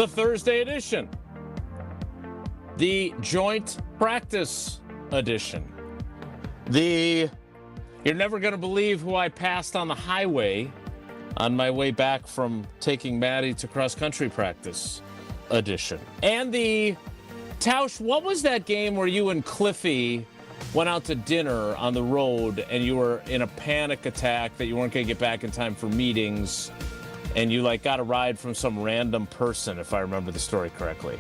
the Thursday edition, the joint practice edition, you're never going to believe who I passed on the highway on my way back from taking Maddie to cross-country practice edition, and the Tausch, what was that game where you and Cliffy went out to dinner on the road and you were in a panic attack that you weren't going to get back in time for meetings, and you got a ride from some random person, if I remember the story correctly?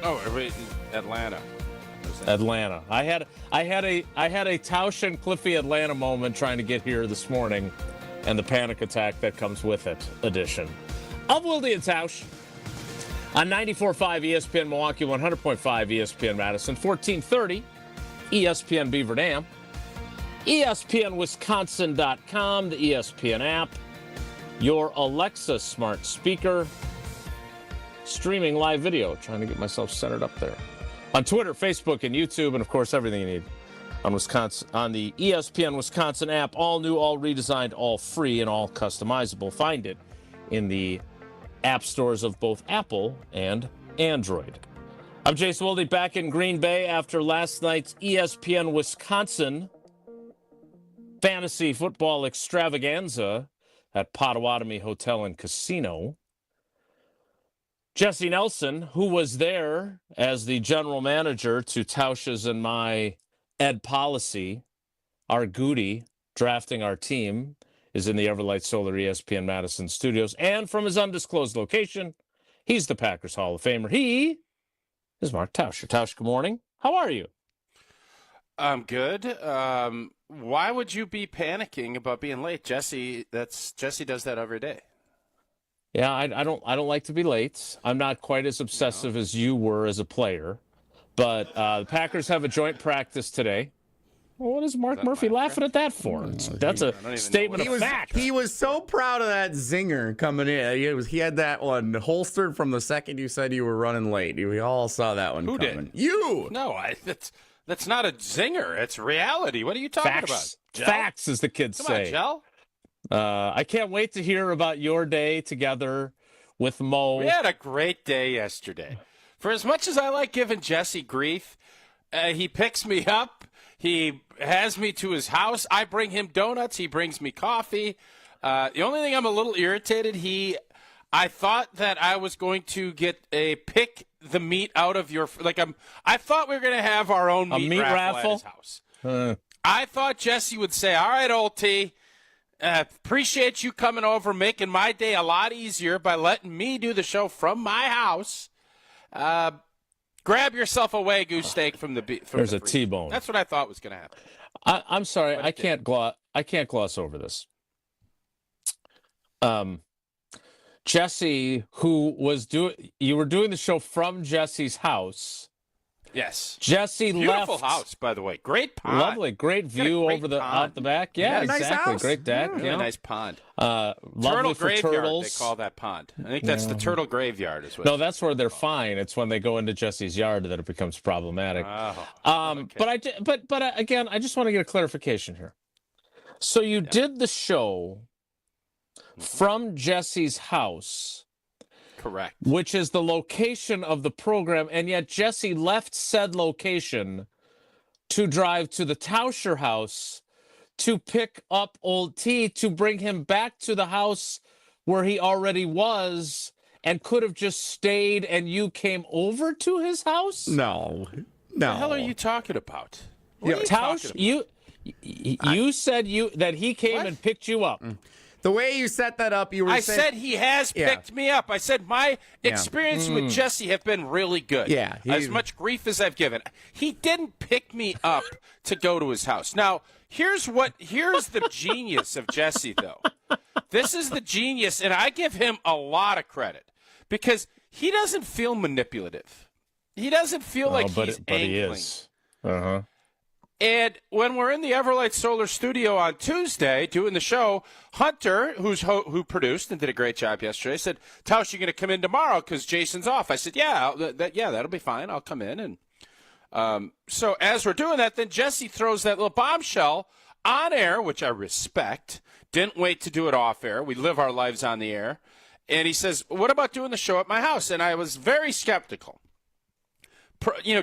Oh, Atlanta. Atlanta. I had a Tausch and Cliffy Atlanta moment trying to get here this morning, and the panic attack that comes with it edition of Wilde Tausch on 94.5 ESPN Milwaukee, 100.5 ESPN Madison, 1430 ESPN Beaver Dam, ESPNWisconsin.com, the ESPN app, your Alexa smart speaker, streaming live video, trying to get myself centered up there, on Twitter, Facebook, and YouTube, and of course everything you need on the ESPN Wisconsin app. All new, all redesigned, all free, and all customizable. Find it in the app stores of both Apple and Android. I'm Jason Wilde, back in Green Bay after last night's ESPN Wisconsin fantasy football extravaganza at Potawatomi Hotel and Casino. Jesse Nelson, who was there as the general manager to Tausch's and my Ed Policy, our Goody, drafting our team, is in the Everlight Solar ESPN Madison studios. And from his undisclosed location, he's the Packers Hall of Famer. He is Mark Tauscher. Tausch, good morning. How are you? I'm good. Why would you be panicking about being late? Jesse does that every day. Yeah, I don't like to be late. I'm not quite as obsessive as you were as a player. But the Packers have a joint practice today. Well, what is Mark Murphy laughing at that for? That's a statement of fact. He was so proud of that zinger coming in. He had that one holstered from the second you said you were running late. We all saw that one coming. Did? You! No, that's not a zinger. It's reality. What are you talking about? Gel? Facts, as the kids say. Come on, Gel. I can't wait to hear about your day together with Mo. We had a great day yesterday. For as much as I like giving Jesse grief, he picks me up. He has me to his house. I bring him donuts. He brings me coffee. The only thing I'm a little irritated, I thought that I was going to get a pick the meat out of your I thought we were going to have our own meat raffle at his house. I thought Jesse would say, "All right, old T, appreciate you coming over, making my day a lot easier by letting me do the show from my house. Grab yourself a Wagyu steak from the There's a T-bone." That's what I thought was going to happen. I'm sorry, I can't gloss over this. Jesse, you were doing the show from Jesse's house. Yes. Jesse Beautiful left. house, by the way. Great pond. Lovely. Great view out the back. Yeah, nice exactly. house. Great deck. Really nice pond. Lovely Turtle for graveyard, turtles. they call that pond. I think that's the turtle graveyard. No, that's where they're fine. It's when they go into Jesse's yard that it becomes problematic. Okay. But again, I just want to get a clarification here. So you did the show from Jesse's house. Correct. Which is the location of the program, and yet Jesse left said location to drive to the Tauscher house to pick up old T to bring him back to the house where he already was and could have just stayed and you came over to his house? No. What the hell are you talking about? Tausch, you said that he came and picked you up. The way you set that up, you were saying... I said he has picked me up. I said my experience with Jesse have been really good. Yeah. As much grief as I've given. He didn't pick me up to go to his house. Now, here's the genius of Jesse, though. This is the genius, and I give him a lot of credit because he doesn't feel manipulative. He doesn't feel like he's angling. He is. Uh-huh. And when we're in the Everlight Solar studio on Tuesday doing the show, Hunter, who produced and did a great job yesterday, said, "Tausch, you going to come in tomorrow because Jason's off?" I said, "Yeah, that'll be fine. I'll come in." And so as we're doing that, then Jesse throws that little bombshell on air, which I respect. Didn't wait to do it off air. We live our lives on the air. And he says, what about doing the show at my house? And I was very skeptical,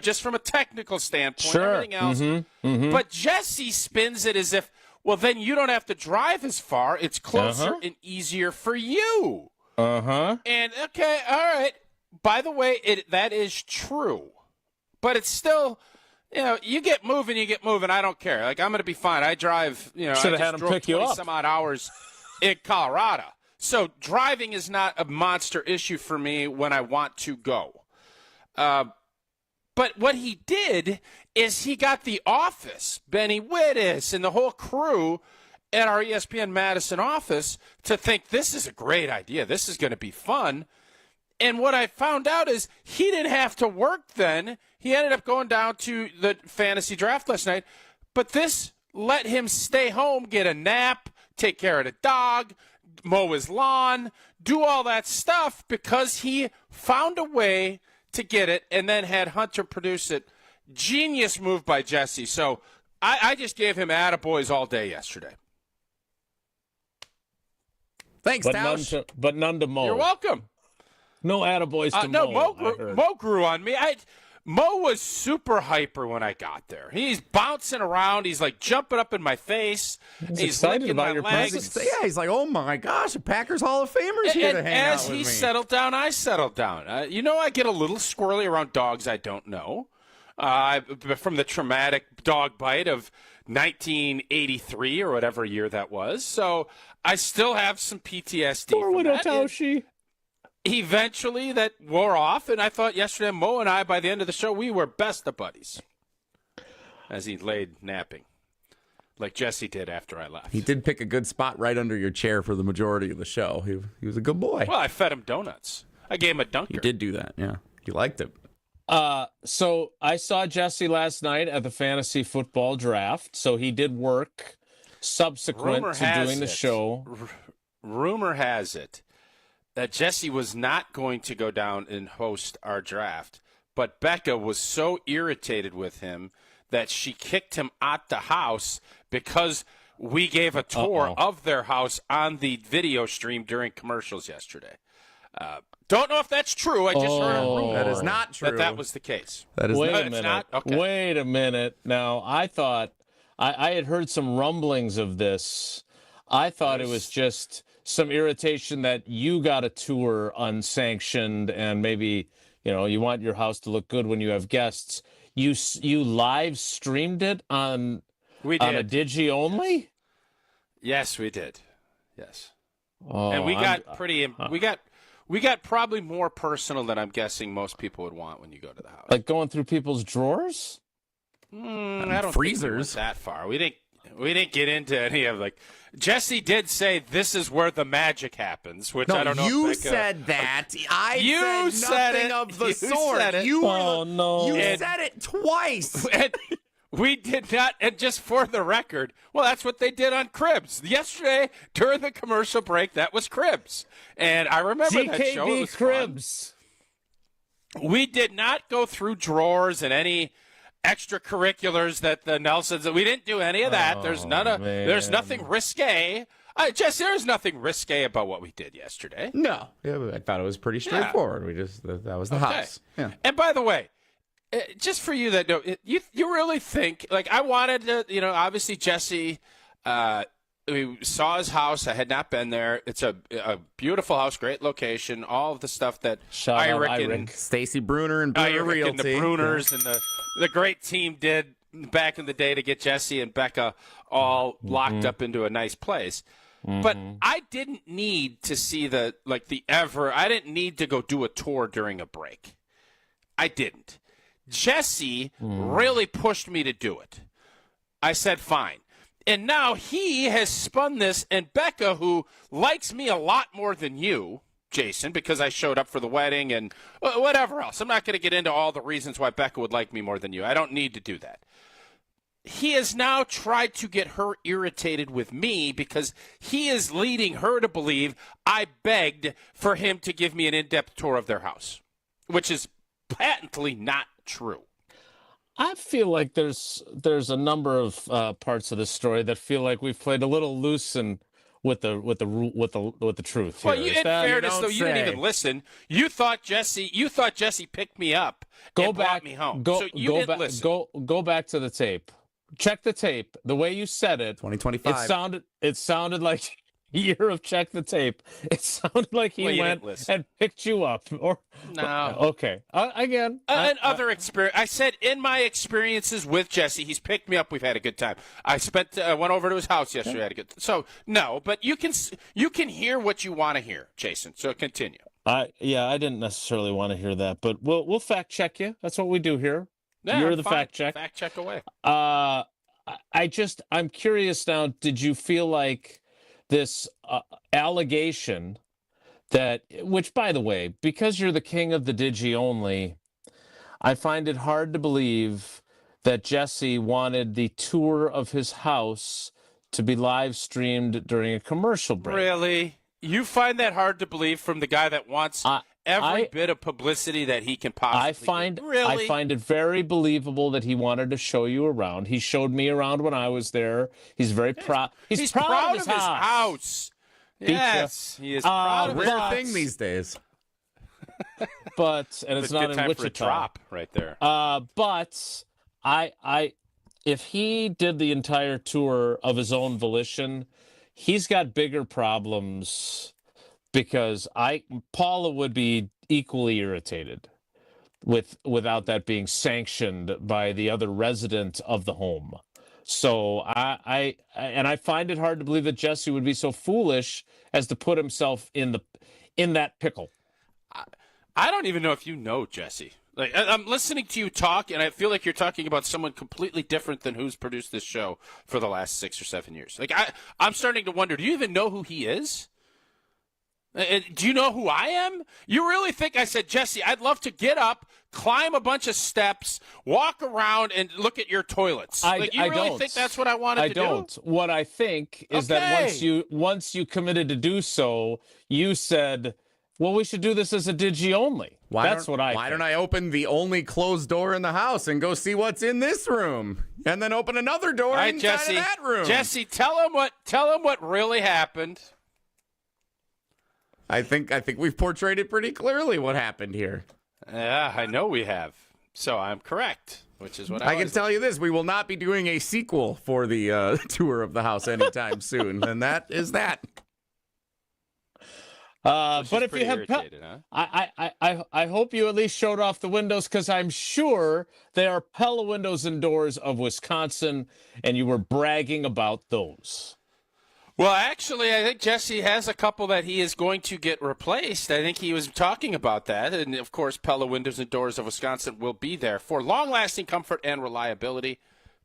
just from a technical standpoint, everything else. But Jesse spins it as if, well, then you don't have to drive as far. It's closer and easier for you. And, okay, all right. By the way, that is true. But it's still, you get moving. I don't care. Like, I'm going to be fine. I drive, Should have had him pick you up. some odd hours in Colorado. So driving is not a monster issue for me when I want to go. But what he did is he got the office, Benny Wittes, and the whole crew at our ESPN Madison office to think this is a great idea. This is going to be fun. And what I found out is he didn't have to work then. He ended up going down to the fantasy draft last night. But this let him stay home, get a nap, take care of the dog, mow his lawn, do all that stuff because he found a way to get it and then had Hunter produce it. Genius move by Jesse. So I just gave him attaboys all day yesterday. Thanks, Tausch. But none to Mo. You're welcome. No attaboys to No, Mo. Mo grew on me. Mo was super hyper when I got there. He's bouncing around. He's like jumping up in my face. He's excited about your legs. presence. Yeah, he's like, oh my gosh, a Packers Hall of Famer's here to hang out as with he me. settled down, I settled down. I get a little squirrely around dogs I don't know. From the traumatic dog bite of 1983 or whatever year that was. So I still have some PTSD. Poor from Wilde that. Tausch. Eventually, that wore off, and I thought yesterday, Mo and I, by the end of the show, we were best of buddies. As he laid napping, like Jesse did after I left. He did pick a good spot right under your chair for the majority of the show. He was a good boy. Well, I fed him donuts. I gave him a dunker. He did do that, yeah. He liked it. So I saw Jesse last night at the fantasy football draft. So he did work subsequent to doing the show. Rumor has it that Jesse was not going to go down and host our draft, but Becca was so irritated with him that she kicked him out the house because we gave a tour of their house on the video stream during commercials yesterday. Don't know if that's true. I just heard a rumor. That is not true. That was the case. That is Wait not. a minute. It's not? Okay. Wait a minute. Now, I thought I had heard some rumblings of this. I thought it was just some irritation that you got a tour unsanctioned and maybe, you want your house to look good when you have guests. You live streamed it on a Digi only? Yes, we did. Yes. Oh, And we got probably more personal than I'm guessing most people would want when you go to the house. like going through people's drawers? I don't freezers. think we went that far. We didn't get into any of Jesse did say this is where the magic happens, which I don't know. You if said that. You said said nothing it. of the You sort. said it. You were Oh, no. You And- said it twice. And we did not. And just for the record, well, that's what they did on Cribs yesterday during the commercial break. That was Cribs, and I remember that show. It GKB was Cribs. fun. We did not go through drawers and any extracurriculars that the Nelsons. We didn't do any of that. There's There's nothing risque. Jesse, there's nothing risque about what we did yesterday. No. Yeah, I thought it was pretty straightforward. That was the house. Yeah. And by the way, just for you that know, you really think, I wanted to, obviously Jesse, we saw his house. I had not been there. It's a beautiful house, great location, all of the stuff that Shout-out and Stacy Bruner and Brewer Realty. and the Bruners and the great team did back in the day to get Jesse and Becca all locked up into a nice place. But I didn't need to see I didn't need to go do a tour during a break. I didn't. Jesse really pushed me to do it. I said, fine. And now he has spun this, and Becca, who likes me a lot more than you, Jason, because I showed up for the wedding and whatever else. I'm not going to get into all the reasons why Becca would like me more than you. I don't need to do that. He has now tried to get her irritated with me because he is leading her to believe I begged for him to give me an in-depth tour of their house, which is patently not true. I feel like there's a number of parts of this story that feel like we've played a little loose and with the truth. Well, here. in fairness, you though, don't you didn't say. even listen. You thought Jesse picked me up and brought me home. So you didn't listen. Go back to the tape. Check the tape. The way you said it, 2025. It sounded like year of check the tape. It sounded like he went and picked you up. Or no. Okay. Again. Other experience. I said in my experiences with Jesse, he's picked me up. We've had a good time. I went over to his house yesterday. Had a good. So no, but you can hear what you want to hear, Jason. So continue. I didn't necessarily want to hear that, but we'll fact check you. That's what we do here. Yeah, You're the fine. fact check. Fact check away. I'm curious now. Did you feel like this allegation which, by the way, because you're the king of the digi only, I find it hard to believe that Jesse wanted the tour of his house to be live streamed during a commercial break. Really? You find that hard to believe from the guy that wants every bit of publicity that he can possibly get? Really? I find it very believable that he wanted to show you around. He showed me around when I was there. He's very proud. He's proud of his house. Yes, he is proud of his house. Rare thing these days. And it's not in time Wichita. For a drop right there. But if he did the entire tour of his own volition, he's got bigger problems. Because Paula would be equally irritated without that being sanctioned by the other resident of the home. So I find it hard to believe that Jesse would be so foolish as to put himself in that pickle. I don't even know if you know Jesse. Like, I'm listening to you talk, and I feel like you're talking about someone completely different than who's produced this show for the last 6 or 7 years. Like I'm starting to wonder, do you even know who he is? Do you know who I am? You really think I said, Jesse, I'd love to get up, climb a bunch of steps, walk around, and look at your toilets? You really think that's what I wanted to do? I don't. What I think is that once you committed to do so, you said, well, we should do this as a digi only. Why don't I open the only closed door in the house and go see what's in this room, and then open another door inside of that room? Jesse, tell him what really happened. I think we've portrayed it pretty clearly what happened here. Yeah, I know we have. So I'm correct, which is what I can tell you this. We will not be doing a sequel for the tour of the house anytime soon, and that is that. But if you have, I hope you at least showed off the windows, because I'm sure they are Pella windows and doors of Wisconsin, and you were bragging about those. Well, actually, I think Jesse has a couple that he is going to get replaced. I think he was talking about that. And, of course, Pella Windows and Doors of Wisconsin will be there for long-lasting comfort and reliability.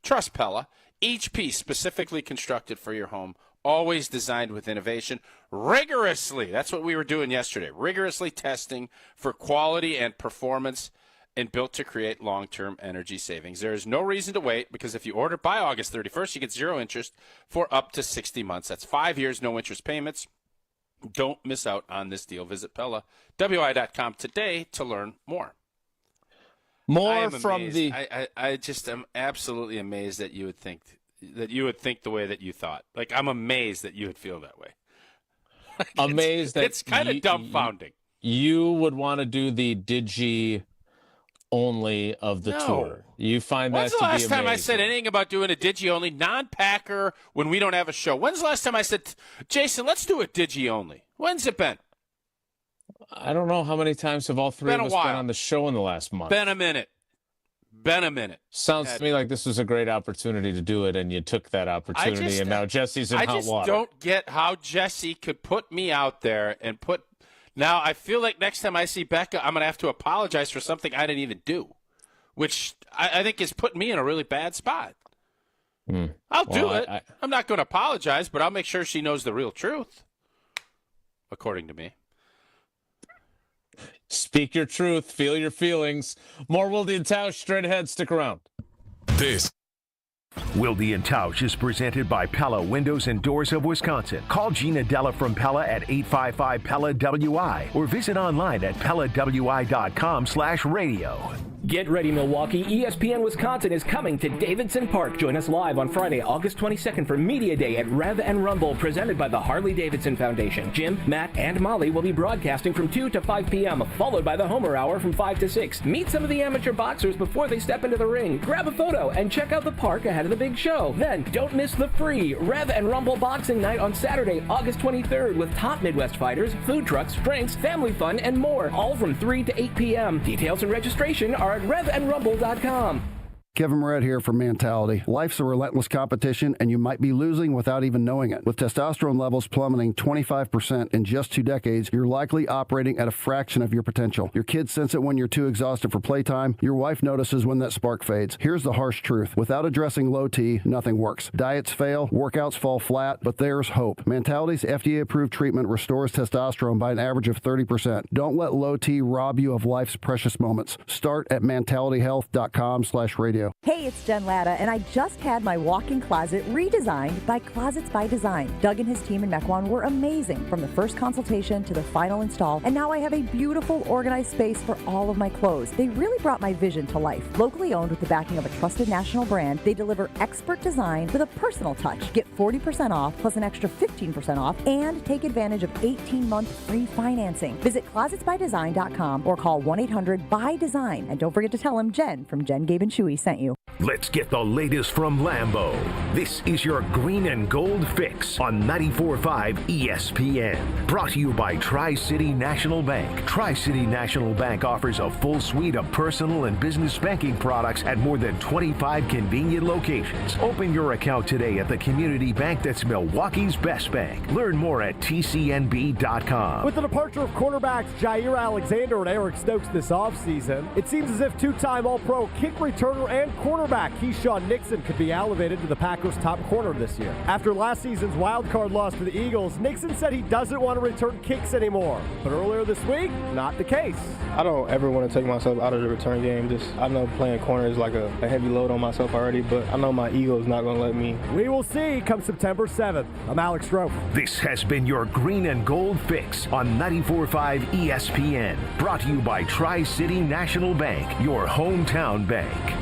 Trust Pella. Each piece specifically constructed for your home, always designed with innovation, rigorously. That's what we were doing yesterday. Rigorously testing for quality and performance, and built to create long-term energy savings. There is no reason to wait, because if you order by August 31st, you get 0 interest for up to 60 months. That's 5 years, no interest payments. Don't miss out on this deal. Visit PellaWI.com today to learn more. I just am absolutely amazed that you would think the way that you thought. Like, I'm amazed that you would feel that way. Amazed that it's kind of dumbfounding. You would want to do the digi only of the tour. You find that to be amazing. When's the last time I said anything about doing a digi only, non-Packer, when we don't have a show? When's the last time I said, Jason, let's do a digi only? When's it been? I don't know how many times have all three of us been on the show in the last month. Been a minute. Sounds to me like this was a great opportunity to do it, and you took that opportunity, and now Jesse's in hot water. I just don't get how Jesse could put me out there and put. Now, I feel like next time I see Becca, I'm going to have to apologize for something I didn't even do, which I think is putting me in a really bad spot. I'll do it. I'm not going to apologize, but I'll make sure she knows the real truth, according to me. Speak your truth. Feel your feelings. More Wilde Tausch straight ahead. Stick around. This Wilde Tausch is presented by Pella Windows and Doors of Wisconsin. Call Gina Della from Pella at 855-PELLA-WI or visit online at PellaWI.com/radio. Get ready, Milwaukee. ESPN Wisconsin is coming to Davidson Park. Join us live on Friday, August 22nd for Media Day at Rev and Rumble, presented by the Harley-Davidson Foundation. Jim, Matt, and Molly will be broadcasting from 2 to 5 p.m., followed by the Homer Hour from 5 to 6. Meet some of the amateur boxers before they step into the ring. Grab a photo and check out the park ahead of the big show. Then, don't miss the free Rev and Rumble Boxing Night on Saturday, August 23rd, with top Midwest fighters, food trucks, drinks, family fun, and more. All from 3 to 8 p.m. Details and registration are at revandrumble.com. Kevin Moret here for Mentality. Life's a relentless competition, and you might be losing without even knowing it. With testosterone levels plummeting 25% in just 2 decades, you're likely operating at a fraction of your potential. Your kids sense it when you're too exhausted for playtime. Your wife notices when that spark fades. Here's the harsh truth. Without addressing low T, nothing works. Diets fail, workouts fall flat, but there's hope. Mentality's FDA-approved treatment restores testosterone by an average of 30%. Don't let low T rob you of life's precious moments. Start at mentalityhealth.com/radio. Hey, it's Jen Latta, and I just had my walk-in closet redesigned by Closets by Design. Doug and his team in Mequon were amazing, from the first consultation to the final install, and now I have a beautiful, organized space for all of my clothes. They really brought my vision to life. Locally owned with the backing of a trusted national brand, they deliver expert design with a personal touch. Get 40% off plus an extra 15% off, and take advantage of 18-month free financing. Visit closetsbydesign.com or call 1-800-BY-DESIGN. And don't forget to tell them Jen from Jen, Gabe, and Chewy sent you. Let's get the latest from Lambeau. This is your Green and Gold Fix on 94.5 ESPN. Brought to you by Tri-City National Bank. Tri-City National Bank offers a full suite of personal and business banking products at more than 25 convenient locations. Open your account today at the community bank that's Milwaukee's best bank. Learn more at tcnb.com. With the departure of cornerbacks Jair Alexander and Eric Stokes this offseason, it seems as if two-time All-Pro kick returner and cornerback Keyshawn Nixon could be elevated to the Packers' top corner this year. After last season's wild card loss to the Eagles, Nixon said he doesn't want to return kicks anymore. But earlier this week, not the case. I don't ever want to take myself out of the return game. I know playing corner is like a heavy load on myself already, but I know my ego is not going to let me. We will see come September 7th. I'm Alex Strofe. This has been your Green and Gold Fix on 94.5 ESPN. Brought to you by Tri-City National Bank, your hometown bank.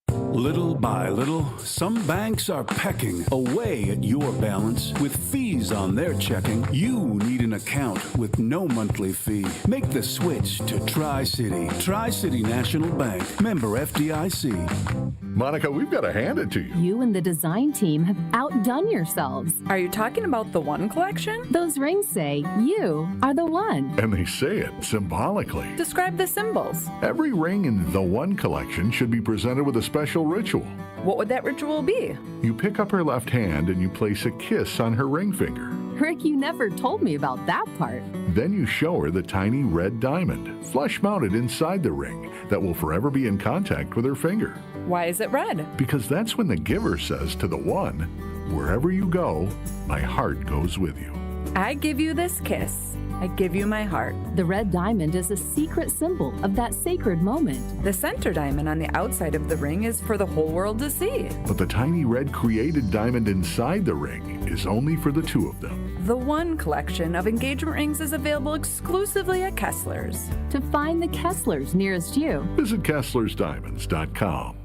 Little by little, some banks are pecking away at your balance with fees on their checking. You need an account with no monthly fee. Make the switch to Tri-City. Tri-City National Bank. Member FDIC. Monica, we've got to hand it to you. You and the design team have outdone yourselves. Are you talking about the One collection? Those rings say you are the one. And they say it symbolically. Describe the symbols. Every ring in the One collection should be presented with a special ritual. What would that ritual be? You pick up her left hand and you place a kiss on her ring finger. Rick, you never told me about that part. Then you show her the tiny red diamond, flush mounted inside the ring, that will forever be in contact with her finger. Why is it red? Because that's when the giver says to the one, wherever you go, my heart goes with you. I give you this kiss. I give you my heart. The red diamond is a secret symbol of that sacred moment. The center diamond on the outside of the ring is for the whole world to see. But the tiny red created diamond inside the ring is only for the two of them. The One collection of engagement rings is available exclusively at Kessler's. To find the Kesslers nearest you, visit KesslersDiamonds.com.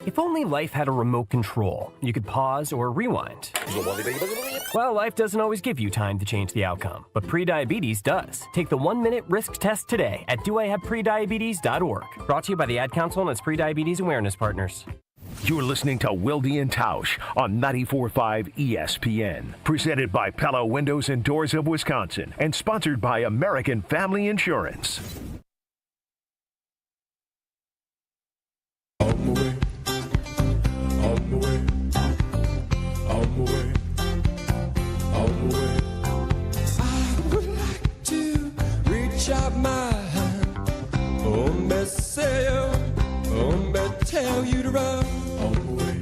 If only life had a remote control, you could pause or rewind. Well, life doesn't always give you time to change the outcome, but prediabetes does. Take the 1-minute risk test today at doihaveprediabetes.org. Brought to you by the Ad Council and its prediabetes awareness partners. You're listening to Wilde Tausch on 94.5 ESPN. Presented by Pella Windows and Doors of Wisconsin and sponsored by American Family Insurance. My hand, tell you to run all the way.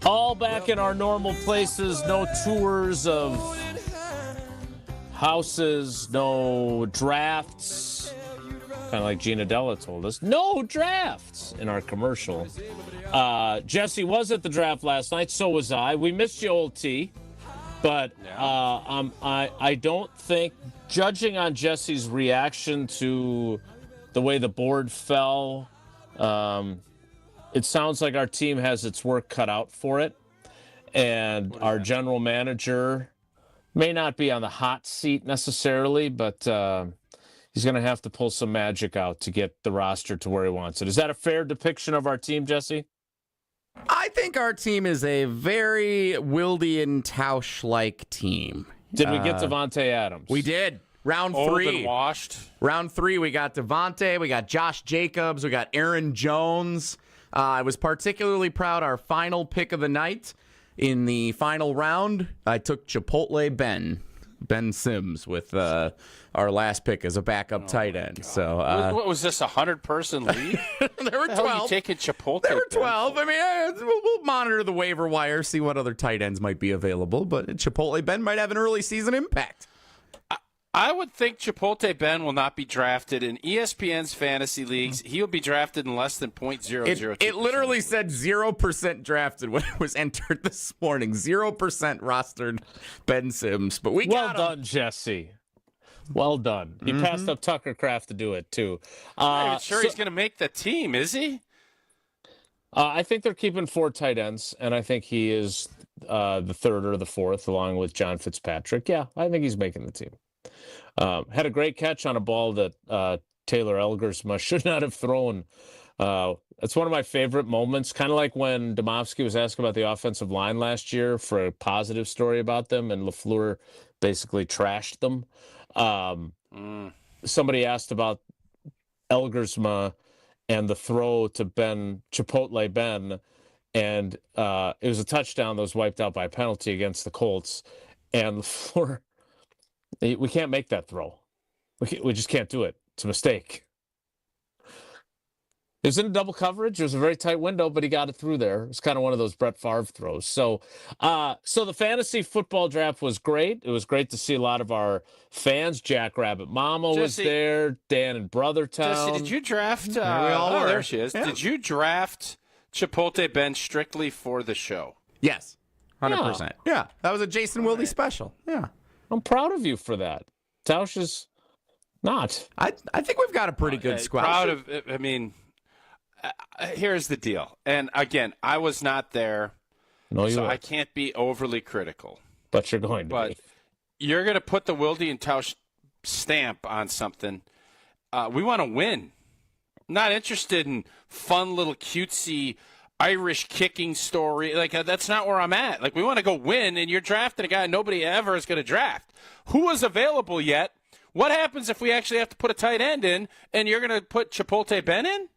All back in our normal places, no tours of houses, no drafts. Kind of like Gina Della told us, no drafts in our commercial. Jesse was at the draft last night, so was I. We missed you, old T. But I don't think, judging on Jesse's reaction to the way the board fell, it sounds like our team has its work cut out for it. And our general manager may not be on the hot seat necessarily, but he's going to have to pull some magic out to get the roster to where he wants it. Is that a fair depiction of our team, Jesse? I think our team is a very Wilde Tausch-like team. Did we get Devontae Adams? We did. Round Old 3. and washed. Round 3, we got Devontae, we got Josh Jacobs, we got Aaron Jones. I was particularly proud our final pick of the night. In the final round, I took Chipotle Ben Sims with our last pick as a backup tight end. God. So what was this, 100-person league? There were 12. How are you taking Chipotle? There were 12. I mean, we'll monitor the waiver wire, see what other tight ends might be available. But Chipotle Ben might have an early season impact. I would think Chipotle Ben will not be drafted in ESPN's fantasy leagues. He'll be drafted in less than 0.002%. It literally said 0% drafted when it was entered this morning. 0% rostered Ben Sims. But we got him. Well done, Jesse. Well done. You passed up Tucker Kraft to do it, too. I'm not sure he's going to make the team, is he? I think they're keeping 4 tight ends, and I think he is the third or the fourth, along with John Fitzpatrick. Yeah, I think he's making the team. Had a great catch on a ball that Taylor Elgersma should not have thrown. It's one of my favorite moments, kind of like when Domofsky was asked about the offensive line last year for a positive story about them, and LaFleur basically trashed them. Somebody asked about Elgersma and the throw to Chipotle Ben, and it was a touchdown that was wiped out by a penalty against the Colts, and LaFleur, we can't make that throw. We just can't do it. It's a mistake. It was in double coverage. It was a very tight window, but he got it through there. It's kind of one of those Brett Favre throws. So the fantasy football draft was great. It was great to see a lot of our fans. Jackrabbit Mama was there. Dan in Brothertown. Jesse, did you draft? we all were. There she is. Yeah. Did you draft Chipotle Ben strictly for the show? Yes, 100%. Yeah, that was a Jason Wilde special. Yeah. I'm proud of you for that. Tausch is not. I think we've got a pretty good squad. Proud of. I mean, here's the deal. And again, I was not there, so I can't be overly critical. But you're going to. But you're going to put the Wilde and Tausch stamp on something. We want to win. I'm not interested in fun little cutesy Irish kicking story. Like, that's not where I'm at. Like, we want to go win, and you're drafting a guy nobody ever is going to draft. Who is available yet? What happens if we actually have to put a tight end in, and you're going to put Chipotle Ben in?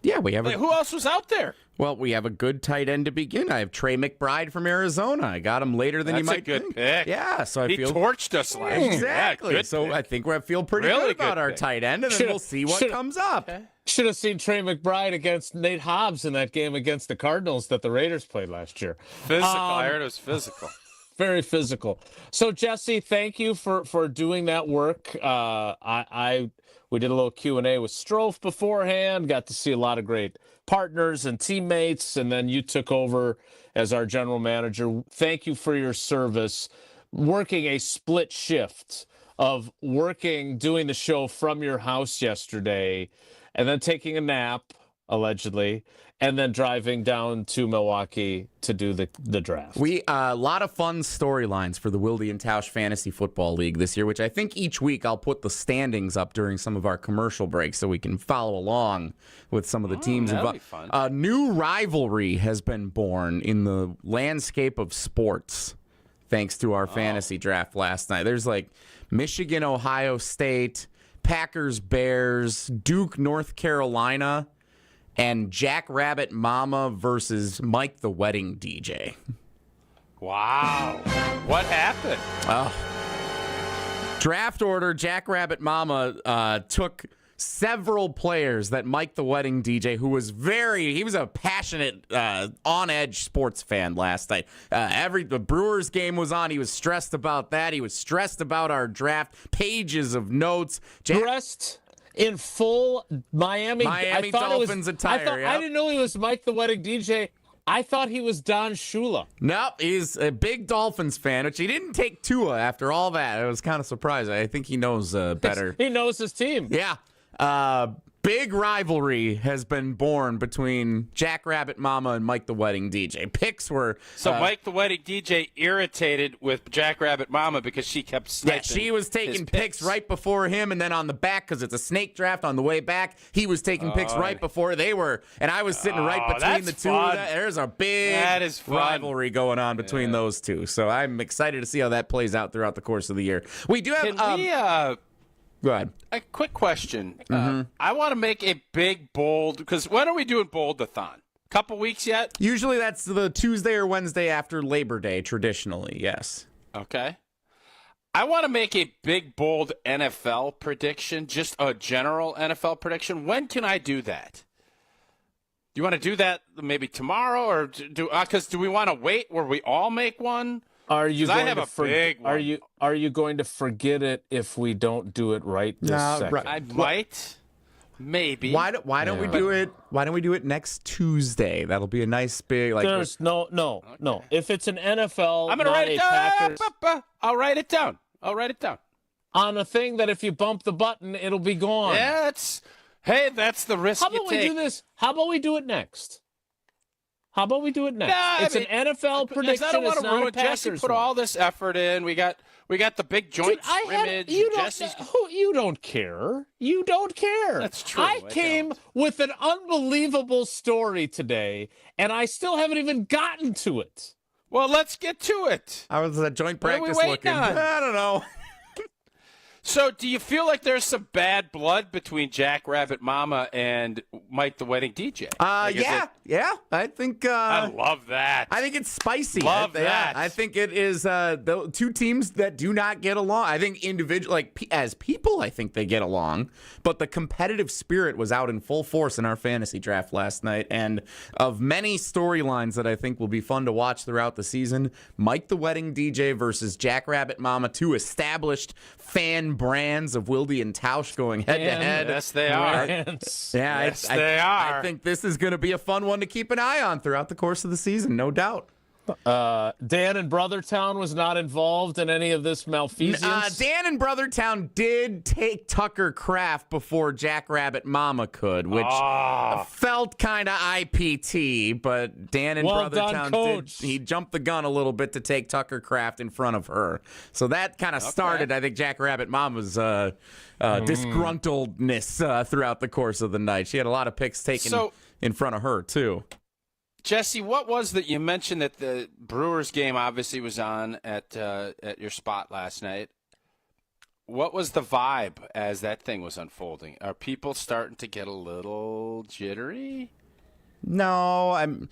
Yeah, we have. Who else was out there? Well, we have a good tight end to begin. I have Trey McBride from Arizona. I got him later than you might think. That's a good pick. Yeah, so he torched us last year. Exactly. Yeah, so I think we feel pretty good about our tight end, and then we'll see what comes up. Should have seen Trey McBride against Nate Hobbs in that game against the Cardinals that the Raiders played last year. Physical. I heard it was physical. Very physical. So, Jesse, thank you for doing that work. We did a little Q&A with Strofe beforehand, got to see a lot of great partners and teammates, and then you took over as our general manager. Thank you for your service, working a split shift of doing the show from your house yesterday, and then taking a nap, allegedly, and then driving down to Milwaukee to do the draft. We a lot of fun storylines for the Wilde and Tausch Fantasy Football League this year, which I think each week I'll put the standings up during some of our commercial breaks so we can follow along with some of the teams involved. A new rivalry has been born in the landscape of sports thanks to our fantasy draft last night. There's like Michigan, Ohio State, Packers, Bears, Duke, North Carolina, and Jackrabbit Mama versus Mike the Wedding DJ. Wow. What happened? Draft order, Jackrabbit Mama took several players that Mike the Wedding DJ, who was he was a passionate, on-edge sports fan last night. The Brewers game was on. He was stressed about that. He was stressed about our draft. Pages of notes. Dressed in full Miami Dolphins attire. I didn't know he was Mike the Wedding DJ. I thought he was Don Shula. Nope, he's a big Dolphins fan, which he didn't take Tua after all that. It was kind of surprising. I think he knows better. He knows his team. Yeah. Big rivalry has been born between Jackrabbit Mama and Mike the Wedding DJ. Picks were... So Mike the Wedding DJ irritated with Jackrabbit Mama because she kept sniping. Yeah, she was taking picks right before him, and then on the back, because it's a snake draft on the way back, he was taking picks right before they were. And I was sitting right between the two of them. There's a big rivalry going on between those two. So I'm excited to see how that plays out throughout the course of the year. We do have... Go ahead. A quick question. I want to make a big bold, because when are we doing Bold-a-thon? Couple weeks yet? Usually that's the Tuesday or Wednesday after Labor Day, traditionally, yes. Okay. I want to make a big, bold NFL prediction, just a general NFL prediction. When can I do that? Do you want to do that maybe tomorrow, or do we want to wait where we all make one? Are you going I have to a big one. Are you going to forget it if we don't do it right this second? I might, maybe. Why don't we do it? Why don't we do it next Tuesday? That'll be a nice big There's no. If it's an NFL, I'm gonna write it down. I'll write it down. On a thing that if you bump the button, it'll be gone. Yeah, that's the risk How about you take. we do this? How about we do it next? It's an NFL prediction. I don't want it's to not ruin a Packers Jesse put one. all this effort in. We got the big joint scrimmage. You don't care. You don't care. That's true. I came with an unbelievable story today, and I still haven't even gotten to it. Well, let's get to it. I was at joint practice waiting looking. on? I don't know. So, do you feel like there's some bad blood between Jackrabbit Mama and Mike the Wedding DJ? Yeah. I think. I love that. I think it's spicy. Love that. I think it is the two teams that do not get along. I think as people, I think they get along, but the competitive spirit was out in full force in our fantasy draft last night. And of many storylines that I think will be fun to watch throughout the season, Mike the Wedding DJ versus Jackrabbit Mama, two established fan brands of Wilde and Tausch going head to head. Yes, they are. They are. I think this is going to be a fun one to keep an eye on throughout the course of the season, no doubt. Dan in Brothertown was not involved in any of this malfeasance. Dan in Brothertown did take Tucker Kraft before Jackrabbit Mama could, which felt kind of IPT, but Dan in Brothertown he jumped the gun a little bit to take Tucker Kraft in front of her. So that kind of started, I think, Jackrabbit Mama's disgruntledness throughout the course of the night. She had a lot of picks taken in front of her, too. Jesse, what was that? You mentioned that the Brewers game obviously was on at your spot last night. What was the vibe as that thing was unfolding? Are people starting to get a little jittery? No, I'm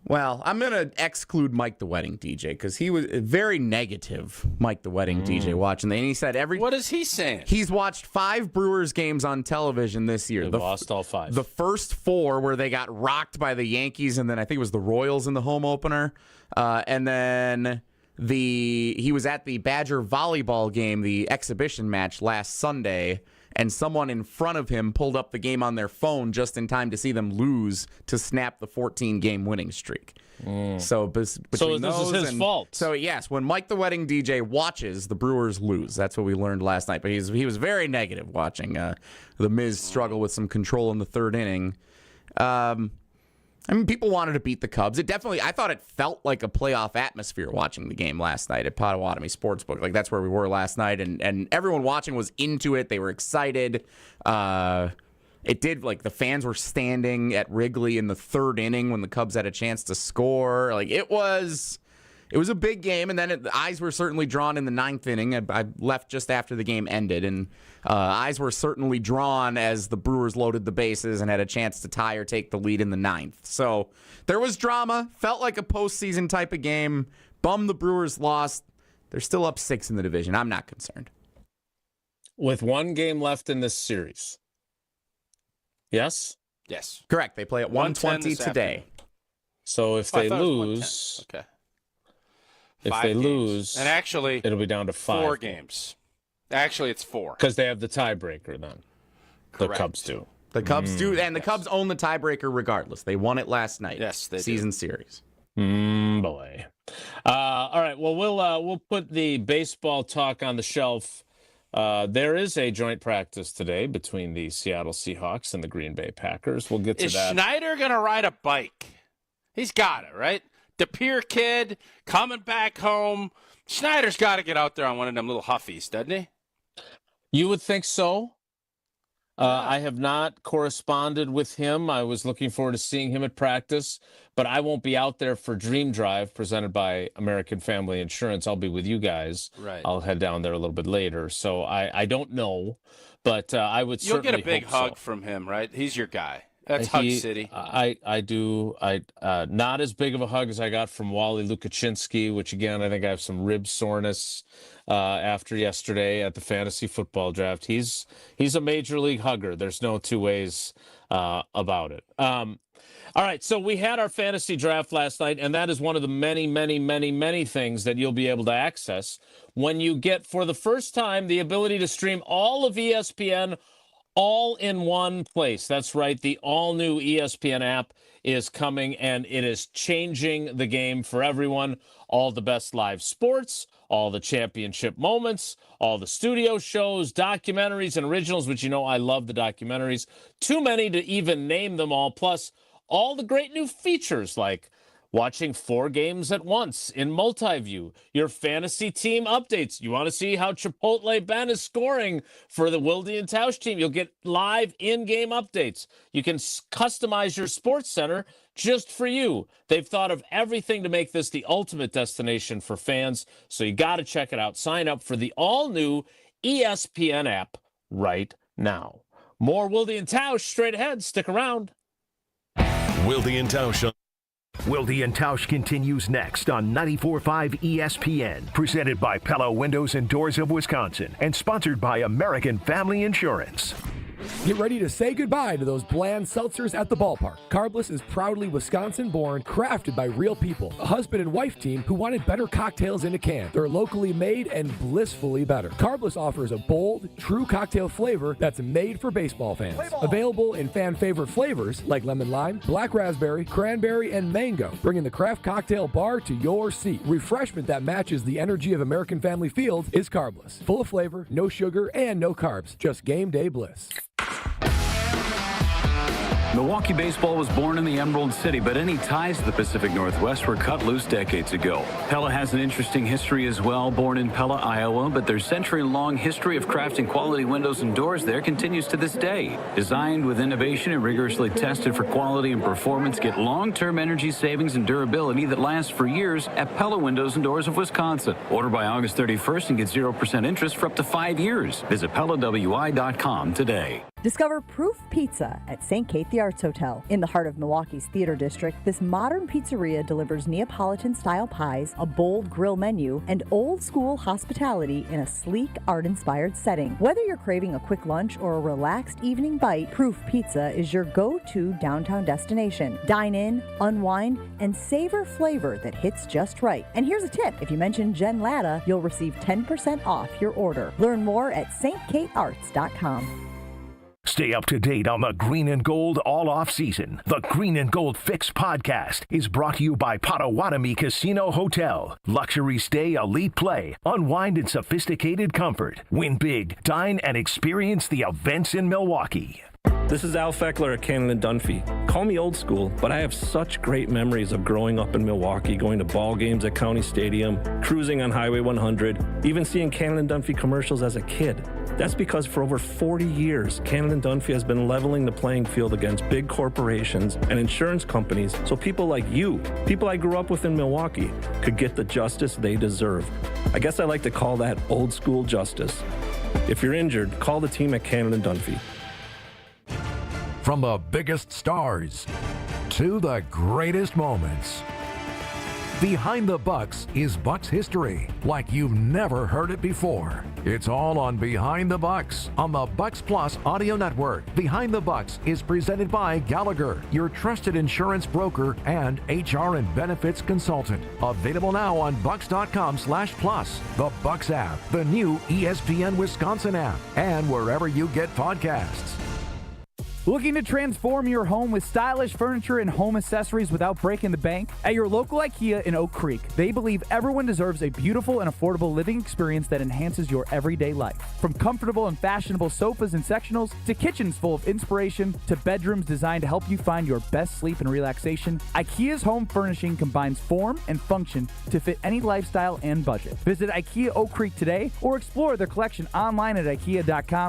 going to exclude Mike the Wedding DJ because he was very negative, Mike the Wedding DJ, watching. And he said What is he saying? He's watched 5 Brewers games on television this year. They lost all 5. The first 4 where they got rocked by the Yankees, and then I think it was the Royals in the home opener. And then he was at the Badger volleyball game, the exhibition match last Sunday, and someone in front of him pulled up the game on their phone just in time to see them lose to snap the 14-game winning streak. So this is his fault. So, yes, when Mike the Wedding DJ watches, the Brewers lose. That's what we learned last night. But he was very negative watching the Miz struggle with some control in the 3rd inning. People wanted to beat the Cubs. I thought it felt like a playoff atmosphere watching the game last night at Potawatomi Sportsbook. Like, that's where we were last night, and everyone watching was into it. They were excited. It did, the fans were standing at Wrigley in the 3rd inning when the Cubs had a chance to score. It was a big game, and then the eyes were certainly drawn in the 9th inning. I left just after the game ended, and eyes were certainly drawn as the Brewers loaded the bases and had a chance to tie or take the lead in the 9th. So there was drama. Felt like a postseason type of game. Bummed the Brewers lost. They're still up 6 in the division. I'm not concerned. With 1 game left in this series. Yes? Yes. Correct. They play at 1:20 today. So if they lose... Okay. If they lose, and actually, it'll be down to 5. 4 games. Actually, it's 4 because they have the tiebreaker. Then Correct. the Cubs do. The Cubs do, and the Cubs own the tiebreaker regardless. They won it last night. Yes, they season series. Boy. All right. Well, we'll put the baseball talk on the shelf. There is a joint practice today between the Seattle Seahawks and the Green Bay Packers. We'll get to that. Is Schneider going to ride a bike? He's got it, right? The Pier kid coming back home. Schneider's got to get out there on one of them little huffies, doesn't he? You would think so. I have not corresponded with him. I was looking forward to seeing him at practice, but I won't be out there for Dream Drive presented by American Family Insurance. I'll be with you guys. Right. I'll head down there a little bit later. So I don't know, but I would certainly You'll get a big hope hug from him, right? He's your guy. That's Hug City. I do. Not as big of a hug as I got from Wally Lukaczynski, which, again, I think I have some rib soreness after yesterday at the fantasy football draft. He's a major league hugger. There's no two ways about it. All right, so we had our fantasy draft last night, and that is one of the many, many, many, many things that you'll be able to access when you get, for the first time, the ability to stream all of ESPN all in one place. That's right. The all-new ESPN app is coming, and it is changing the game for everyone. All the best live sports, all the championship moments, all the studio shows, documentaries, and originals, which you know I love the documentaries. Too many to even name them all. Plus, all the great new features like watching 4 games at once in multi-view, your fantasy team updates. You want to see how Chipotle Ben is scoring for the Wilde Tausch team? You'll get live in-game updates. You can customize your sports center just for you. They've thought of everything to make this the ultimate destination for fans, so you got to check it out. Sign up for the all-new ESPN app right now. More Wilde and Tausch straight ahead. Stick around. Wilde and Tausch. Wilde and Tausch continues next on 94.5 ESPN, presented by Pella Windows and Doors of Wisconsin, and sponsored by American Family Insurance. Get ready to say goodbye to those bland seltzers at the ballpark. Carbless is proudly Wisconsin-born, crafted by real people. A husband and wife team who wanted better cocktails in a can. They're locally made and blissfully better. Carbless offers a bold, true cocktail flavor that's made for baseball fans. Available in fan-favorite flavors like lemon lime, black raspberry, cranberry, and mango, bringing the craft cocktail bar to your seat. Refreshment that matches the energy of American Family Field is Carbless. Full of flavor, no sugar, and no carbs. Just game day bliss. Milwaukee baseball was born in the Emerald City, but any ties to the Pacific Northwest were cut loose decades ago. Pella has an interesting history as well. Born in Pella, Iowa, but their century-long history of crafting quality windows and doors there continues to this day. Designed with innovation and rigorously tested for quality and performance, get long-term energy savings and durability that lasts for years at Pella Windows and Doors of Wisconsin. Order by August 31st and get 0% interest for up to 5 years. Visit PellaWI.com today. Discover Proof Pizza at St. Kate the Arts Hotel. In the heart of Milwaukee's Theater District, this modern pizzeria delivers Neapolitan-style pies, a bold grill menu, and old-school hospitality in a sleek, art-inspired setting. Whether you're craving a quick lunch or a relaxed evening bite, Proof Pizza is your go-to downtown destination. Dine in, unwind, and savor flavor that hits just right. And here's a tip. If you mention Jen Latta, you'll receive 10% off your order. Learn more at stkatearts.com. Stay up to date on the Green and Gold all off season. The Green and Gold Fix podcast is brought to you by Potawatomi Casino Hotel. Luxury stay, elite play, unwind in sophisticated comfort. Win big, dine, and experience the events in Milwaukee. This is Al Feckler at Cannon & Dunphy. Call me old school, but I have such great memories of growing up in Milwaukee, going to ball games at County Stadium, cruising on Highway 100, even seeing Cannon & Dunphy commercials as a kid. That's because for over 40 years, Cannon & Dunphy has been leveling the playing field against big corporations and insurance companies so people like you, people I grew up with in Milwaukee, could get the justice they deserve. I guess I like to call that old school justice. If you're injured, call the team at Cannon & Dunphy. From the biggest stars to the greatest moments, Behind the Bucks is Bucks history like you've never heard it before. It's all on Behind the Bucks on the Bucks Plus audio network. Behind the Bucks is presented by Gallagher, your trusted insurance broker and HR and benefits consultant. Available now on bucks.com/plus, the Bucks app, the new ESPN Wisconsin app, and wherever you get podcasts. Looking to transform your home with stylish furniture and home accessories without breaking the bank? At your local IKEA in Oak Creek, they believe everyone deserves a beautiful and affordable living experience that enhances your everyday life. From comfortable and fashionable sofas and sectionals, to kitchens full of inspiration, to bedrooms designed to help you find your best sleep and relaxation, IKEA's home furnishing combines form and function to fit any lifestyle and budget. Visit IKEA Oak Creek today or explore their collection online at ikea.com/US.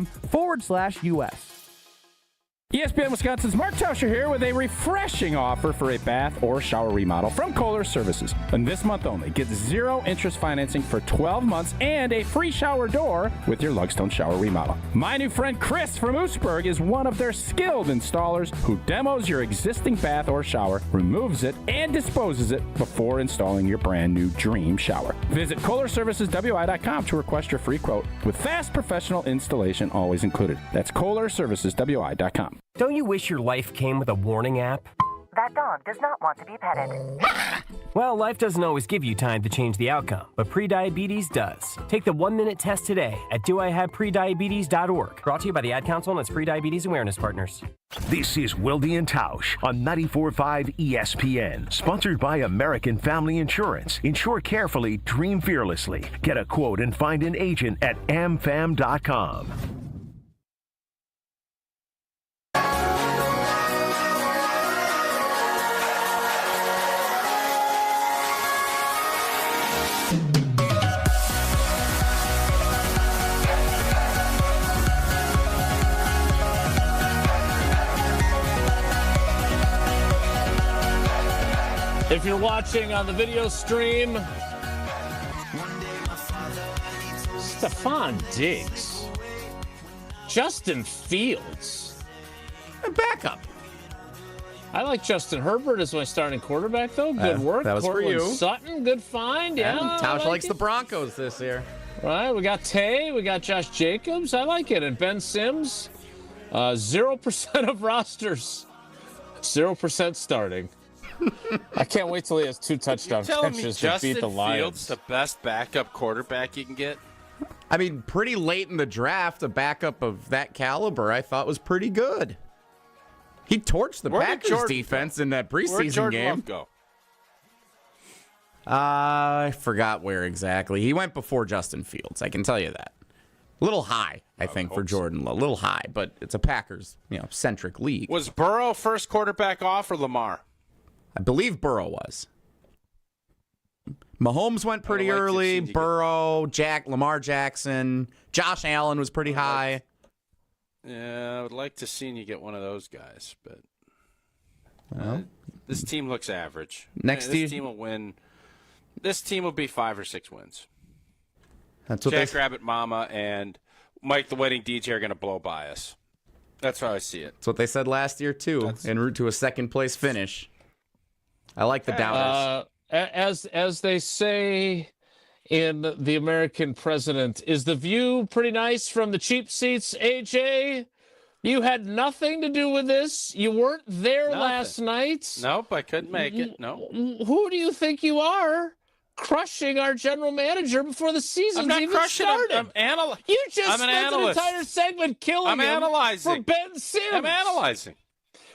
ESPN Wisconsin's Mark Tauscher here with a refreshing offer for a bath or shower remodel from Kohler Services. And this month only, get 0 interest financing for 12 months and a free shower door with your Lugstone shower remodel. My new friend Chris from Oostburg is one of their skilled installers who demos your existing bath or shower, removes it, and disposes it before installing your brand new dream shower. Visit KohlerServicesWI.com to request your free quote with fast professional installation always included. That's KohlerServicesWI.com. Don't you wish your life came with a warning app? That dog does not want to be petted. Well, life doesn't always give you time to change the outcome, but prediabetes does. Take the 1-minute test today at doihaveprediabetes.org. Brought to you by the Ad Council and its prediabetes awareness partners. This is Wilde Tausch on 94.5 ESPN. Sponsored by American Family Insurance. Insure carefully, dream fearlessly. Get a quote and find an agent at amfam.com. If you're watching on the video stream, Stephon Diggs, Justin Fields, a backup. I like Justin Herbert as my starting quarterback, though. Good work. That was Cortland for you. Sutton, good find. Yeah, Tausch likes it. the Broncos this year. Right, we got Tay, we got Josh Jacobs. I like it. And Ben Sims, 0% of rosters, 0% starting. I can't wait till he has 2 touchdown catches to beat the Lions. Fields the best backup quarterback you can get? I mean, pretty late in the draft, a backup of that caliber I thought was pretty good. He torched the Packers defense in that preseason game. Where'd Jordan Love go? I forgot where exactly. He went before Justin Fields. I can tell you that. A little high, I think, for Jordan Love. A little high, but it's a Packers, centric league. Was Burrow first quarterback off or Lamar? I believe Burrow was. Mahomes went pretty early. Burrow, Lamar Jackson, Josh Allen was pretty high. Yeah, I would like to see you get one of those guys, but well, this team looks average. This team will win. This team will be 5 or 6 wins. That's what Jackrabbit Mama and Mike the Wedding DJ are going to blow by us. That's how I see it. That's what they said last year too, en route to a second-place finish. I like the doubters. As they say in The American President, is the view pretty nice from the cheap seats, AJ? You had nothing to do with this. You weren't there last night. Nope, I couldn't make it. No. Who do you think you are? Crushing our general manager before the season's even started. You just spent an entire segment killing him for Ben Sims. I'm analyzing.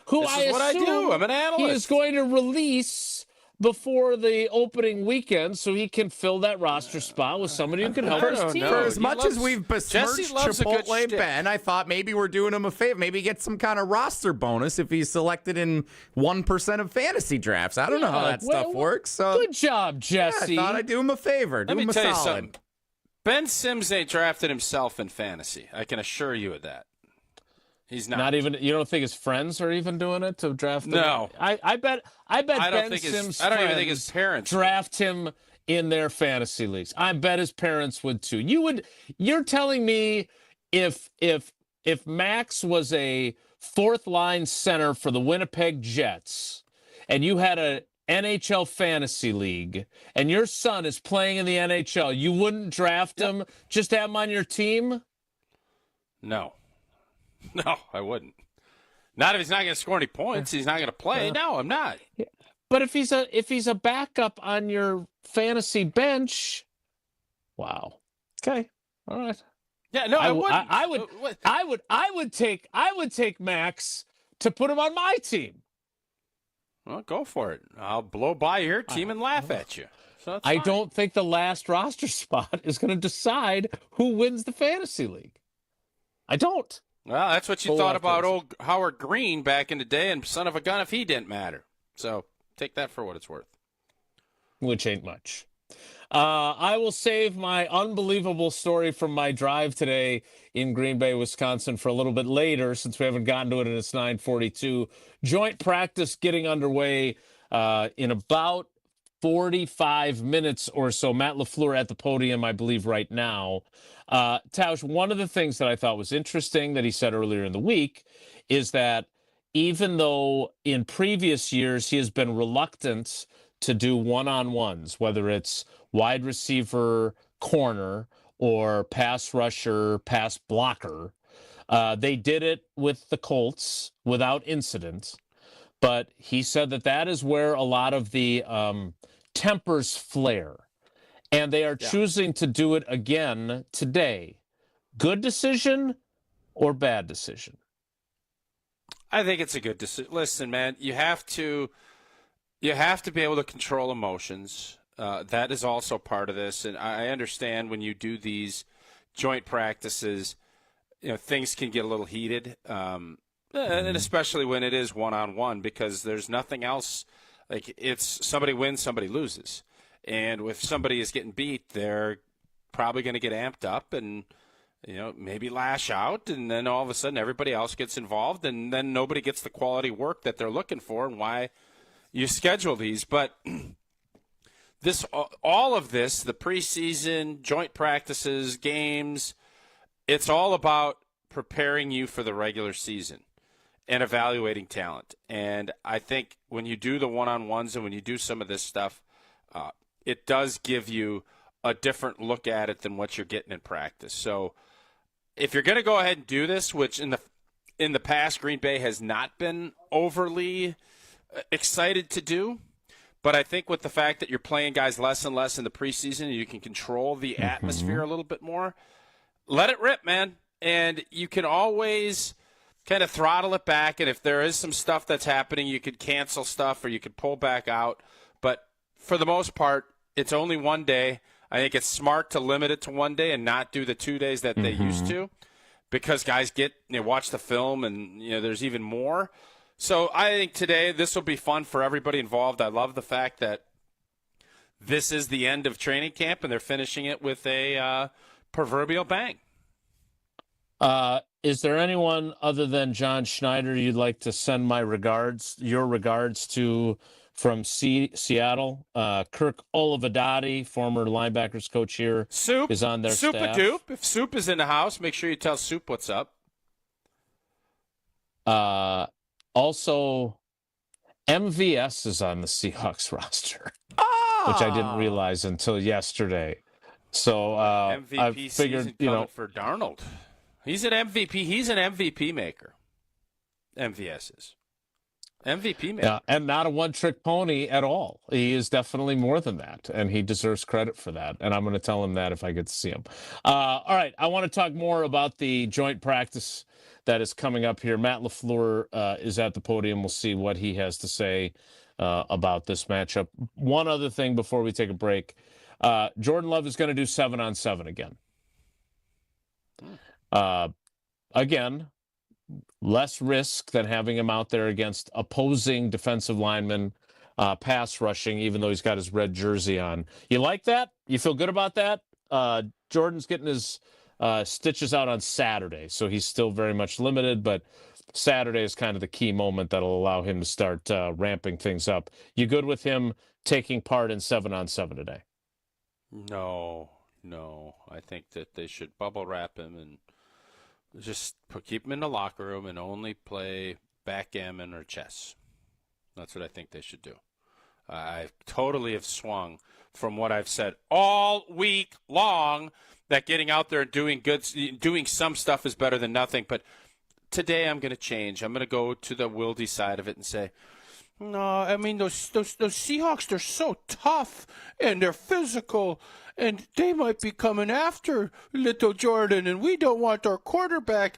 This is what I do. I'm an analyst. He is going to release before the opening weekend so he can fill that roster spot with somebody who can help his team. For as much as we've besmirched Chipotle Ben, I thought maybe we're doing him a favor. Maybe he gets some kind of roster bonus if he's selected in 1% of fantasy drafts. I don't know how that stuff works. So good job, Jesse. Yeah, I thought I'd do him a favor. Let me him a tell solid. you something. Ben Sims ain't drafted himself in fantasy. I can assure you of that. He's not even. You don't think his friends are even doing it to draft him? No. I bet Ben Sims' I don't even think his parents draft him in their fantasy leagues. I bet his parents would too. You're telling me if Max was a 4th line center for the Winnipeg Jets and you had a NHL fantasy league and your son is playing in the NHL, you wouldn't draft him just to have him on your team? No. No, I wouldn't. Not if he's not going to score any points. He's not going to play. No, I'm not. But if he's a backup on your fantasy bench, wow. Okay, all right. Yeah, no, I would take Max to put him on my team. Well, go for it. I'll blow by your team and laugh at you. So I don't think the last roster spot is going to decide who wins the fantasy league. I don't. Well, that's what you thought about old Howard Green back in the day, and son of a gun if he didn't matter. So take that for what it's worth. Which ain't much. I will save my unbelievable story from my drive today in Green Bay, Wisconsin for a little bit later, since we haven't gotten to it and it's 9:42. Joint practice getting underway in about 45 minutes or so. Matt LaFleur at the podium, I believe, right now. Tausch, one of the things that I thought was interesting that he said earlier in the week is that even though in previous years he has been reluctant to do one-on-ones, whether it's wide receiver, corner, or pass rusher, pass blocker. They did it with the Colts without incident, but he said that is where a lot of the tempers flare, and they are choosing to do it again today. Good decision or bad decision? I think it's a good decision. Listen, man, you have to be able to control emotions. That is also part of this, and I understand when you do these joint practices, things can get a little heated, and especially when it is one-on-one, because there's nothing else. Like, it's somebody wins, somebody loses, and if somebody is getting beat, they're probably going to get amped up and maybe lash out, and then all of a sudden everybody else gets involved, and then nobody gets the quality work that they're looking for, and why you schedule these, but. All of this, the preseason, joint practices, games, it's all about preparing you for the regular season and evaluating talent. And I think when you do the one-on-ones and when you do some of this stuff, it does give you a different look at it than what you're getting in practice. So if you're going to go ahead and do this, which in the past Green Bay has not been overly excited to do, but I think with the fact that you're playing guys less and less in the preseason, and you can control the atmosphere a little bit more, let it rip, man. And you can always kind of throttle it back. And if there is some stuff that's happening, you could cancel stuff or you could pull back out. But for the most part, it's only one day. I think it's smart to limit it to one day and not do the 2 days that they used to, because guys watch the film and there's even more. So I think today this will be fun for everybody involved. I love the fact that this is the end of training camp and they're finishing it with a proverbial bang. Is there anyone other than John Schneider you'd like to send your regards to from Seattle? Kirk Olivedati, former linebackers coach here, Soup is on their staff. Soup-a-doop. If Soup is in the house, make sure you tell Soup what's up. Also, MVS is on the Seahawks roster, which I didn't realize until yesterday. So MVP I figured, coming for Darnold. He's an MVP. He's an MVP maker. MVS is MVP maker. Yeah, and not a one-trick pony at all. He is definitely more than that, and he deserves credit for that. And I'm going to tell him that if I get to see him. All right, I want to talk more about the joint practice that is coming up here. Matt LaFleur is at the podium. We'll see what he has to say about this matchup. One other thing before we take a break. Jordan Love is going to do 7-on-7 again. Again, less risk than having him out there against opposing defensive linemen, pass rushing, even though he's got his red jersey on. You like that? You feel good about that? Jordan's getting his stitches out on Saturday, so he's still very much limited, but Saturday is kind of the key moment that'll allow him to start ramping things up. You good with him taking part in 7-on-7 today? No. I think that they should bubble wrap him and just keep him in the locker room and only play backgammon or chess. That's what I think they should do. I totally have swung from what I've said all week long, that getting out there and doing some stuff is better than nothing. But today I'm going to change. I'm going to go to the Wilde side of it and say, no, I mean, those Seahawks, they're so tough and they're physical and they might be coming after little Jordan and we don't want our quarterback.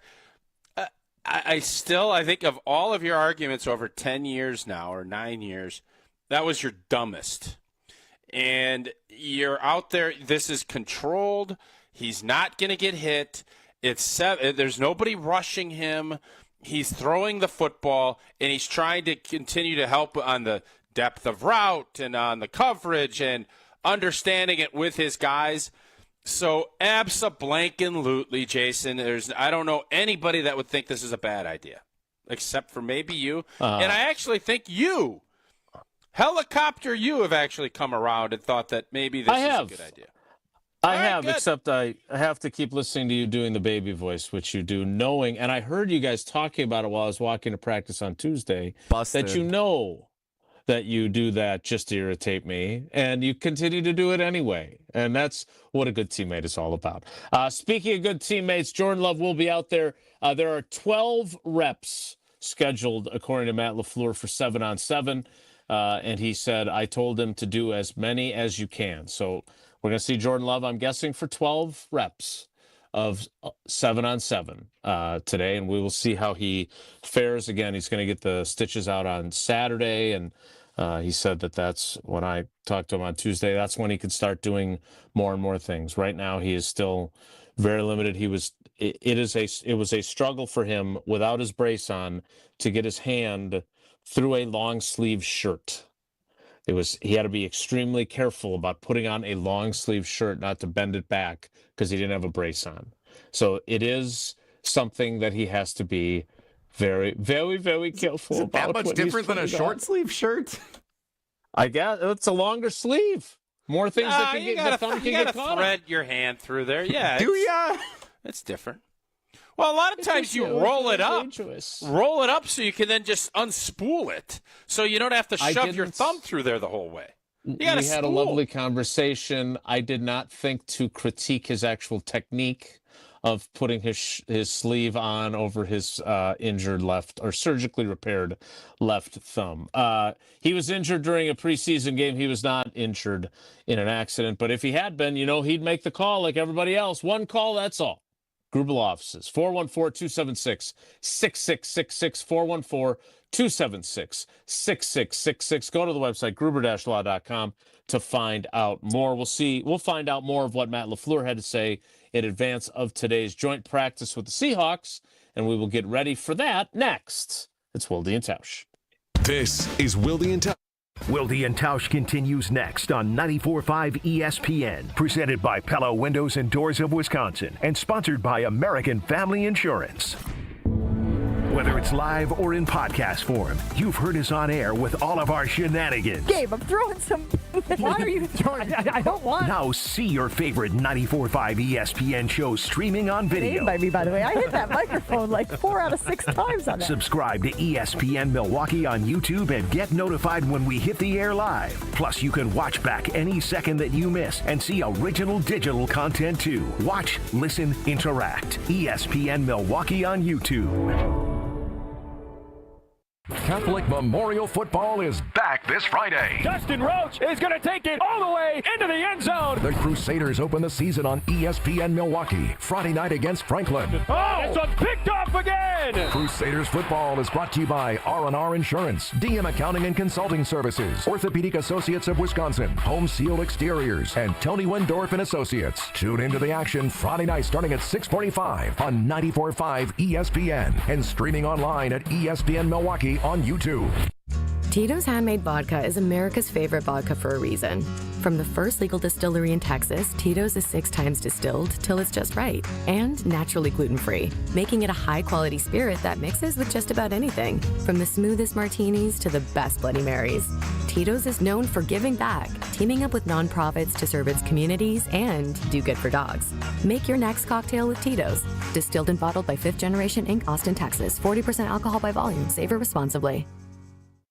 I think of all of your arguments over 10 years now, or 9 years, that was your dumbest. And you're out there. This is controlled. He's not going to get hit. There's nobody rushing him. He's throwing the football, and he's trying to continue to help on the depth of route and on the coverage and understanding it with his guys. So abso-blanken-lutely, Jason, I don't know anybody that would think this is a bad idea, except for maybe you. And I actually think you, Helicopter, you have actually come around and thought that maybe this is a good idea. I have, except I have to keep listening to you doing the baby voice, which you do, knowing, and I heard you guys talking about it while I was walking to practice on Tuesday, that you know that you do that just to irritate me, and you continue to do it anyway. And that's what a good teammate is all about. Speaking of good teammates, Jordan Love will be out there. There are 12 reps scheduled, according to Matt LaFleur, for 7-on-7. And he said, I told him to do as many as you can. So we're going to see Jordan Love, I'm guessing, for 12 reps of 7-on-7 today, and we will see how he fares. Again, he's going to get the stitches out on Saturday, and he said that's when I talked to him on Tuesday, that's when he could start doing more and more things. Right now, he is still very limited. It was a struggle for him without his brace on to get his hand through a long sleeve shirt. He had to be extremely careful about putting on a long sleeve shirt, not to bend it back because he didn't have a brace on. So it is something that he has to be very, very, very careful about. That much different than a short sleeve shirt? I guess it's a longer sleeve. More things that can get the thumb can get caught. You gotta thread your hand through there. Yeah. Do ya? It's different. Well, a lot of times you roll it up so you can then just unspool it, so you don't have to shove your thumb through there the whole way. We had a lovely conversation. I did not think to critique his actual technique of putting his sleeve on over his injured left or surgically repaired left thumb. He was injured during a preseason game. He was not injured in an accident, but if he had been, he'd make the call like everybody else. One call, that's all. Grubel offices, 414-276-6666, 414-276-6666. Go to the website, gruber-law.com, to find out more. We'll find out more of what Matt LaFleur had to say in advance of today's joint practice with the Seahawks, and we will get ready for that next. It's Wilde Tausch. This is Wilde Tausch. Wilde Tausch continues next on 94.5 ESPN, presented by Pella Windows and Doors of Wisconsin, and sponsored by American Family Insurance. Whether it's live or in podcast form, you've heard us on air with all of our shenanigans. Gabe, I'm throwing some... Why are you throwing... I don't want... Now see your favorite 94.5 ESPN shows streaming on video. By me, by the way. I hit that microphone like 4 out of 6 times on that. Subscribe to ESPN Milwaukee on YouTube and get notified when we hit the air live. Plus, you can watch back any second that you miss and see original digital content too. Watch, listen, interact. ESPN Milwaukee on YouTube. Catholic Memorial Football is back this Friday. Justin Roach is going to take it all the way into the end zone. The Crusaders open the season on ESPN Milwaukee, Friday night against Franklin. Oh, this one's picked off again. Crusaders football is brought to you by R&R Insurance, DM Accounting and Consulting Services, Orthopedic Associates of Wisconsin, Home Seal Exteriors, and Tony Wendorf and Associates. Tune into the action Friday night starting at 6:45 on 94.5 ESPN and streaming online at ESPN Milwaukee on YouTube. Tito's Handmade Vodka is America's favorite vodka for a reason. From the first legal distillery in Texas, Tito's is 6 times distilled till it's just right, and naturally gluten-free, making it a high-quality spirit that mixes with just about anything, from the smoothest martinis to the best Bloody Marys. Tito's is known for giving back, teaming up with nonprofits to serve its communities and do good for dogs. Make your next cocktail with Tito's. Distilled and bottled by 5th Generation Inc., Austin, Texas. 40% alcohol by volume. Savor responsibly.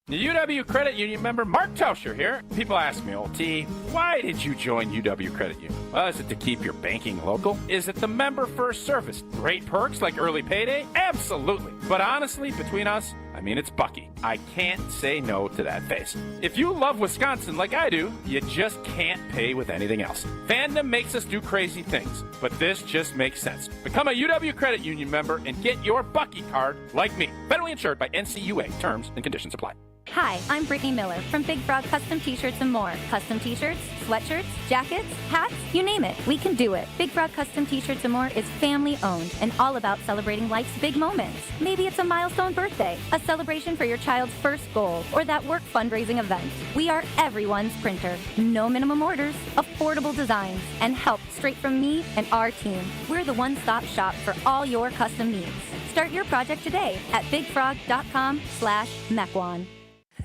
The UW Credit Union member Mark Tauscher here. People ask me, old T, why did you join UW Credit Union? Well, is it to keep your banking local? Is it the member first service? Great perks like early payday? Absolutely. But honestly, between us, I mean, it's Bucky. I can't say no to that face. If you love Wisconsin like I do, you just can't pay with anything else. Fandom makes us do crazy things, but this just makes sense. Become a UW Credit Union member and get your Bucky card like me. Federally insured by NCUA. Terms and conditions apply. Hi, I'm Brittany Miller from Big Frog Custom T-Shirts and more. Custom T-shirts, sweatshirts, jackets, hats, you name it, we can do it. Big Frog Custom T-Shirts and more is family owned and all about celebrating life's big moments. Maybe it's a milestone birthday, a celebration for your child's first goal, or that work fundraising event. We are everyone's printer. No minimum orders, affordable designs, and help straight from me and our team. We're the one-stop shop for all your custom needs. Start your project today at bigfrog.com/Mequon.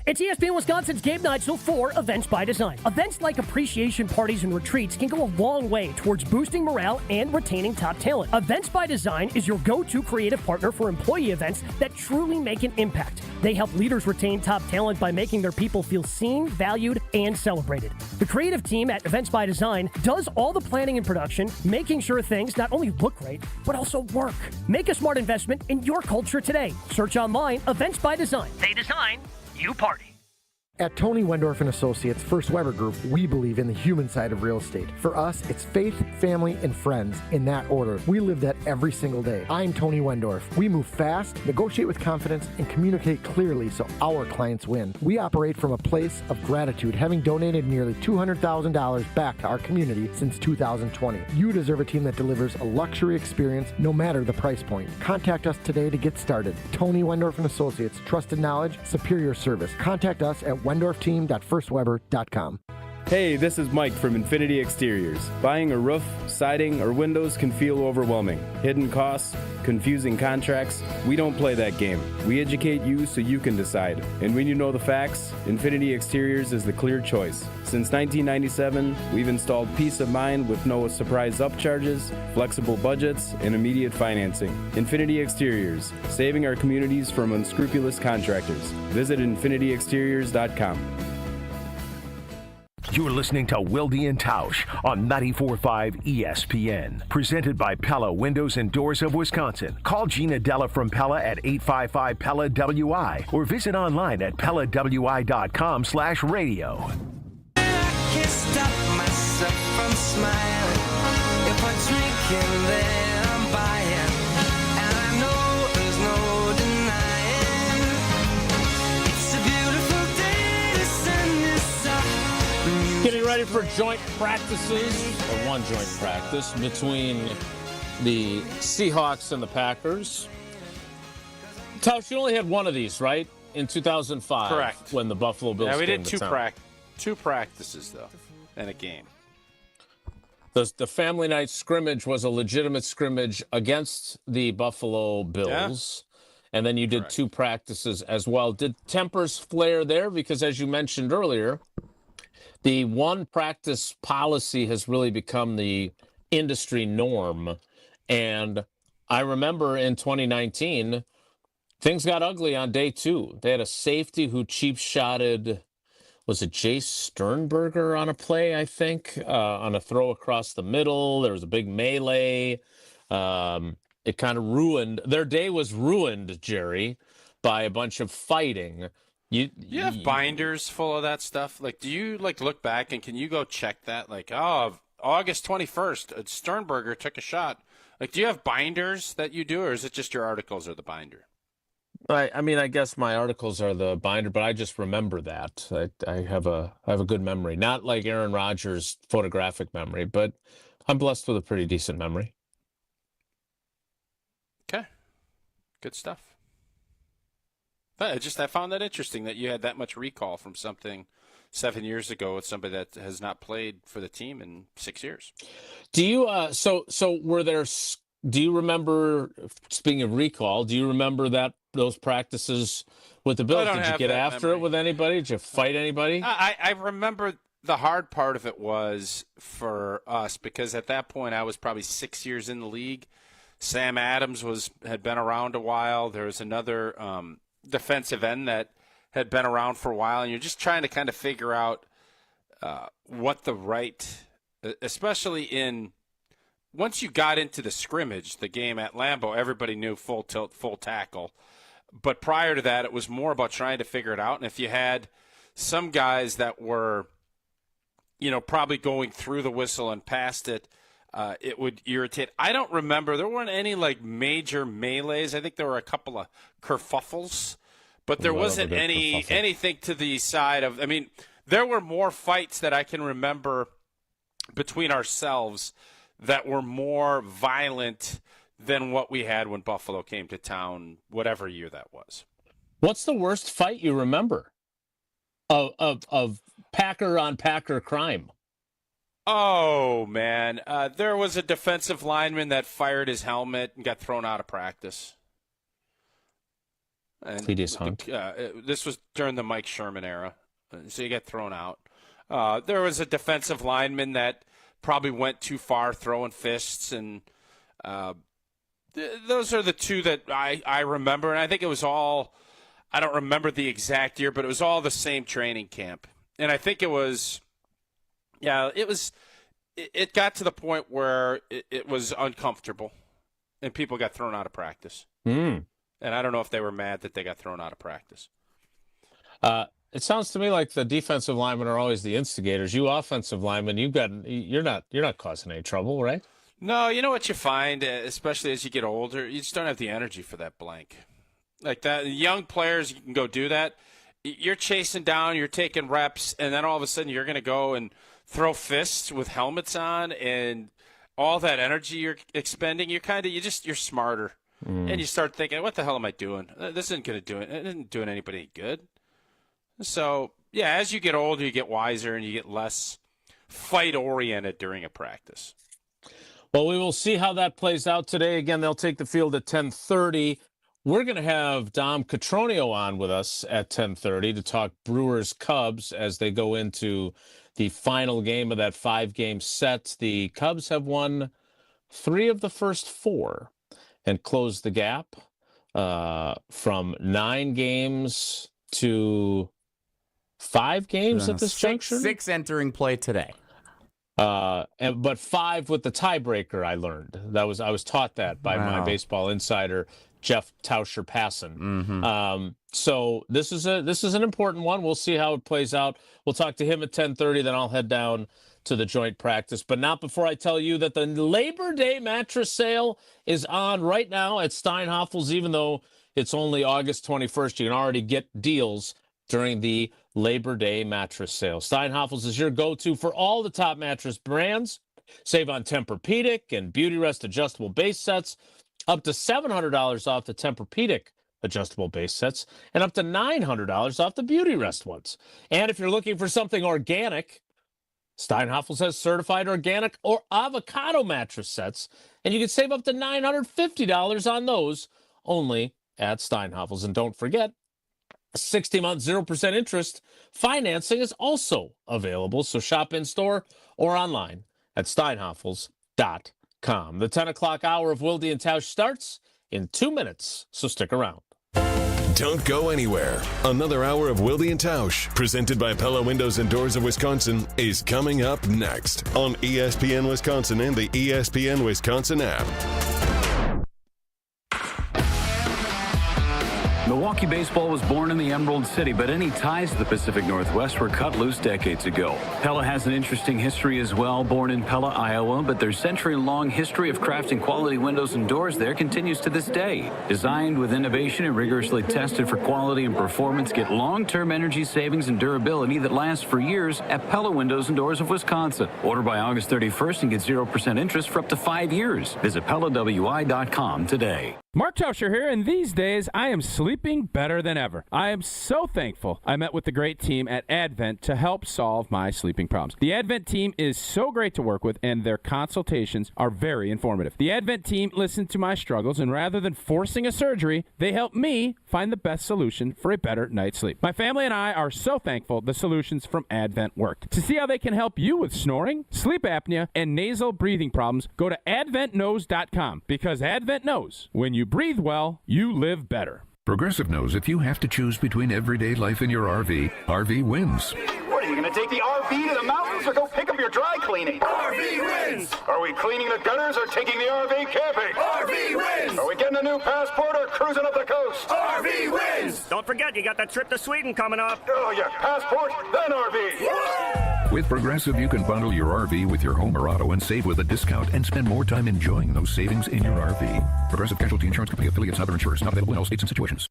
It's ESPN Wisconsin's Game Night, so for Events by Design. Events like appreciation parties and retreats can go a long way towards boosting morale and retaining top talent. Events by Design is your go-to creative partner for employee events that truly make an impact. They help leaders retain top talent by making their people feel seen, valued, and celebrated. The creative team at Events by Design does all the planning and production, making sure things not only look great, but also work. Make a smart investment in your culture today. Search online, Events by Design. They design, you party. At Tony Wendorf and Associates First Weber Group, we believe in the human side of real estate. For us, it's faith, family, and friends in that order. We live that every single day. I'm Tony Wendorf. We move fast, negotiate with confidence, and communicate clearly so our clients win. We operate from a place of gratitude, having donated nearly $200,000 back to our community since 2020. You deserve a team that delivers a luxury experience no matter the price point. Contact us today to get started. Tony Wendorf and Associates, trusted knowledge, superior service. Contact us at wendorfteam.firstweber.com. Hey, this is Mike from Infinity Exteriors. Buying a roof, siding, or windows can feel overwhelming. Hidden costs, confusing contracts. We don't play that game. We educate you so you can decide. And when you know the facts, Infinity Exteriors is the clear choice. Since 1997, we've installed peace of mind with no surprise upcharges, flexible budgets, and immediate financing. Infinity Exteriors, saving our communities from unscrupulous contractors. Visit infinityexteriors.com. You're listening to Wilde Tausch on 94.5 ESPN. Presented by Pella Windows and Doors of Wisconsin. Call Gina Della from Pella at 855-PELLA-WI or visit online at PellaWI.com/radio. I can't stop myself from smiling. If I drink and then I'm buying. And I know there's no denying. It's a beautiful day to send this up. Getting ready for joint practices, or one joint practice, between the Seahawks and the Packers. Tausch, you only had one of these, right? In 2005. Correct. When the Buffalo Bills came to town. Yeah, we did two practices, though, and a game. The family night scrimmage was a legitimate scrimmage against the Buffalo Bills. Yeah. And then you did two practices as well. Did tempers flare there? Because as you mentioned earlier, the one practice policy has really become the industry norm. And I remember in 2019, things got ugly on day two. They had a safety who cheap-shotted, was it Jace Sternberger on a play, I think, on a throw across the middle. There was a big melee. It kind of ruined, their day was ruined, Jerry, by a bunch of fighting. You have binders full of that stuff? Like, do you, look back and can you go check that? Like, August 21st, Sternberger took a shot. Like, do you have binders that you do, or is it just your articles are the binder? I mean, I guess my articles are the binder, but I just remember that. I have a good memory. Not like Aaron Rodgers' photographic memory, but I'm blessed with a pretty decent memory. Okay. Good stuff. I found that interesting that you had that much recall from something 7 years ago with somebody that has not played for the team in 6 years. Do you so were there? Do you remember? Speaking of recall, do you remember those practices with the Bills? Did you get after it with anybody? Did you fight anybody? I remember the hard part of it was for us because at that point I was probably 6 years in the league. Sam Adams had been around a while. There was another defensive end that had been around for a while, and you're just trying to kind of figure out what the right, especially once you got into the scrimmage, the game at Lambeau, everybody knew full tilt, full tackle. But prior to that, it was more about trying to figure it out. And if you had some guys that were, probably going through the whistle and past it, it would irritate. I don't remember. There weren't any, major melees. I think there were a couple of kerfuffles. But there wasn't anything to the side of – there were more fights that I can remember between ourselves that were more violent than what we had when Buffalo came to town, whatever year that was. What's the worst fight you remember of Packer on Packer crime? Oh, man. There was a defensive lineman that fired his helmet and got thrown out of practice. And this was during the Mike Sherman era, so he got thrown out. There was a defensive lineman that probably went too far throwing fists, and those are the two that I remember. And I think it was all – I don't remember the exact year, but it was all the same training camp. And I think it was – it got to the point where it was uncomfortable, and people got thrown out of practice. And I don't know if they were mad that they got thrown out of practice. It sounds to me like the defensive linemen are always the instigators. You offensive linemen, you're not causing any trouble, right? No, you know what you find, especially as you get older, you just don't have the energy for that blank. Like that, young players, you can go do that. You're chasing down, you're taking reps, and then all of a sudden you're going to go and throw fists with helmets on, and all that energy you're expending, you're smarter. And you start thinking, what the hell am I doing? This isn't going to do it. It isn't doing anybody any good. So, yeah, as you get older, you get wiser and you get less fight-oriented during a practice. Well, we will see how that plays out today. Again, they'll take the field at 10:30. We're going to have Dom Cotroneo on with us at 10:30 to talk Brewers-Cubs as they go into the final game of that 5-game set. The Cubs have won 3 of the first 4 and closed the gap from 9 games to 5 games at this juncture. 6 entering play today. But 5 with the tiebreaker, I learned. I was taught that by my baseball insider, Jeff Tauscher Passon. So this is an important one. We'll see how it plays out. We'll talk to him at 10:30, then I'll head down to the joint practice. But not before I tell you that the Labor Day mattress sale is on right now at Steinhafels. Even though it's only August 21st, you can already get deals during the Labor Day mattress sale. Steinhafels is your go-to for all the top mattress brands. Save on Tempur-Pedic and Beautyrest adjustable base sets. Up to $700 off the Tempur-Pedic adjustable base sets, and up to $900 off the Beautyrest ones. And if you're looking for something organic, Steinhafels has certified organic or avocado mattress sets, and you can save up to $950 on those only at Steinhafels. And don't forget, 60-month 0% interest financing is also available, so shop in-store or online at steinhafels.com. The 10 o'clock hour of Wilde Tausch starts in 2 minutes, so stick around. Don't go anywhere. Another hour of Wilde Tausch, presented by Pella Windows and Doors of Wisconsin, is coming up next on ESPN Wisconsin and the ESPN Wisconsin app. Milwaukee baseball was born in the Emerald City, but any ties to the Pacific Northwest were cut loose decades ago. Pella has an interesting history as well. Born in Pella, Iowa, but their century-long history of crafting quality windows and doors there continues to this day. Designed with innovation and rigorously tested for quality and performance, get long-term energy savings and durability that lasts for years at Pella Windows and Doors of Wisconsin. Order by August 31st and get 0% interest for up to 5 years. Visit PellaWI.com today. Mark Tauscher here, and these days I am sleeping better than ever. I am so thankful I met with the great team at Advent to help solve my sleeping problems. The Advent team is so great to work with, and their consultations are very informative. The Advent team listened to my struggles, and rather than forcing a surgery, they helped me find the best solution for a better night's sleep. My family and I are so thankful the solutions from Advent worked. To see how they can help you with snoring, sleep apnea, and nasal breathing problems, go to adventknows.com, because Advent knows when you breathe well, you live better. Progressive knows if you have to choose between everyday life and your RV, RV wins. What, are you going to take the RV to the mountains or go pick up your dry cleaning? RV wins! Are we cleaning the gutters or taking the RV camping? RV wins! Are we getting a new passport or cruising up the coast? RV wins! Don't forget, you got that trip to Sweden coming up. Oh, yeah, passport, then RV. With Progressive, you can bundle your RV with your home or auto and save with a discount and spend more time enjoying those savings in your RV. Progressive Casualty Insurance Company affiliates and other insurers. Not available in all states and situations.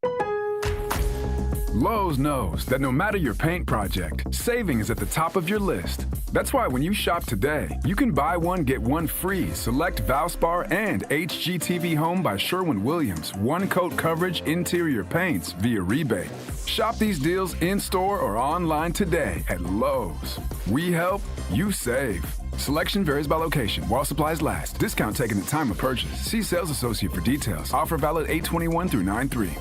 Lowe's knows that no matter your paint project, saving is at the top of your list. That's why when you shop today, you can buy one, get one free. Select Valspar and HGTV Home by Sherwin-Williams. One coat coverage interior paints via rebate. Shop these deals in-store or online today at Lowe's. We help, you save. Selection varies by location while supplies last. Discount taken at time of purchase. See sales associate for details. Offer valid 8/21 through 9/3.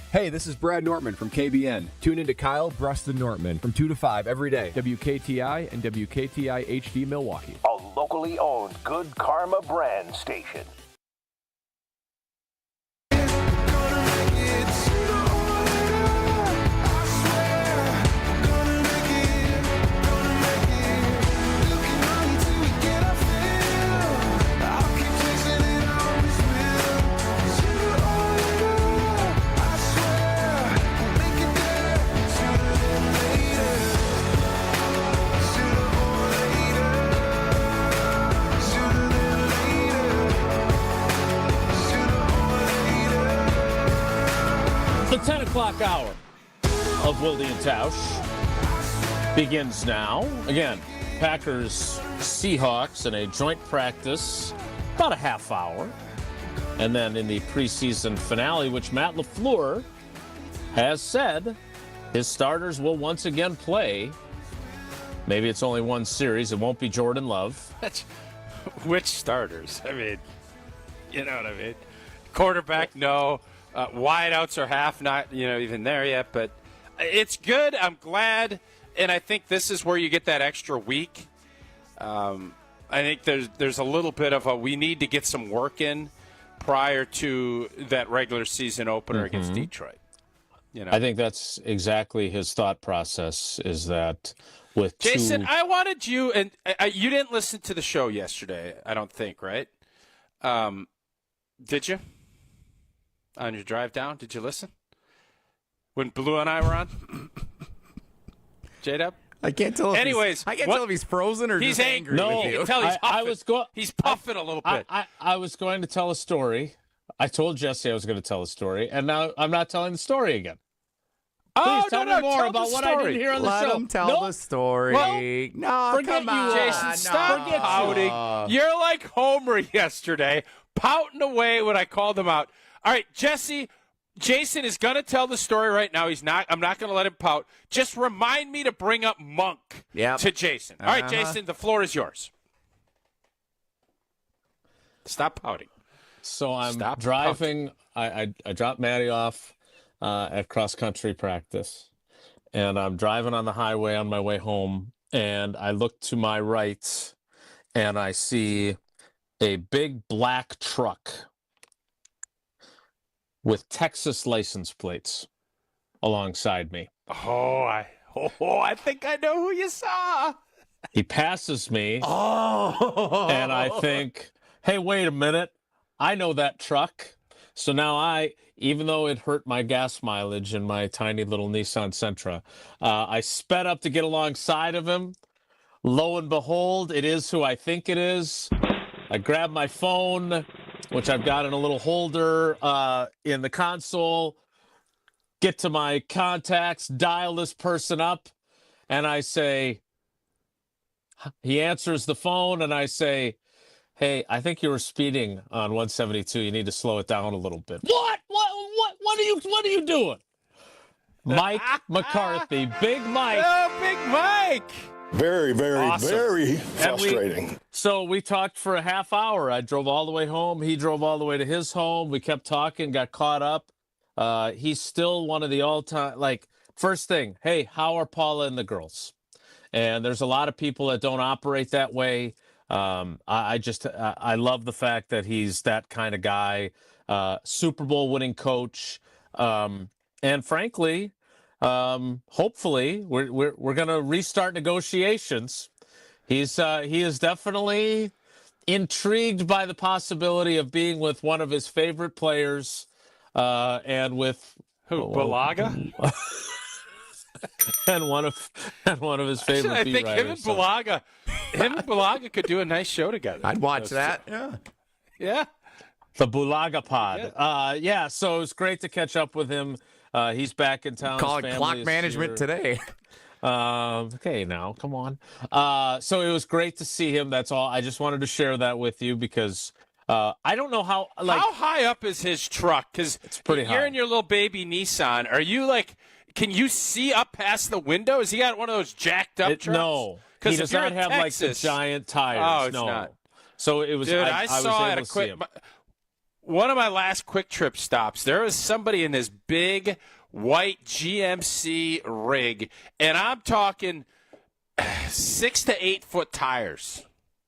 Hey, this is Brad Nortman from KBN. Tune in to Kyle Preston Nortman from 2 to 5 every day. WKTI and WKTI HD Milwaukee. A locally owned Good Karma brand station. The 10 o'clock hour of Wilde Tausch begins now. Again, Packers-Seahawks in a joint practice, about a half hour. And then in the preseason finale, which Matt LaFleur has said his starters will once again play. Maybe it's only one series. It won't be Jordan Love. Which starters? I mean, you know what I mean? Quarterback, no. Wideouts are half not, even there yet. But it's good. I'm glad. And I think this is where you get that extra week. I think there's a little bit of we need to get some work prior to that regular season opener against Detroit. I think that's exactly his thought process, is that with Jason, I wanted you, and you didn't listen to the show yesterday, I don't think, right? Did you? On your drive down, did you listen? When Blue and I were on? J-Dub? I can't tell. Anyways, I can't tell if he's frozen or he's just angry. angry. No, with you. you can tell he's puffing. He's puffing a little bit. I was going to tell a story. I told Jesse I was going to tell a story, and now I'm not telling the story again. Please tell me more about what I didn't hear on the show. Let him tell the story. Well, forget come on, Jason. Stop pouting. You're like Homer yesterday, pouting away when I called him out. All right, Jesse. Jason is going to tell the story right now. I'm not going to let him pout. Just remind me to bring up Monk to Jason. All right, Jason, the floor is yours. Stop pouting. So I'm driving. I dropped Maddie off at cross-country practice, and I'm driving on the highway on my way home, and I look to my right, and I see a big black truck with Texas license plates alongside me. I think I know who you saw. He passes me, and I think, hey, wait a minute. I know that truck. So now even though it hurt my gas mileage in my tiny little Nissan Sentra, I sped up to get alongside of him. Lo and behold, it is who I think it is. I grab my phone, which I've got in a little holder in the console, get to my contacts, dial this person up, and I say, he answers the phone, and I say, hey, I think you were speeding on 172. You need to slow it down a little bit. What are you doing? Mike McCarthy, Big Mike. Oh, Big Mike. Very, very, Awesome. very frustrating. So we talked for a half hour. I drove all the way home. He drove all the way to his home. We kept talking, got caught up. He's still one of the all-time, first thing, hey, how are Paula and the girls? And there's a lot of people that don't operate that way. I love the fact that he's that kind of guy, Super Bowl winning coach. And frankly, hopefully, we're going to restart negotiations. He is definitely intrigued by the possibility of being with one of his favorite players, and with Bulaga. and one of his favorite. Actually, I think him and Bulaga could do a nice show together. I'd watch that. Yeah. The Bulaga Pod. Yeah. So it's great to catch up with him. He's back in town. Call it clock management today. Okay, now come on. So it was great to see him. That's all. I just wanted to share that with you because I don't know how high up is his truck? Because it's pretty high. You're in your little baby Nissan. Are you can you see up past the window? Has he got one of those jacked up trucks? No, he does not have the giant tires. Oh, it's no. not. So it was. Dude, I saw was at able a to quick. see him. One of my last quick trip stops, there was somebody in this big white GMC rig, and I'm talking 6 to 8 foot tires.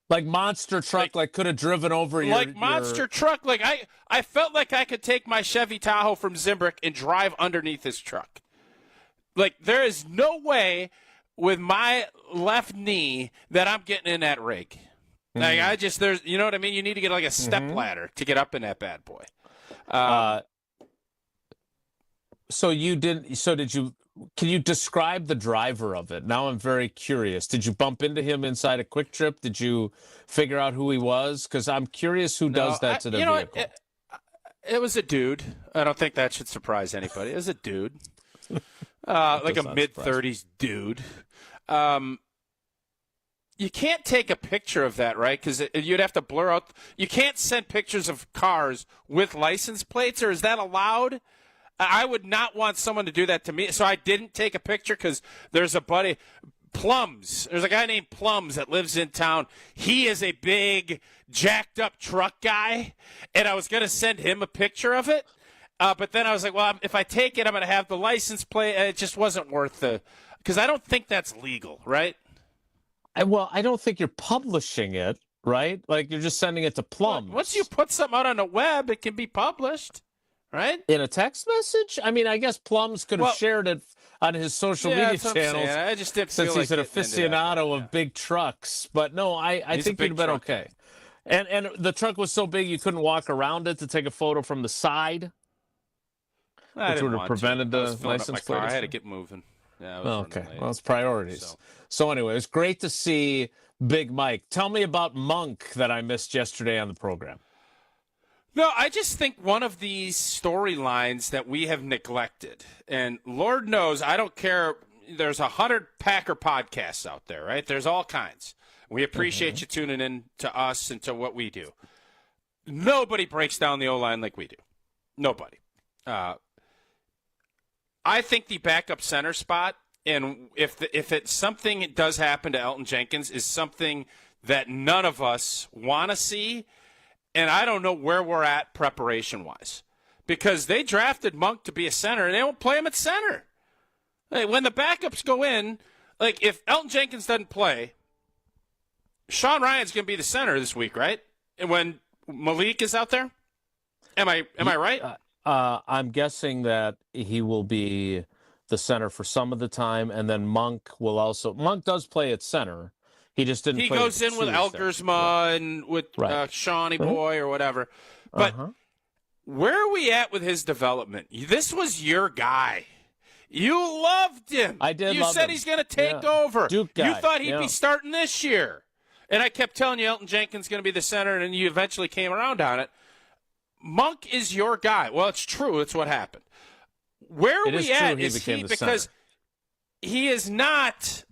Like monster truck, like could have driven over your... Like monster truck. Like I felt like I could take my Chevy Tahoe from Zimbrick and drive underneath his truck. Like there is no way with my left knee that I'm getting in that rig. Like there's, you know what I mean? You need to get like a step ladder to get up in that bad boy. Can you describe the driver of it? Now I'm very curious. Did you bump into him inside a Quick Trip? Did you figure out who he was? Because I'm curious who does that to the vehicle. It was a dude. I don't think that should surprise anybody. It was a dude. Like a mid-30s dude. You can't take a picture of that, right? Because you'd have to blur out. You can't send pictures of cars with license plates, or is that allowed? I would not want someone to do that to me. So I didn't take a picture because there's a buddy, Plums. There's a guy named Plums that lives in town. He is a big, jacked-up truck guy, and I was going to send him a picture of it. But then I was like, well, if I take it, I'm going to have the license plate. It just wasn't worth the – because I don't think that's legal, right? I don't think you're publishing it, right? Like you're just sending it to Plums. Once you put something out on the web, it can be published, right? In a text message? I mean, I guess Plums could have shared it on his social media channels. I just didn't since feel he's an aficionado of big trucks. But no, I think you'd been okay. And the truck was so big you couldn't walk around it to take a photo from the side, which would have prevented the license plate. I had to get moving. Yeah, okay. Well, it's priorities. So anyway, it's great to see Big Mike. Tell me about Monk that I missed yesterday on the program. No, I just think one of these storylines that we have neglected, and Lord knows, I don't care. There's 100 Packer podcasts out there, right? There's all kinds. We appreciate you tuning in to us and to what we do. Nobody breaks down the O-line like we do. Nobody. I think the backup center spot, and if it's something that does happen to Elton Jenkins, is something that none of us want to see, and I don't know where we're at preparation-wise. Because they drafted Monk to be a center, and they won't play him at center. Like, when the backups go in, like if Elton Jenkins doesn't play, Sean Ryan's going to be the center this week, right? And when Malik is out there? Am I right? I'm guessing that he will be the center for some of the time, and then Monk does play at center. He just didn't. He play goes in with Elgersma and with Shawnee Boy or whatever. But where are we at with his development? This was your guy. You loved him. I did. You said he's going to take over. Duke guy. You thought he'd be starting this year, and I kept telling you Elton Jenkins is going to be the center, and you eventually came around on it. Monk is your guy. Well, it's true. It's what happened. Where are we at? Is he because he is not?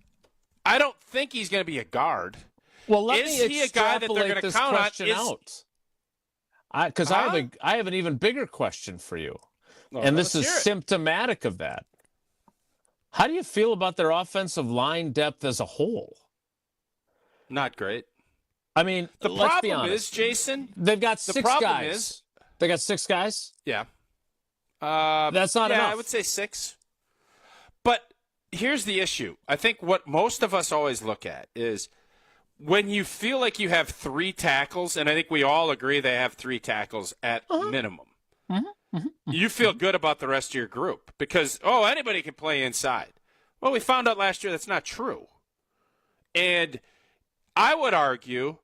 I don't think he's going to be a guard. Well, let is me he a guy that they're going to count on? Because I have an even bigger question for you, and this is symptomatic of that. How do you feel about their offensive line depth as a whole? Not great. I mean, the let's be problem honest. is, Jason, they've got six guys. Is, they got 6 guys? Yeah. That's not enough. Yeah, I would say 6. But here's the issue. I think what most of us always look at is when you feel like you have 3 tackles, and I think we all agree they have 3 tackles at minimum. you feel good about the rest of your group because, anybody can play inside. Well, we found out last year that's not true. And I would argue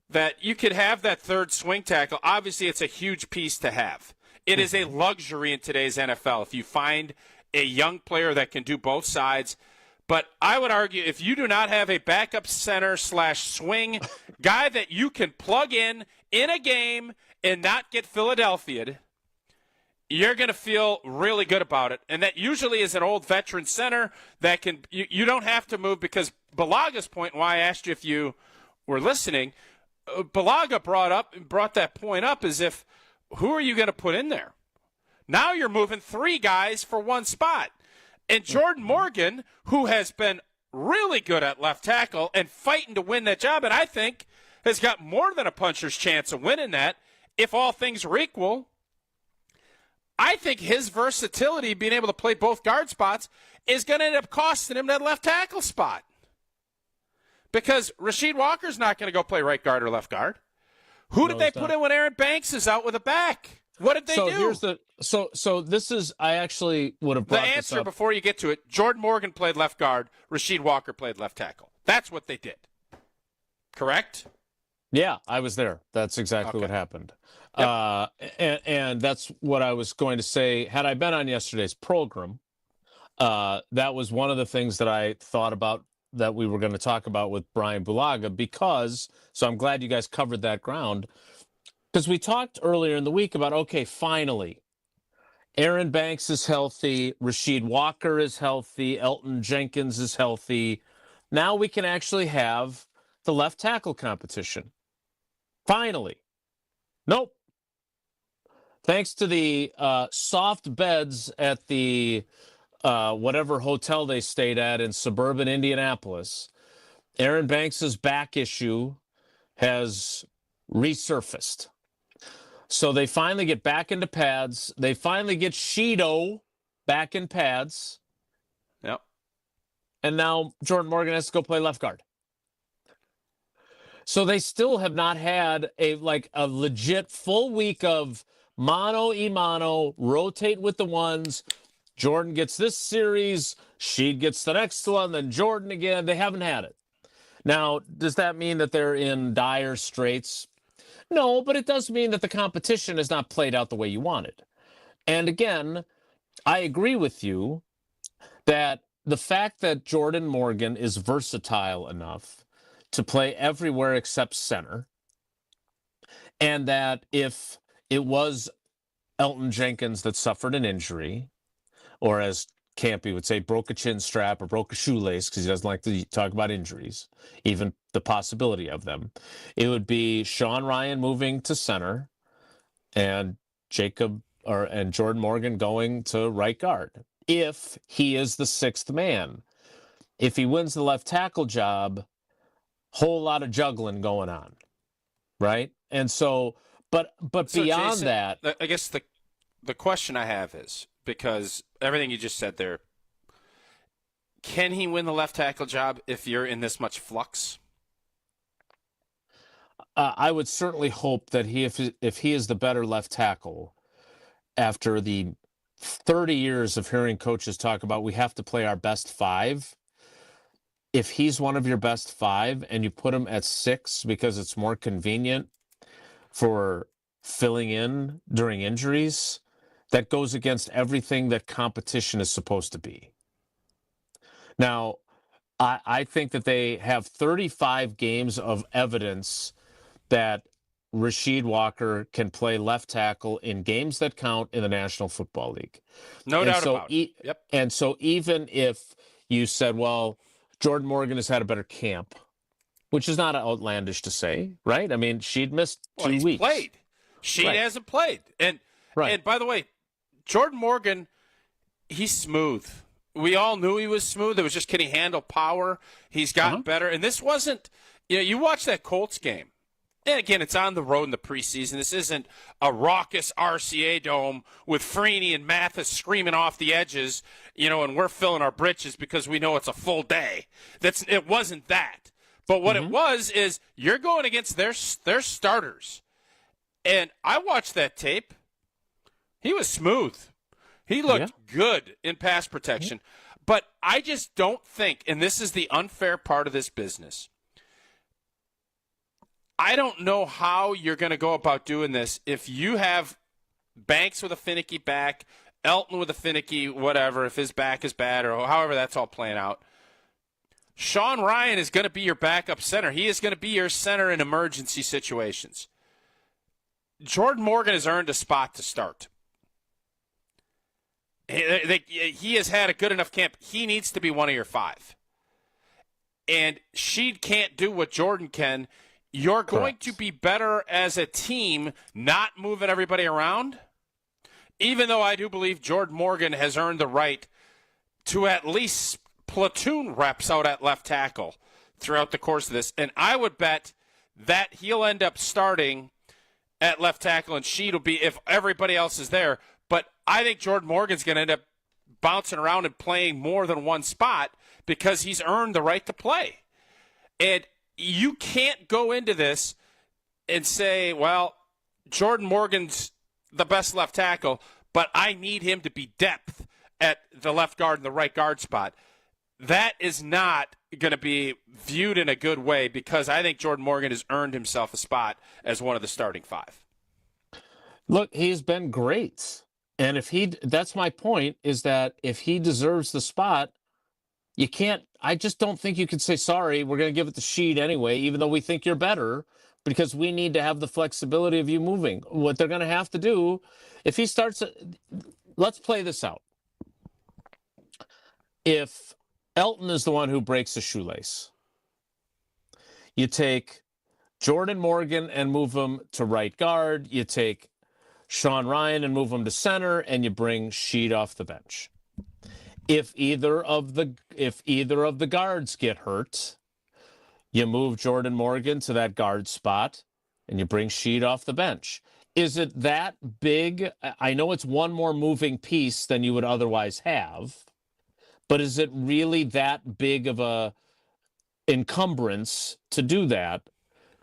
that you could have that third swing tackle. Obviously, it's a huge piece to have. It is a luxury in today's NFL if you find a young player that can do both sides. But I would argue if you do not have a backup center / swing guy that you can plug in a game and not get Philadelphia'd, you're going to feel really good about it. And that usually is an old veteran center that can you don't have to move because Balaga's point, why I asked you if you were listening, Balaga brought that point up as if who are you going to put in there? Now you're moving 3 guys for one spot. And Jordan Morgan, who has been really good at left tackle and fighting to win that job, and I think has got more than a puncher's chance of winning that if all things are equal. I think his versatility, being able to play both guard spots, is going to end up costing him that left tackle spot. Because Rasheed Walker's not going to go play right guard or left guard. Who did they put in when Aaron Banks is out with a back? What did they do? So this is, I actually would have brought the this answer up. Before you get to it. Jordan Morgan played left guard. Rasheed Walker played left tackle. That's what they did. Correct? Yeah, I was there. That's exactly what happened. Yep. And that's what I was going to say. Had I been on yesterday's program, that was one of the things that I thought about that we were going to talk about with Brian Bulaga because, so I'm glad you guys covered that ground, because we talked earlier in the week about, okay, finally, Aaron Banks is healthy, Rasheed Walker is healthy, Elton Jenkins is healthy. Now we can actually have the left tackle competition. Finally. Nope. Thanks to the soft beds at the whatever hotel they stayed at in suburban Indianapolis, Aaron Banks's back issue has resurfaced. So they finally get back into pads. They finally get Sheeto back in pads. Yep. And now Jordan Morgan has to go play left guard. So they still have not had a legit full week of mano-a-mano, rotate with the ones. Jordan gets this series, Sheed gets the next one, then Jordan again. They haven't had it. Now, does that mean that they're in dire straits? No, but it does mean that the competition has not played out the way you wanted. And again, I agree with you that the fact that Jordan Morgan is versatile enough to play everywhere except center, and that if it was Elton Jenkins that suffered an injury, or as Campy would say, broke a chin strap or broke a shoelace, because he doesn't like to talk about injuries, even the possibility of them, it would be Sean Ryan moving to center and Jordan Morgan going to right guard, if he is the sixth man. If he wins the left tackle job, whole lot of juggling going on, right? And so, but beyond Jason, that, I guess the question I have is, because everything you just said there, can he win the left tackle job if you're in this much flux? I would certainly hope that if he is the better left tackle, after the 30 years of hearing coaches talk about we have to play our best 5, if he's one of your best 5 and you put him at 6 because it's more convenient for filling in during injuries, that goes against everything that competition is supposed to be. Now, I think that they have 35 games of evidence that Rasheed Walker can play left tackle in games that count in the National Football League. No doubt about it. Yep. And so even if you said, well, Jordan Morgan has had a better camp, which is not outlandish to say, right? I mean, Sheed missed 2 weeks. He's played. Sheed hasn't played. And by the way, Jordan Morgan, he's smooth. We all knew he was smooth. It was just, can he handle power? He's gotten better. And this wasn't, you watch that Colts game. And again, it's on the road in the preseason. This isn't a raucous RCA dome with Freeney and Mathis screaming off the edges, and we're filling our britches because we know it's a full day. It wasn't that. But what it was is you're going against their starters. And I watched that tape. He was smooth. He looked good in pass protection. But I just don't think, and this is the unfair part of this business, I don't know how you're going to go about doing this if you have Banks with a finicky back, Elton with a finicky whatever, if his back is bad or however that's all playing out. Sean Ryan is going to be your backup center. He is going to be your center in emergency situations. Jordan Morgan has earned a spot to start. He has had a good enough camp. He needs to be one of your 5. And Sheed can't do what Jordan can. You're going to be better as a team not moving everybody around, even though I do believe Jordan Morgan has earned the right to at least platoon reps out at left tackle throughout the course of this. And I would bet that he'll end up starting at left tackle and Sheed will be if everybody else is there. But I think Jordan Morgan's going to end up bouncing around and playing more than one spot because he's earned the right to play. And you can't go into this and say, well, Jordan Morgan's the best left tackle, but I need him to be depth at the left guard and the right guard spot. That is not going to be viewed in a good way because I think Jordan Morgan has earned himself a spot as one of the starting 5. Look, he's been great. And that's my point, is that if he deserves the spot, you can't, I just don't think you can say, sorry, we're going to give it to Sheed anyway, even though we think you're better, because we need to have the flexibility of you moving. What they're going to have to do, if he starts, let's play this out. If Elton is the one who breaks a shoelace, you take Jordan Morgan and move him to right guard, you take Sean Ryan and move him to center, and you bring Sheed off the bench. If either of the guards get hurt, you move Jordan Morgan to that guard spot, and you bring Sheed off the bench. Is it that big? I know it's one more moving piece than you would otherwise have, but is it really that big of a encumbrance to do that?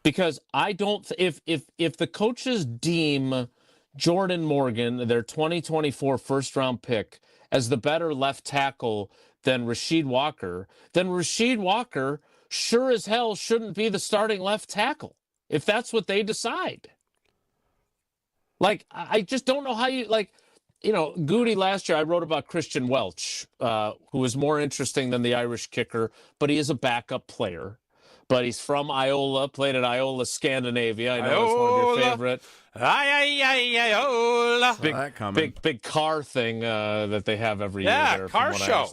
Because I don't. If the coaches deem Jordan Morgan, their 2024 first-round pick, as the better left tackle than Rasheed Walker, then Rasheed Walker sure as hell shouldn't be the starting left tackle if that's what they decide. Like, I just don't know how you, like, you know, Goody last year, I wrote about Christian Welch, who was more interesting than the Irish kicker, but he is a backup player. But he's from Iola, played at Iola, Scandinavia. I know it's one of your favorite. Iola. Big car thing that they have every year. Yeah, car show.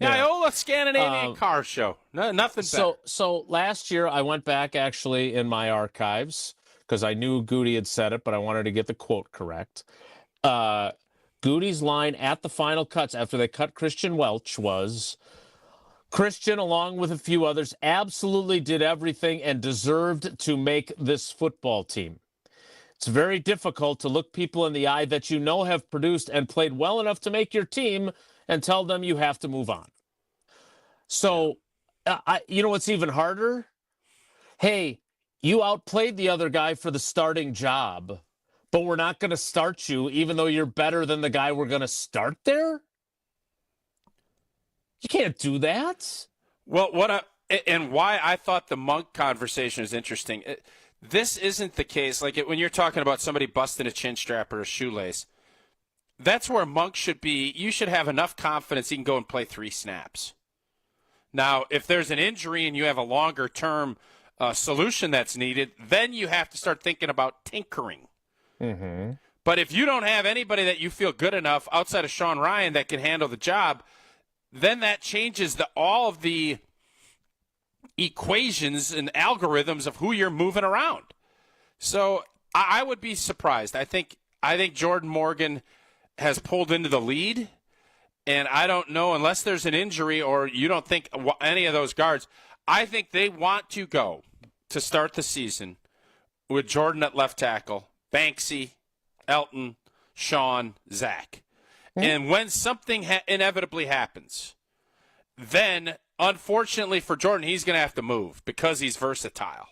Iola, Scandinavian car show. No, nothing better. So last year I went back actually in my archives because I knew Goody had said it, but I wanted to get the quote correct. Goody's line at the final cuts after they cut Christian Welch was, Christian, along with a few others, absolutely did everything and deserved to make this football team. It's very difficult to look people in the eye that you know have produced and played well enough to make your team and tell them you have to move on. So, you know what's even harder? Hey, you outplayed the other guy for the starting job, but we're not going to start you even though you're better than the guy we're going to start there? You can't do that. Well, and why I thought the Monk conversation is interesting. This isn't the case. Like when you're talking about somebody busting a chin strap or a shoelace, that's where Monk should be. You should have enough confidence he can go and play 3 snaps. Now, if there's an injury and you have a longer-term solution that's needed, then you have to start thinking about tinkering. Mm-hmm. But if you don't have anybody that you feel good enough outside of Sean Ryan that can handle the job, then that changes all of the equations and algorithms of who you're moving around. So I would be surprised. I think Jordan Morgan has pulled into the lead, and I don't know, unless there's an injury or you don't think any of those guards, I think they want to go to start the season with Jordan at left tackle, Banksy, Elton, Sean, Zach. And when something inevitably happens, then, unfortunately for Jordan, he's going to have to move because he's versatile.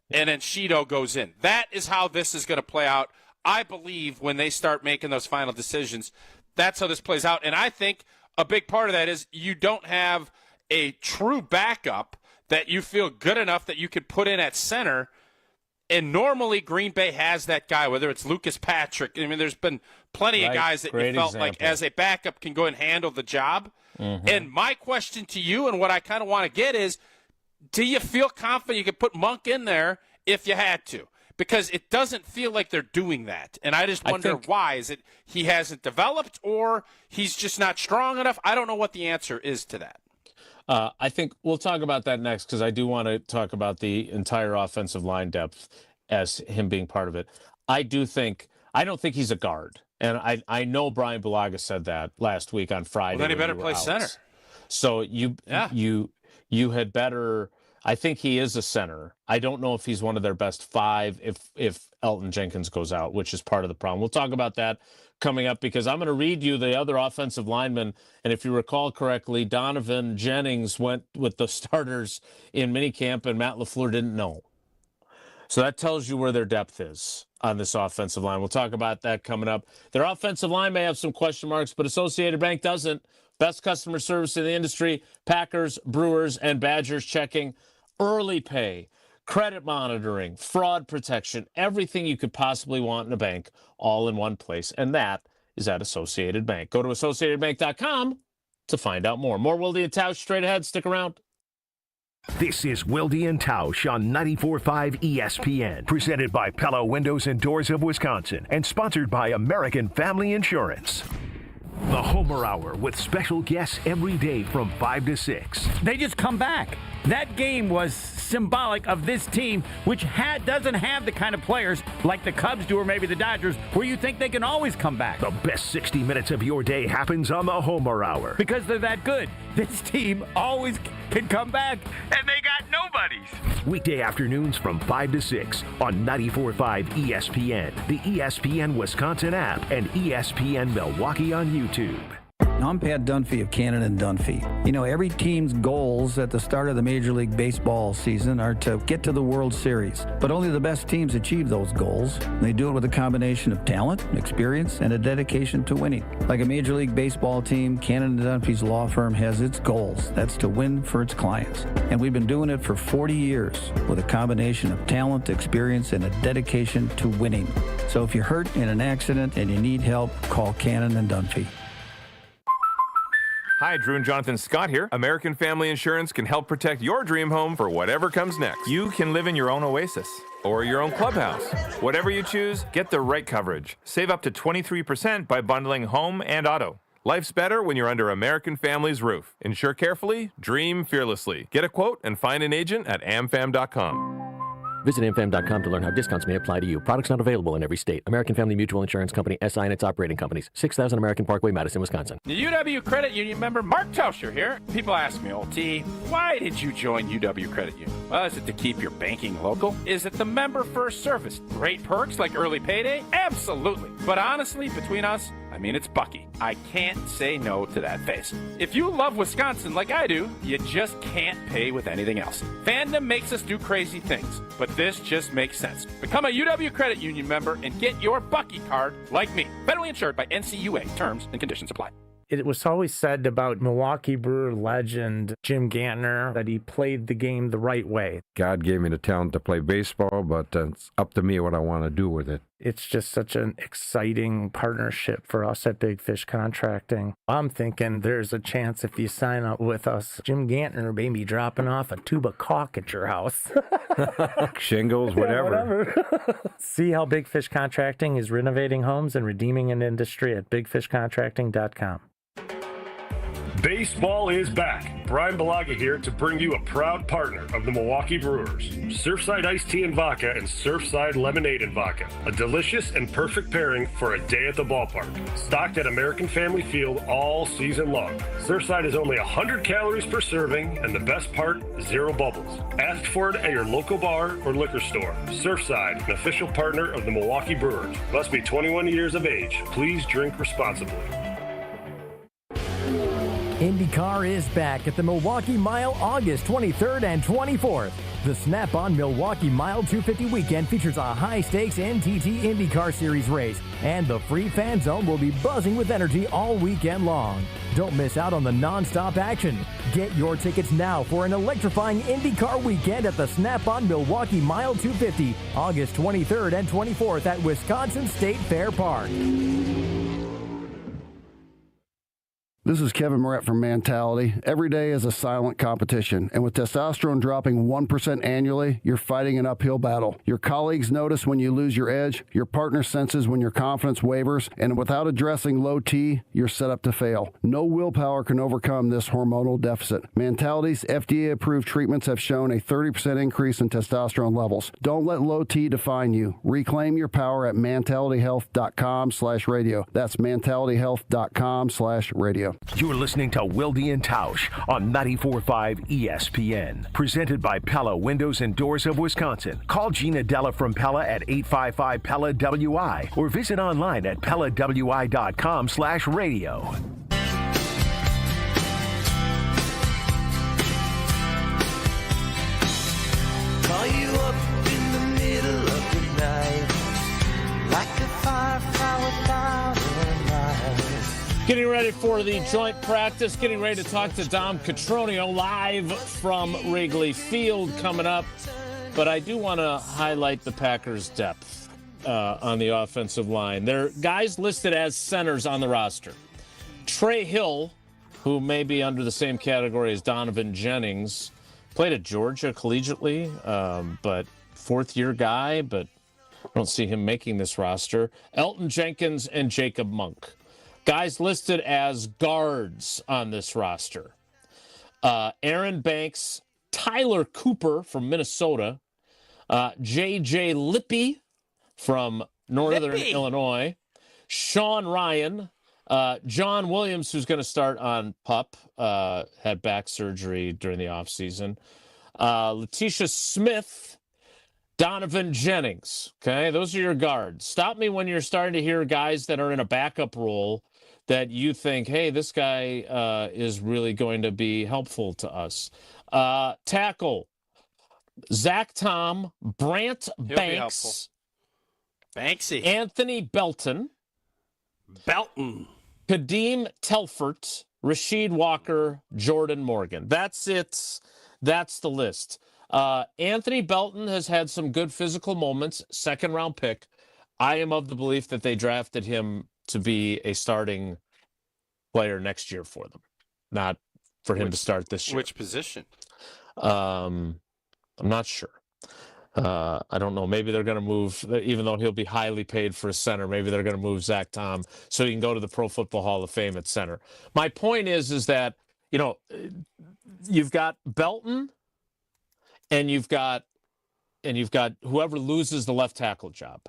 And then Sheedo goes in. That is how this is going to play out. I believe when they start making those final decisions, that's how this plays out. And I think a big part of that is you don't have a true backup that you feel good enough that you could put in at center. And normally Green Bay has that guy, whether it's Lucas Patrick. I mean, there's been plenty of guys that you felt like as a backup can go and handle the job. Mm-hmm. And my question to you and what I kind of want to get is, do you feel confident you could put Monk in there if you had to? Because it doesn't feel like they're doing that. And I just wonder why. Is it he hasn't developed or he's just not strong enough? I don't know what the answer is to that. I think we'll talk about that next because I do want to talk about the entire offensive line depth as him being part of it. I don't think he's a guard. And I know Brian Bulaga said that last week on Friday. Well, then he better play center. So you had better. I think he is a center. I don't know if he's one of their best five if Elton Jenkins goes out, which is part of the problem. We'll talk about that coming up because I'm going to read you the other offensive linemen. And if you recall correctly, Donovan Jennings went with the starters in minicamp and Matt LaFleur didn't know. So that tells you where their depth is on this offensive line. We'll talk about that coming up. Their offensive line may have some question marks, but Associated Bank doesn't. Best customer service in the industry. Packers, Brewers, and Badgers checking. Early pay, credit monitoring, fraud protection, everything you could possibly want in a bank, all in one place. And that is at Associated Bank. Go to AssociatedBank.com to find out more. More Wilde and Tausch straight ahead. Stick around. This is Wilde Tausch on 94.5 ESPN, presented by Pella Windows and Doors of Wisconsin, and sponsored by American Family Insurance. The Homer Hour with special guests every day from 5 to 6. They just come back. That game was symbolic of this team, which doesn't have the kind of players like the Cubs do or maybe the Dodgers, where you think they can always come back. The best 60 minutes of your day happens on the Homer Hour. Because they're that good. This team always can come back, and they got nobodies. Weekday afternoons from 5 to 6 on 94.5 ESPN, the ESPN Wisconsin app, and ESPN Milwaukee on YouTube. I'm Pat Dunphy of Cannon & Dunphy. You know, every team's goals at the start of the Major League Baseball season are to get to the World Series. But only the best teams achieve those goals. They do it with a combination of talent, experience, and a dedication to winning. Like a Major League Baseball team, Cannon & Dunphy's law firm has its goals. That's to win for its clients. And we've been doing it for 40 years with a combination of talent, experience, and a dedication to winning. So if you're hurt in an accident and you need help, call Cannon & Dunphy. Hi, Drew and Jonathan Scott here. American Family Insurance can help protect your dream home for whatever comes next. You can live in your own oasis or your own clubhouse. Whatever you choose, get the right coverage. Save up to 23% by bundling home and auto. Life's better when you're under American Family's roof. Insure carefully, dream fearlessly. Get a quote and find an agent at amfam.com. Visit amfam.com to learn how discounts may apply to you. Products not available in every state. American Family Mutual Insurance Company, SI and its operating companies. 6000 American Parkway, Madison, Wisconsin. The UW Credit Union member Mark Tauscher here. People ask me, old T, why did you join UW Credit Union? Well, is it to keep your banking local? Is it the member first service? Great perks like early payday? Absolutely. But honestly, between us, I mean, it's Bucky. I can't say no to that face. If you love Wisconsin like I do, you just can't pay with anything else. Fandom makes us do crazy things, but this just makes sense. Become a UW Credit Union member and get your Bucky card like me. Federally insured by NCUA. Terms and conditions apply. It was always said about Milwaukee Brewer legend Jim Gantner that he played the game the right way. God gave me the talent to play baseball, but it's up to me what I want to do with it. It's just such an exciting partnership for us at Big Fish Contracting. I'm thinking there's a chance if you sign up with us, Jim Gantner may be dropping off a tube of caulk at your house. Shingles, whatever. See how Big Fish Contracting is renovating homes and redeeming an industry at bigfishcontracting.com. Baseball is back. Brian Bulaga here to bring you a proud partner of the Milwaukee Brewers. Surfside Iced Tea and Vodka and Surfside Lemonade and Vodka. A delicious and perfect pairing for a day at the ballpark. Stocked at American Family Field all season long. Surfside is only 100 calories per serving, and the best part, 0 bubbles. Ask for it at your local bar or liquor store. Surfside, an official partner of the Milwaukee Brewers. Must be 21 years of age. Please drink responsibly. IndyCar is back at the Milwaukee Mile August 23rd and 24th. The Snap-on Milwaukee Mile 250 weekend features a high-stakes NTT IndyCar Series race, and the free fan zone will be buzzing with energy all weekend long. Don't miss out on the non-stop action. Get your tickets now for an electrifying IndyCar weekend at the Snap-on Milwaukee Mile 250, August 23rd and 24th at Wisconsin State Fair Park. This is Kevin Moret from Mentality. Every day is a silent competition, and with testosterone dropping 1% annually, you're fighting an uphill battle. Your colleagues notice when you lose your edge, your partner senses when your confidence wavers, and without addressing low T, you're set up to fail. No willpower can overcome this hormonal deficit. Mentality's FDA-approved treatments have shown a 30% increase in testosterone levels. Don't let low T define you. Reclaim your power at mentalityhealth.com/radio. That's mentalityhealth.com/radio. You're listening to Wilde Tausch on 94.5 ESPN. Presented by Pella Windows and Doors of Wisconsin. Call Gina Della from Pella at 855-PELLA-WI or visit online at PellaWI.com/radio. Call you up in the middle of the night, like a firefly without a light. Getting ready for the joint practice, getting ready to talk to Dom Cotroneo live from Wrigley Field coming up. But I do want to highlight the Packers' depth on the offensive line. There are guys listed as centers on the roster. Trey Hill, who may be under the same category as Donovan Jennings, played at Georgia collegiately, but fourth-year guy, but I don't see him making this roster. Elton Jenkins and Jacob Monk. Guys listed as guards on this roster. Aaron Banks, Tyler Cooper from Minnesota, J.J. Lippy from Northern Illinois, Sean Ryan, John Williams, who's going to start on PUP, had back surgery during the offseason, Letitia Smith, Donovan Jennings. Okay, those are your guards. Stop me when you're starting to hear guys that are in a backup role that you think, hey, this guy is really going to be helpful to us. Tackle, Zach Tom, Brant Banks, Banksy, Anthony Belton, Kadeem Telfort, Rasheed Walker, Jordan Morgan. That's it. That's the list. Anthony Belton has had some good physical moments, second-round pick. I am of the belief that they drafted him to be a starting player next year for them, not for him to start this year. Which position? I'm not sure. I don't know. Maybe they're going to move, even though he'll be highly paid for a center, maybe they're going to move Zach Tom so he can go to the Pro Football Hall of Fame at center. My point is that, you know, you've got Belton and you've got whoever loses the left tackle job.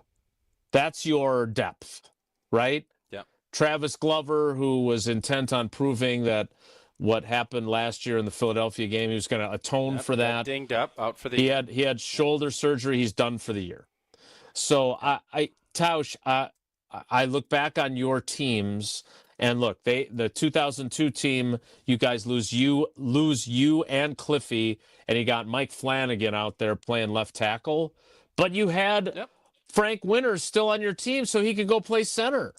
That's your depth, right? Yeah. Travis Glover, who was intent on proving that what happened last year in the Philadelphia game, he was going to atone for that. Dinged up, out for the year. He had shoulder surgery. He's done for the year. So Tausch, I look back on your teams, and look, the 2002 team, you guys lose you and Cliffy, and you got Mike Flanagan out there playing left tackle, but you had Frank Winters still on your team, so he could go play center.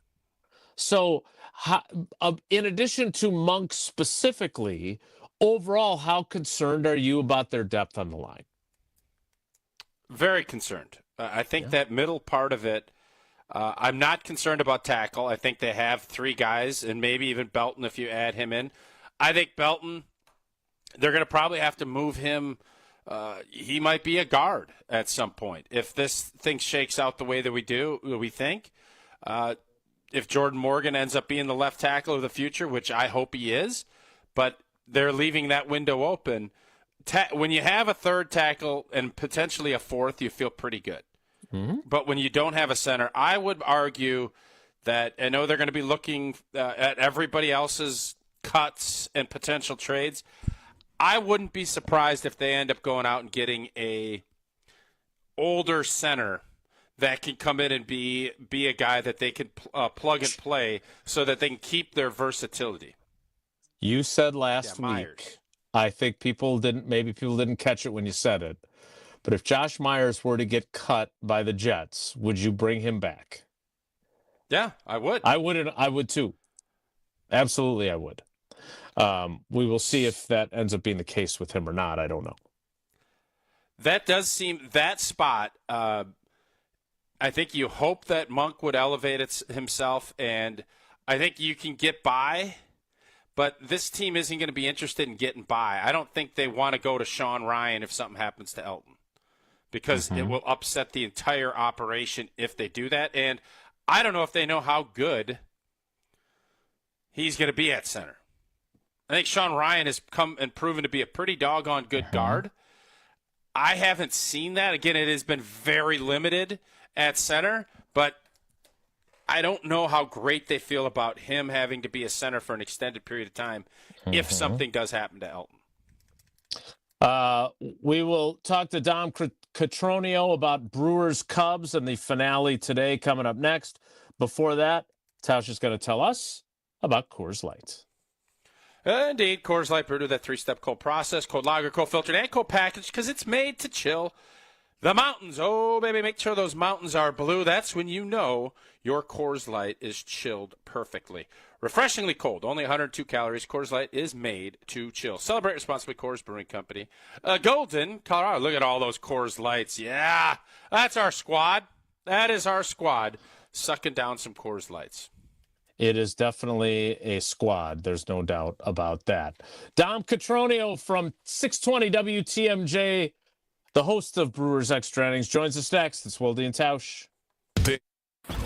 So, in addition to Monk specifically, overall, how concerned are you about their depth on the line? Very concerned. I think that middle part of it, I'm not concerned about tackle. I think they have three guys, and maybe even Belton if you add him in. I think Belton, they're going to probably have to move him. He might be a guard at some point if this thing shakes out the way that we think. If Jordan Morgan ends up being the left tackle of the future, which I hope he is, but they're leaving that window open. When you have a third tackle and potentially a fourth, you feel pretty good. Mm-hmm. But when you don't have a center, I would argue that I know they're going to be looking at everybody else's cuts and potential trades. I wouldn't be surprised if they end up going out and getting a older center that can come in and be a guy that they can plug and play so that they can keep their versatility. You said last Myers. week. I think people didn't catch it when you said it. But if Josh Myers were to get cut by the Jets, would you bring him back? Yeah, I would. I would too. Absolutely, I would. We will see if that ends up being the case with him or not. I don't know. That does seem that spot. I think you hope that Monk would elevate himself, and I think you can get by. But this team isn't going to be interested in getting by. I don't think they want to go to Sean Ryan if something happens to Elton, because it will upset the entire operation if they do that. And I don't know if they know how good he's going to be at center. I think Sean Ryan has come and proven to be a pretty doggone good guard. I haven't seen that. Again, it has been very limited at center, but I don't know how great they feel about him having to be a center for an extended period of time if something does happen to Elton. We will talk to Dom Catronio about Brewers Cubs and the finale today coming up next. Before that, Tausch is going to tell us about Coors Light. Indeed, Coors Light brewed with that 3-step cold process, cold lager, cold filtered, and cold packaged, because it's made to chill the mountains. Oh, baby, make sure those mountains are blue. That's when you know your Coors Light is chilled perfectly. Refreshingly cold, only 102 calories. Coors Light is made to chill. Celebrate responsibly, Coors Brewing Company. Golden, Colorado. Look at all those Coors Lights. Yeah, that's our squad. That is our squad sucking down some Coors Lights. It is definitely a squad. There's no doubt about that. Dom Catronio from 620 WTMJ, the host of Brewers Extra Innings, joins us next. It's Wilde Tausch.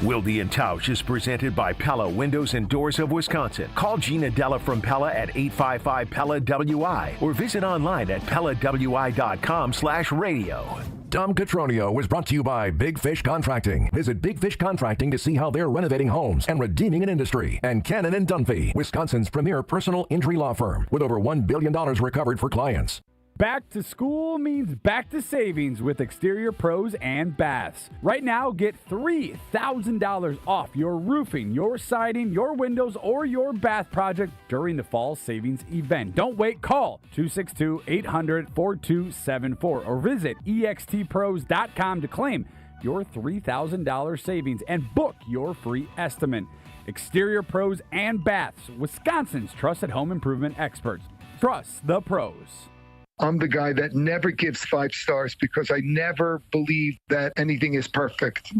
Wilde Tausch is presented by Pella Windows and Doors of Wisconsin. Call Gina Della from Pella at 855-PELLA-WI or visit online at PellaWI.com/radio. Dom Catronio was brought to you by Big Fish Contracting. Visit Big Fish Contracting to see how they're renovating homes and redeeming an industry. And Cannon and Dunphy, Wisconsin's premier personal injury law firm with over $1 billion recovered for clients. Back to school means back to savings with Exterior Pros and Baths. Right now, get $3,000 off your roofing, your siding, your windows, or your bath project during the fall savings event. Don't wait. Call 262-800-4274 or visit extpros.com to claim your $3,000 savings and book your free estimate. Exterior Pros and Baths, Wisconsin's trusted home improvement experts. Trust the pros. I'm the guy that never gives 5 stars because I never believe that anything is perfect.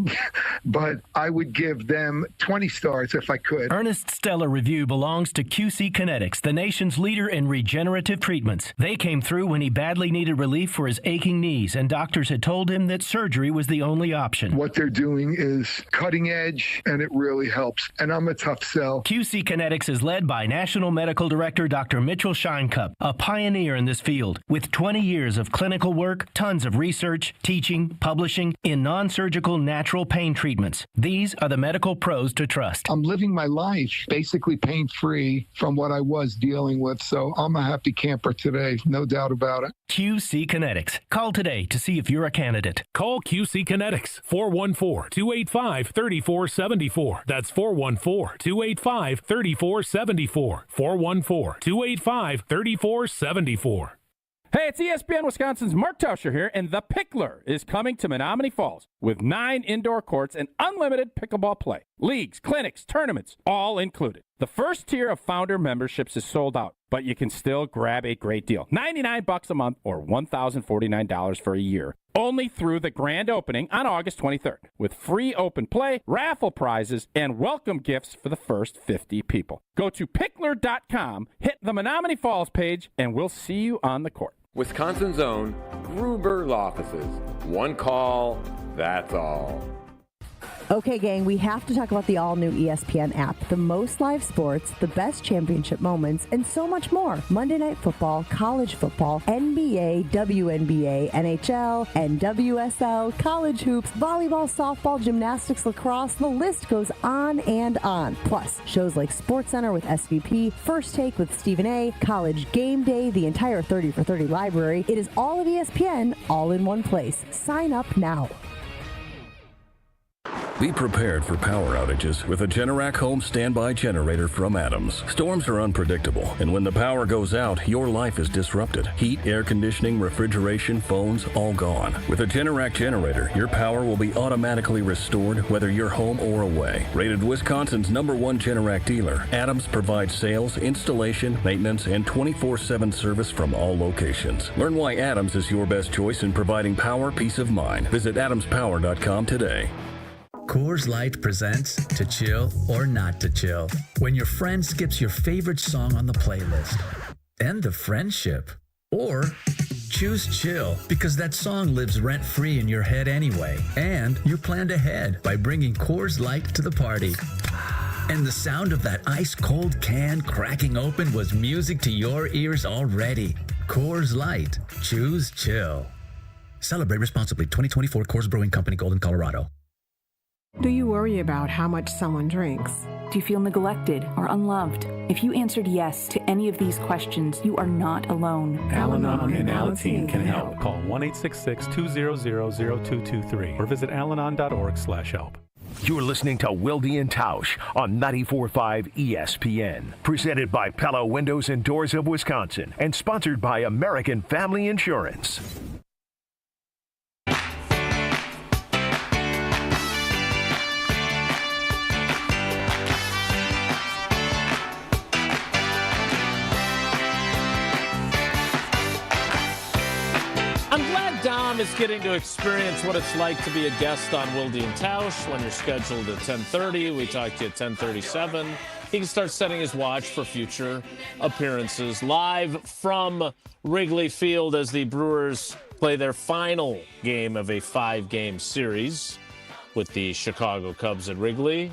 But I would give them 20 stars if I could. Ernest Stellar Review belongs to QC Kinetics, the nation's leader in regenerative treatments. They came through when he badly needed relief for his aching knees, and doctors had told him that surgery was the only option. What they're doing is cutting edge, and it really helps. And I'm a tough sell. QC Kinetics is led by National Medical Director Dr. Mitchell Scheinkup, a pioneer in this field. With 20 years of clinical work, tons of research, teaching, publishing in non-surgical natural pain treatments. These are the medical pros to trust. I'm living my life basically pain-free from what I was dealing with, so I'm a happy camper today, no doubt about it. QC Kinetics. Call today to see if you're a candidate. Call QC Kinetics, 414-285-3474. That's 414-285-3474. 414-285-3474. Hey, it's ESPN Wisconsin's Mark Tauscher here, and The Pickler is coming to Menominee Falls with 9 indoor courts and unlimited pickleball play. Leagues, clinics, tournaments, all included. The first tier of founder memberships is sold out, but you can still grab a great deal. $99 a month or $1,049 for a year. Only through the grand opening on August 23rd, with free open play, raffle prizes, and welcome gifts for the first 50 people. Go to pickler.com, hit the Menominee Falls page, and we'll see you on the court. Wisconsin's own Gruber offices. One call, that's all. Okay, gang, we have to talk about the all-new ESPN app. The most live sports, the best championship moments, and so much more. Monday Night Football, college football, NBA, WNBA, NHL, NWSL, college hoops, volleyball, softball, gymnastics, lacrosse, the list goes on and on. Plus, shows like SportsCenter with SVP, First Take with Stephen A., College Game Day, the entire 30 for 30 library. It is all of ESPN, all in one place. Sign up now. Be prepared for power outages with a Generac home standby generator from Adams. Storms are unpredictable, and when the power goes out, your life is disrupted. Heat, air conditioning, refrigeration, phones, all gone. With a Generac generator, your power will be automatically restored whether you're home or away. Rated Wisconsin's #1 Generac dealer, Adams provides sales, installation, maintenance, and 24/7 service from all locations. Learn why Adams is your best choice in providing power, peace of mind. Visit adamspower.com today. Coors Light presents To Chill or Not to Chill. When your friend skips your favorite song on the playlist. End the friendship. Or choose chill because that song lives rent-free in your head anyway. And you planned ahead by bringing Coors Light to the party. And the sound of that ice-cold can cracking open was music to your ears already. Coors Light. Choose chill. Celebrate responsibly. 2024 Coors Brewing Company, Golden, Colorado. Do you worry about how much someone drinks? Do you feel neglected or unloved? If you answered yes to any of these questions, you are not alone. Al-Anon and Alateen can help. Call 1-866-200-0223 or visit alanon.org/help. You're listening to Wilde Tausch on 94.5 ESPN. Presented by Pella Windows and Doors of Wisconsin and sponsored by American Family Insurance. I'm glad Dom is getting to experience what it's like to be a guest on Wilde Tausch when you're scheduled at 10:30. We talk to you at 10:37. He can start setting his watch for future appearances live from Wrigley Field as the Brewers play their final game of a 5-game series with the Chicago Cubs at Wrigley.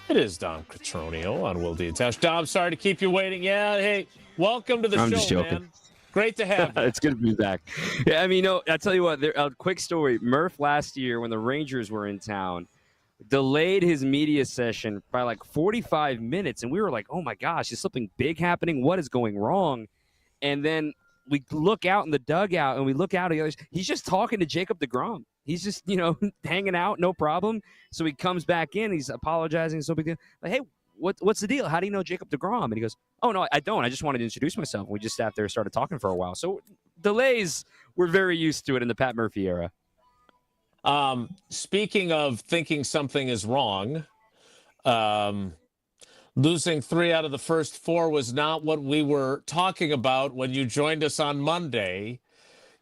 It is Dom Cotroneo on Wilde Tausch. Dom, sorry to keep you waiting. Yeah, hey, welcome to the show, just joking. man. Great to have you. It's good to be back. Yeah, I mean, I'll tell you what, a quick story. Murph last year when the Rangers were in town delayed his media session by like 45 minutes, and we were like, oh my gosh, is something big happening? What is going wrong? And then we look out in the dugout, and we look out at the others. He's just talking to Jacob deGrom. He's just, hanging out, no problem. So he comes back in, he's apologizing, so big deal. Like, hey, what's the deal? How do you know Jacob deGrom? And he goes, oh, no, I don't. I just wanted to introduce myself. We just sat there and started talking for a while. So delays, we're very used to it in the Pat Murphy era. Speaking of thinking something is wrong, losing 3 out of the first 4 was not what we were talking about when you joined us on Monday.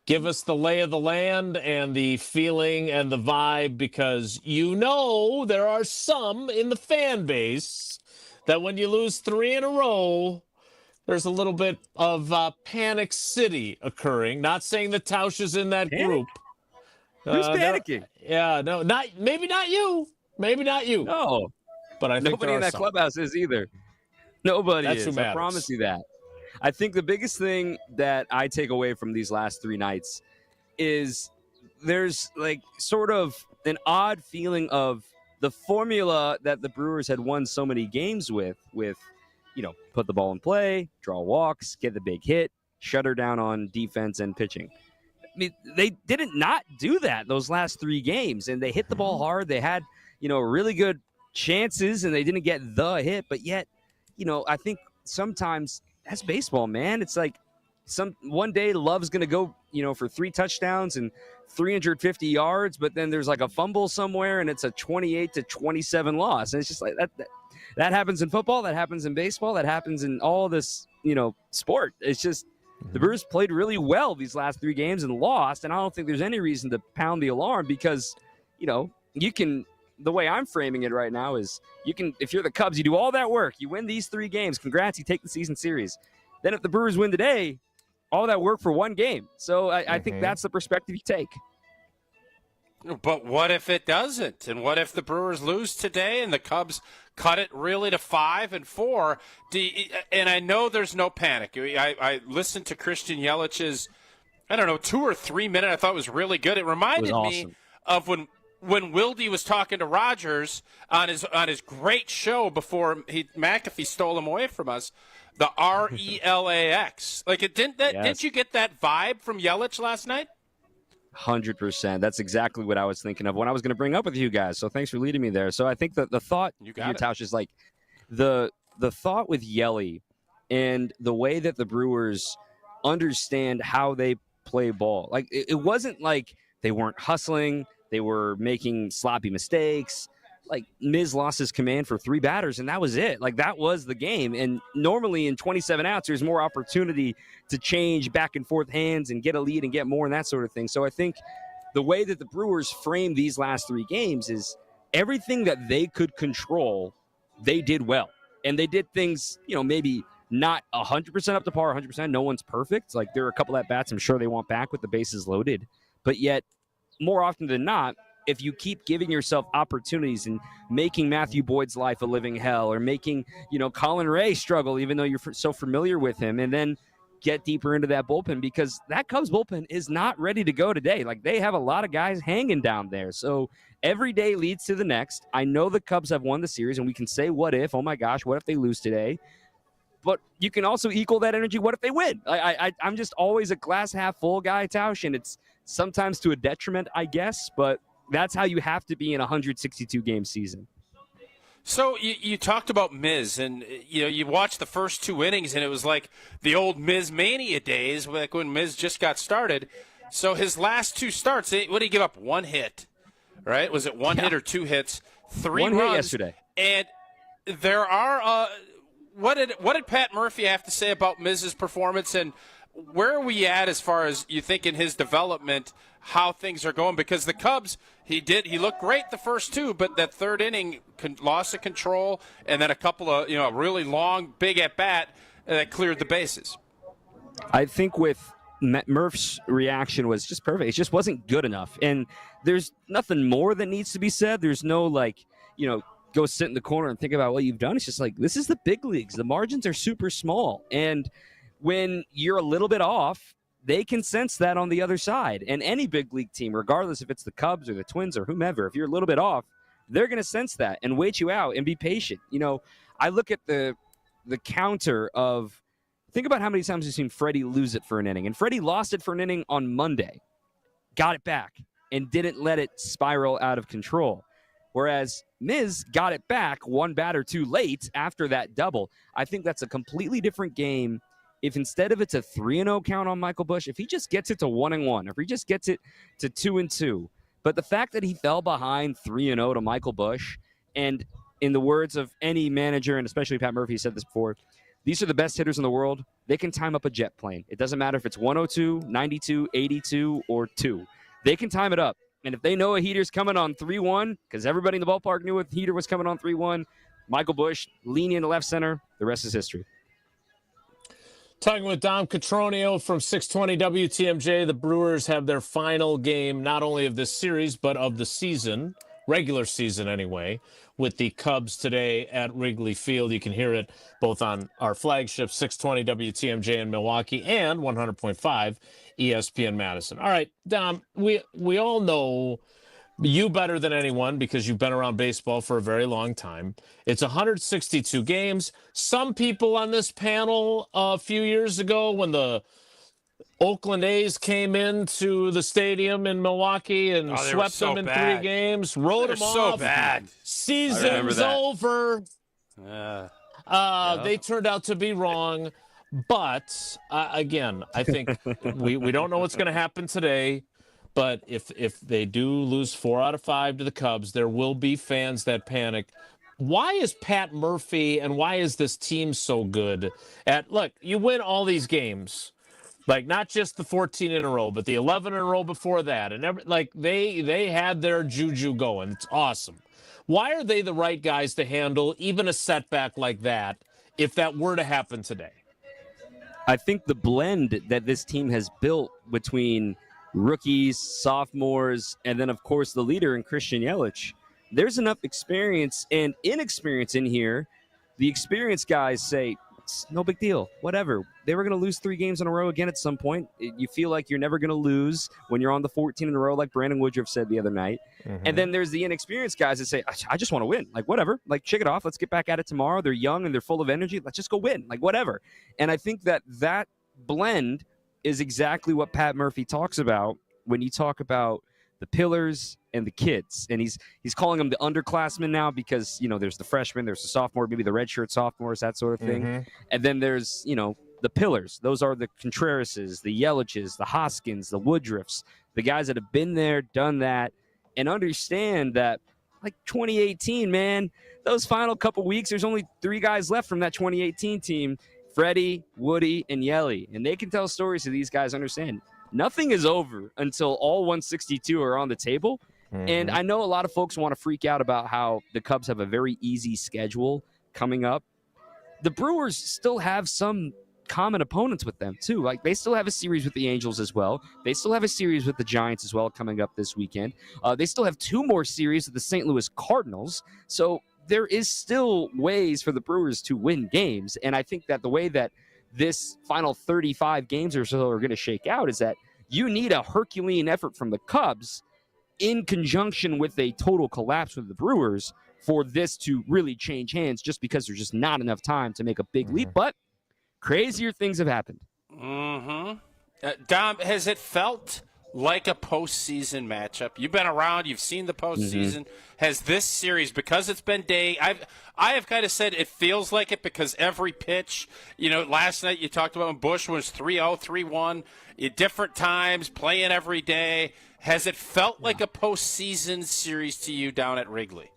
Give us the lay of the land and the feeling and the vibe, because there are some in the fan base that when you lose 3 in a row, there's a little bit of Panic City occurring. Not saying the Tausch is in that group. Who's panicking? Maybe not you. Maybe not you. No. But I think nobody in that clubhouse is either. Nobody That's is. who matters. I promise you that. I think the biggest thing that I take away from these last 3 nights is there's like sort of an odd feeling of the formula that the Brewers had won so many games with, put the ball in play, draw walks, get the big hit, shut her down on defense and pitching. I mean, they didn't not do that those last 3 games, and they hit the ball hard. They had, really good chances, and they didn't get the hit, but yet, I think sometimes that's baseball, man. It's like one day Love's going to go, for 3 touchdowns and 350 yards, but then there's like a fumble somewhere and it's a 28-27 loss. And it's just like that happens in football, that happens in baseball, that happens in all this, sport. It's just the Brewers played really well these last 3 games and lost. And I don't think there's any reason to pound the alarm because, you can, the way I'm framing it right now is if you're the Cubs, you do all that work, you win these 3 games, congrats, you take the season series. Then if the Brewers win today, all that work for 1 game. So I think that's the perspective you take. But what if it doesn't? And what if the Brewers lose today and the Cubs cut it really to 5-4? And I know there's no panic. I listened to Christian Yelich's, 2 or 3 minute. I thought was really good. It reminded me of when Wilde was talking to Rogers on his great show before McAfee stole him away from us. The RELAX. Like didn't you get that vibe from Yelich last night? 100%. That's exactly what I was thinking of when I was going to bring up with you guys. So thanks for leading me there. So I think that the thought, You got it. Tausch, is like the thought with Yelly and the way that the Brewers understand how they play ball. Like it wasn't like they weren't hustling, they were making sloppy mistakes. Like Miz lost his command for 3 batters and that was it. Like that was the game. And normally in 27 outs, there's more opportunity to change back and forth hands and get a lead and get more and that sort of thing. So I think the way that the Brewers framed these last 3 games is everything that they could control, they did well. And they did things, maybe not 100% up to par, 100%. No one's perfect. Like there are a couple at bats I'm sure they want back with the bases loaded. But yet, more often than not, if you keep giving yourself opportunities and making Matthew Boyd's life a living hell or making, Colin Ray struggle, even though you're so familiar with him, and then get deeper into that bullpen because that Cubs bullpen is not ready to go today. Like they have a lot of guys hanging down there. So every day leads to the next. I know the Cubs have won the series and we can say, what if, oh my gosh, what if they lose today? But you can also equal that energy. What if they win? I'm just always a glass half full guy, Tausch, and it's sometimes to a detriment, I guess, but that's how you have to be in a 162-game season. So you talked about Miz, and you watched the first 2 innings, and it was like the old Miz Mania days, like when Miz just got started. So his last 2 starts, what did he give up? 1 hit, right? Was it 1 hit or 2 hits? 3 1 runs hit yesterday. And there are what did Pat Murphy have to say about Miz's performance, and where are we at as far as you think in his development, how things are going? Because the Cubs, he looked great the first 2, but that 3rd inning loss of control, and then a couple of really long big at bat that cleared the bases. I think with Murph's reaction was just perfect. It just wasn't good enough, and there's nothing more that needs to be said. There's no go sit in the corner and think about what you've done. It's just like, this is the big leagues. The margins are super small. And when you're a little bit off, they can sense that on the other side. And any big league team, regardless if it's the Cubs or the Twins or whomever, if you're a little bit off, they're going to sense that and wait you out and be patient. I look at the counter of, think about how many times you've seen Freddie lose it for an inning. And Freddie lost it for an inning on Monday, got it back, and didn't let it spiral out of control. Whereas Miz got it back 1 batter too late after that double. I think that's a completely different game. If instead of it's a 3-0 count on Michael Busch, if he just gets it to 1-1, if he just gets it to 2-2, but the fact that he fell behind 3-0 to Michael Busch, and in the words of any manager, and especially Pat Murphy said this before, these are the best hitters in the world. They can time up a jet plane. It doesn't matter if it's 102, 92, 82, or 2. They can time it up. And if they know a heater's coming on 3-1, because everybody in the ballpark knew a heater was coming on 3-1, Michael Busch leaning in the left center, the rest is history. Talking with Dom Catronio from 620 WTMJ, the Brewers have their final game, not only of this series, but of the season, regular season anyway, with the Cubs today at Wrigley Field. You can hear it both on our flagship 620 WTMJ in Milwaukee and 100.5 ESPN Madison. All right, Dom, we all know you better than anyone because you've been around baseball for a very long time. It's 162 games. Some people on this panel a few years ago when the Oakland A's came into the stadium in Milwaukee and swept them in 3 games, wrote them off. So bad. Season's over. They turned out to be wrong. But, again, I think we don't know what's going to happen today. But if they do lose 4 out of 5 to the Cubs, there will be fans that panic. Why is Pat Murphy and why is this team so good look, you win all these games, like not just the 14 in a row, but the 11 in a row before that. And they had their juju going. It's awesome. Why are they the right guys to handle even a setback like that if that were to happen today? I think the blend that this team has built between rookies, sophomores, and then, of course, the leader in Christian Yelich, there's enough experience and inexperience in here. The experienced guys say, it's no big deal, whatever. They were going to lose 3 games in a row again at some point. You feel like you're never going to lose when you're on the 14 in a row, like Brandon Woodruff said the other night. Mm-hmm. And then there's the inexperienced guys that say, I just want to win. Like, whatever. Like, shake it off. Let's get back at it tomorrow. They're young and they're full of energy. Let's just go win. Like, whatever. And I think that blend is exactly what Pat Murphy talks about when you talk about the pillars and the kids, and he's calling them the underclassmen now because, there's the freshmen, there's the sophomore, maybe the redshirt sophomores, that sort of thing. Mm-hmm. And then there's, the pillars. Those are the Contrerases, the Yeliches, the Hoskins, the Woodruffs, the guys that have been there, done that, and understand that, like 2018, man, those final couple weeks, there's only 3 guys left from that 2018 team, Freddie, Woody, and Yelly. And they can tell stories so these guys understand. Nothing is over until all 162 are on the table. Mm-hmm. And I know a lot of folks want to freak out about how the Cubs have a very easy schedule coming up. The Brewers still have some common opponents with them too. Like, they still have a series with the Angels as well. They still have a series with the Giants as well coming up this weekend. They still have 2 more series with the St. Louis Cardinals. So there is still ways for the Brewers to win games. And I think that the way that this final 35 games or so are going to shake out is that you need a Herculean effort from the Cubs in conjunction with a total collapse with the Brewers for this to really change hands, just because there's just not enough time to make a big leap. But crazier things have happened. Mm-hmm. Dom, has it felt like a postseason matchup? You've been around. You've seen the postseason. Mm-hmm. Has this series, because it's been I have kind of said it feels like it because every pitch, last night you talked about when Bush was 3-0, 3-1, at different times, playing every day. Has it felt like a postseason series to you down at Wrigley?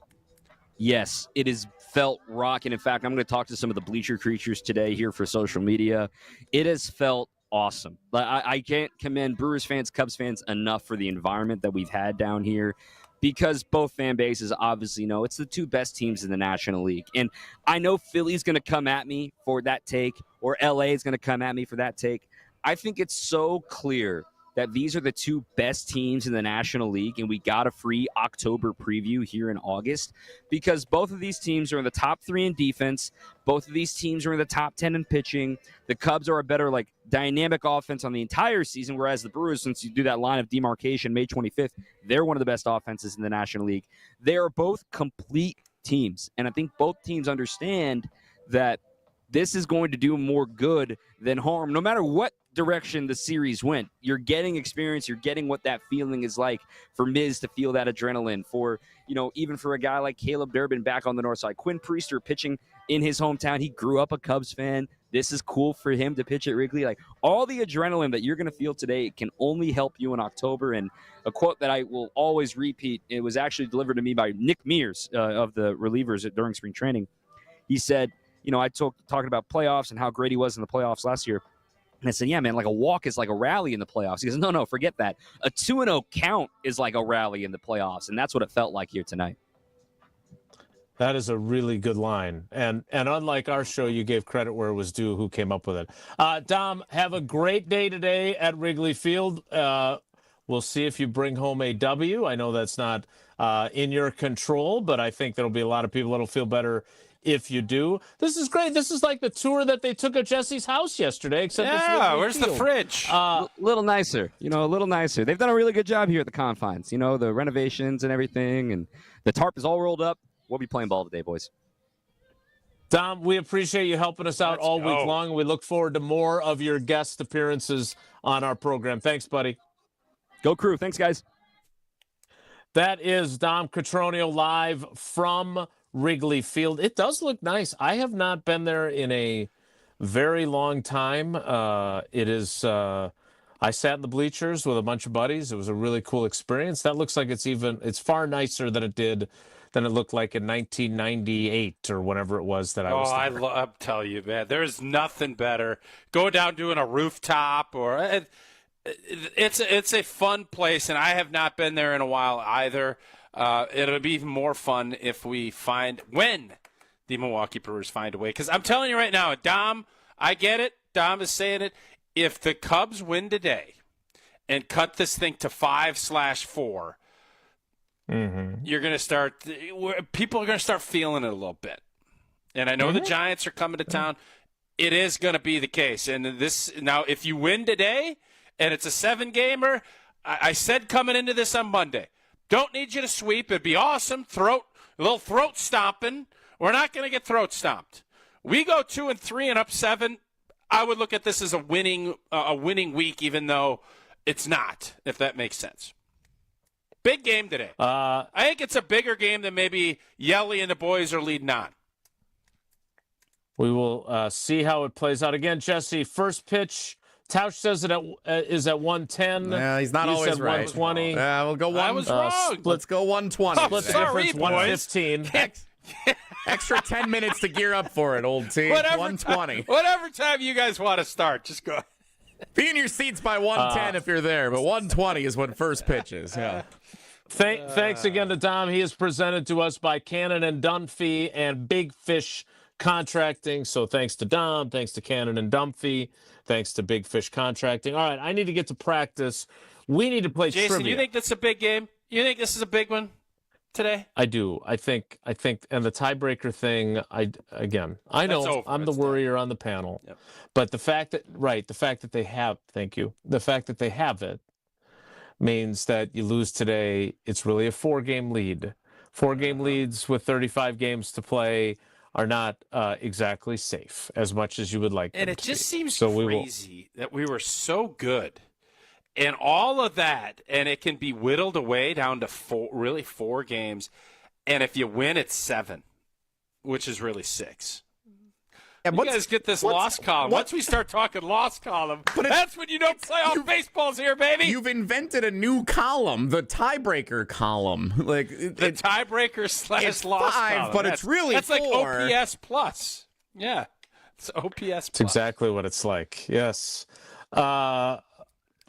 Yes, it has felt rocking. In fact, I'm going to talk to some of the bleacher creatures today here for social media. It has felt awesome. I can't commend Brewers fans, Cubs fans enough for the environment that we've had down here, because both fan bases obviously know it's the 2 best teams in the National League. And I know Philly's going to come at me for that take, or LA is going to come at me for that take. I think it's so clear that these are the 2 best teams in the National League, and we got a free October preview here in August, because both of these teams are in the top 3 in defense. Both of these teams are in the top 10 in pitching. The Cubs are a better, dynamic offense on the entire season, whereas the Brewers, since you do that line of demarcation May 25th, they're one of the best offenses in the National League. They are both complete teams, and I think both teams understand that this is going to do more good than harm, no matter what direction the series went. You're getting experience. You're getting what that feeling is like for Miz to feel that adrenaline, for, even for a guy like Caleb Durbin back on the north side. Quinn Priester pitching in his hometown. He grew up a Cubs fan. This is cool for him to pitch at Wrigley. All the adrenaline that you're going to feel today can only help you in October. And a quote that I will always repeat, it was actually delivered to me by Nick Mears of the relievers during spring training. He said, I talking about playoffs and how great he was in the playoffs last year. And I said, yeah, man, a walk is like a rally in the playoffs. He goes, no, forget that. A 2-0 count is like a rally in the playoffs. And that's what it felt like here tonight. That is a really good line. And unlike our show, you gave credit where it was due, who came up with it. Dom, have a great day today at Wrigley Field. We'll see if you bring home a W. I know that's not in your control, but I think there'll be a lot of people that'll feel better if you do. This is great. This is like the tour that they took at Jesse's house yesterday, except where's the fridge? A little nicer, a little nicer. They've done a really good job here at the confines, the renovations and everything, and the tarp is all rolled up. We'll be playing ball today, boys. Dom, we appreciate you helping us out all week long. We look forward to more of your guest appearances on our program. Thanks, buddy. Go Crew. Thanks, guys. That is Dom Cotroneo live from Wrigley Field. It does look nice. I have not been there in a very long time. It is I sat in the bleachers with a bunch of buddies. It was a really cool experience. That looks like it's far nicer than it looked like in 1998 or whenever it was that I was there. I'm telling you, man, there's nothing better. Go down doing a rooftop, or it's a fun place, and I have not been there in a while either. It'll be even more fun when the Milwaukee Brewers find a way. Because I'm telling you right now, Dom, I get it. Dom is saying it. If the Cubs win today and cut this thing to 5/4, you're going to start. People are going to start feeling it a little bit. And I know the Giants are coming to town. It is going to be the case. And now, if you win today and it's a 7-gamer, I said coming into this on Monday, don't need you to sweep. It'd be awesome. A little throat stomping. We're not going to get throat stomped. We go 2-3 and up 7. I would look at this as a winning week, even though it's not, if that makes sense. Big game today. I think it's a bigger game than maybe Yelly and the boys are leading on. We will see how it plays out. Again, Jesse, first pitch, Tausch says it is at 110. Yeah, he's not always right. 120. Yeah, we'll go one. I was wrong. Let's go 120. Split sorry, difference, boys. 115. Extra 10 minutes to gear up for it, old team. 120. Whatever time you guys want to start, just go. Be in your seats by 110 if you're there, but 120 is when first pitch is. Yeah. Thanks again to Dom. He is presented to us by Cannon and Dunphy and Big Fish Contracting. So thanks to Dom, thanks to Cannon and Dunphy, thanks to Big Fish Contracting. All right, I need to get to practice. We need to play Jason, trivia. you think this is a big game? You think this is a big one today? I do. I think, and the tiebreaker thing. I know I'm the worrier on the panel, but the fact that they have, the fact that they have it means that you lose today. It's really a 4-game lead. 4-game leads with 35 games to play are not exactly safe as much as you would like. And them it to just be. seems so crazy that we were so good. And all of that, and it can be whittled away down to 4 games. And if you win, it's 7, which is really 6. Yeah, you guys get this loss column. Once we start talking loss columm, that's when you don't playoff baseball's here, baby. You've invented a new column, the tiebreaker column. Like the tiebreaker / loss 5, column. but it's really 4. That's like OPS plus. Yeah, it's OPS plus. It's exactly what it's like. Yes.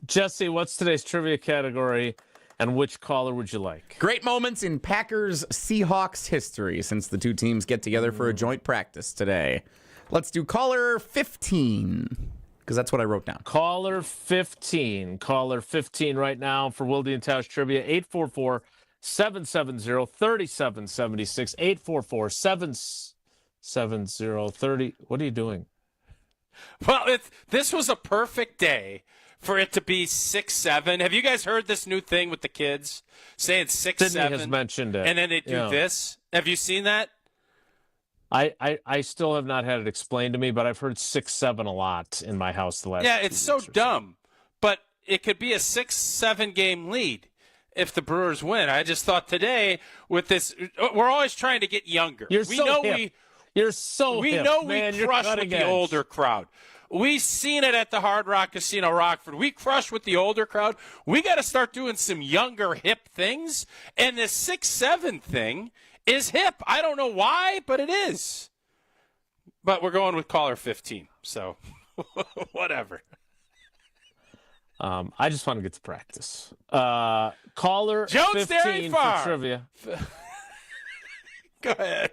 Jesse, what's today's trivia category, and which caller would you like? Great moments in Packers-Seahawks history, since the two teams get together for a joint practice today. Let's do caller 15, because that's what I wrote down. Caller 15. Caller 15 right now for Wilde Tausch Trivia, 844-770-3776. 844-770-30. What are you doing? Well, this was a perfect day for it to be 6-7. Have you guys heard this new thing with the kids saying 6-7? Sydney has mentioned it. And then they do this. Have you seen that? I still have not had it explained to me, but I've heard 6-7 a lot in my house the last. Yeah, it's so dumb, but it could be a 6-7 game lead if the Brewers win. I just thought today with this, we're always trying to get younger. You're so hip. We crush with the older crowd. We seen it at the Hard Rock Casino Rockford. We crush with the older crowd. We got to start doing some younger hip things, and this 6-7 thing is hip. I don't know why, but it is. But we're going with caller 15, so whatever. I just want to get to practice. Caller Jones 15 for trivia. Go ahead.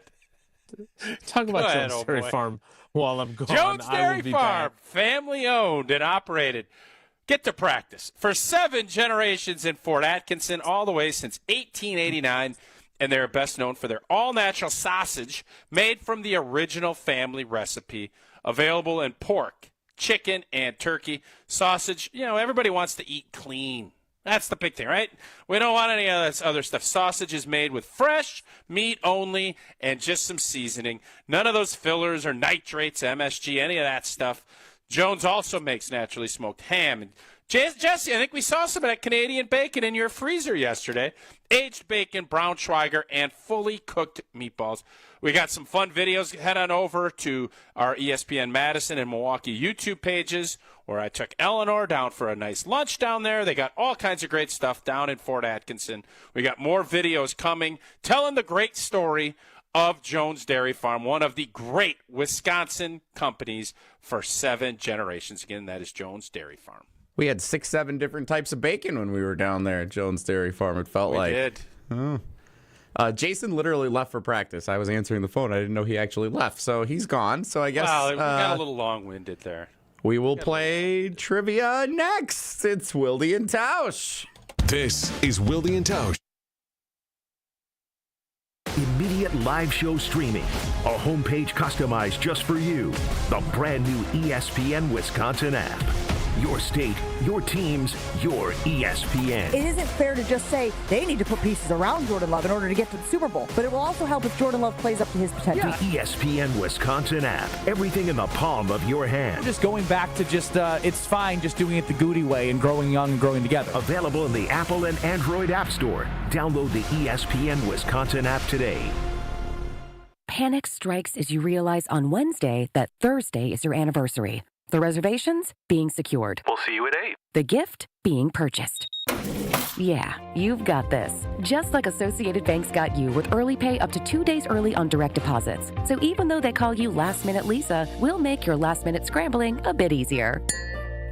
Talk about Jones Dairy Farm while I'm gone. Jones Dairy Farm, back. family owned and operated. Get to practice for 7 generations in Fort Atkinson, all the way since 1889. And they're best known for their all-natural sausage made from the original family recipe, available in pork, chicken, and turkey. Sausage, everybody wants to eat clean. That's the big thing, right? We don't want any of this other stuff. Sausage is made with fresh meat only and just some seasoning. None of those fillers or nitrates, MSG, any of that stuff. Jones also makes naturally smoked ham. And Jesse, I think we saw some of that Canadian bacon in your freezer yesterday. Aged bacon, Braunschweiger, and fully cooked meatballs. We got some fun videos. Head on over to our ESPN Madison and Milwaukee YouTube pages, where I took Eleanor down for a nice lunch down there. They got all kinds of great stuff down in Fort Atkinson. We got more videos coming telling the great story of Jones Dairy Farm, one of the great Wisconsin companies for 7 generations. Again, that is Jones Dairy Farm. We had 6-7 different types of bacon when we were down there at Jones Dairy Farm, it felt like. We did. Oh. Jason literally left for practice. I was answering the phone. I didn't know he actually left. So he's gone. So I guess... Well, we got a little long-winded there. We will play trivia next. It's Wilde Tausch. This is Wilde Tausch. Immediate live show streaming. A homepage customized just for you. The brand new ESPN Wisconsin app. Your state, your teams, your ESPN. It isn't fair to just say they need to put pieces around Jordan Love in order to get to the Super Bowl, but it will also help if Jordan Love plays up to his potential. The ESPN Wisconsin app. Everything in the palm of your hand. Just going back to it's fine just doing it the Goody way and growing young and growing together. Available in the Apple and Android App Store. Download the ESPN Wisconsin app today. Panic strikes as you realize on Wednesday that Thursday is your anniversary. The reservations being secured. We'll see you at 8. The gift being purchased. Yeah, you've got this. Just like Associated Bank's got you with early pay up to 2 days early on direct deposits. So even though they call you Last Minute Lisa, we'll make your last minute scrambling a bit easier.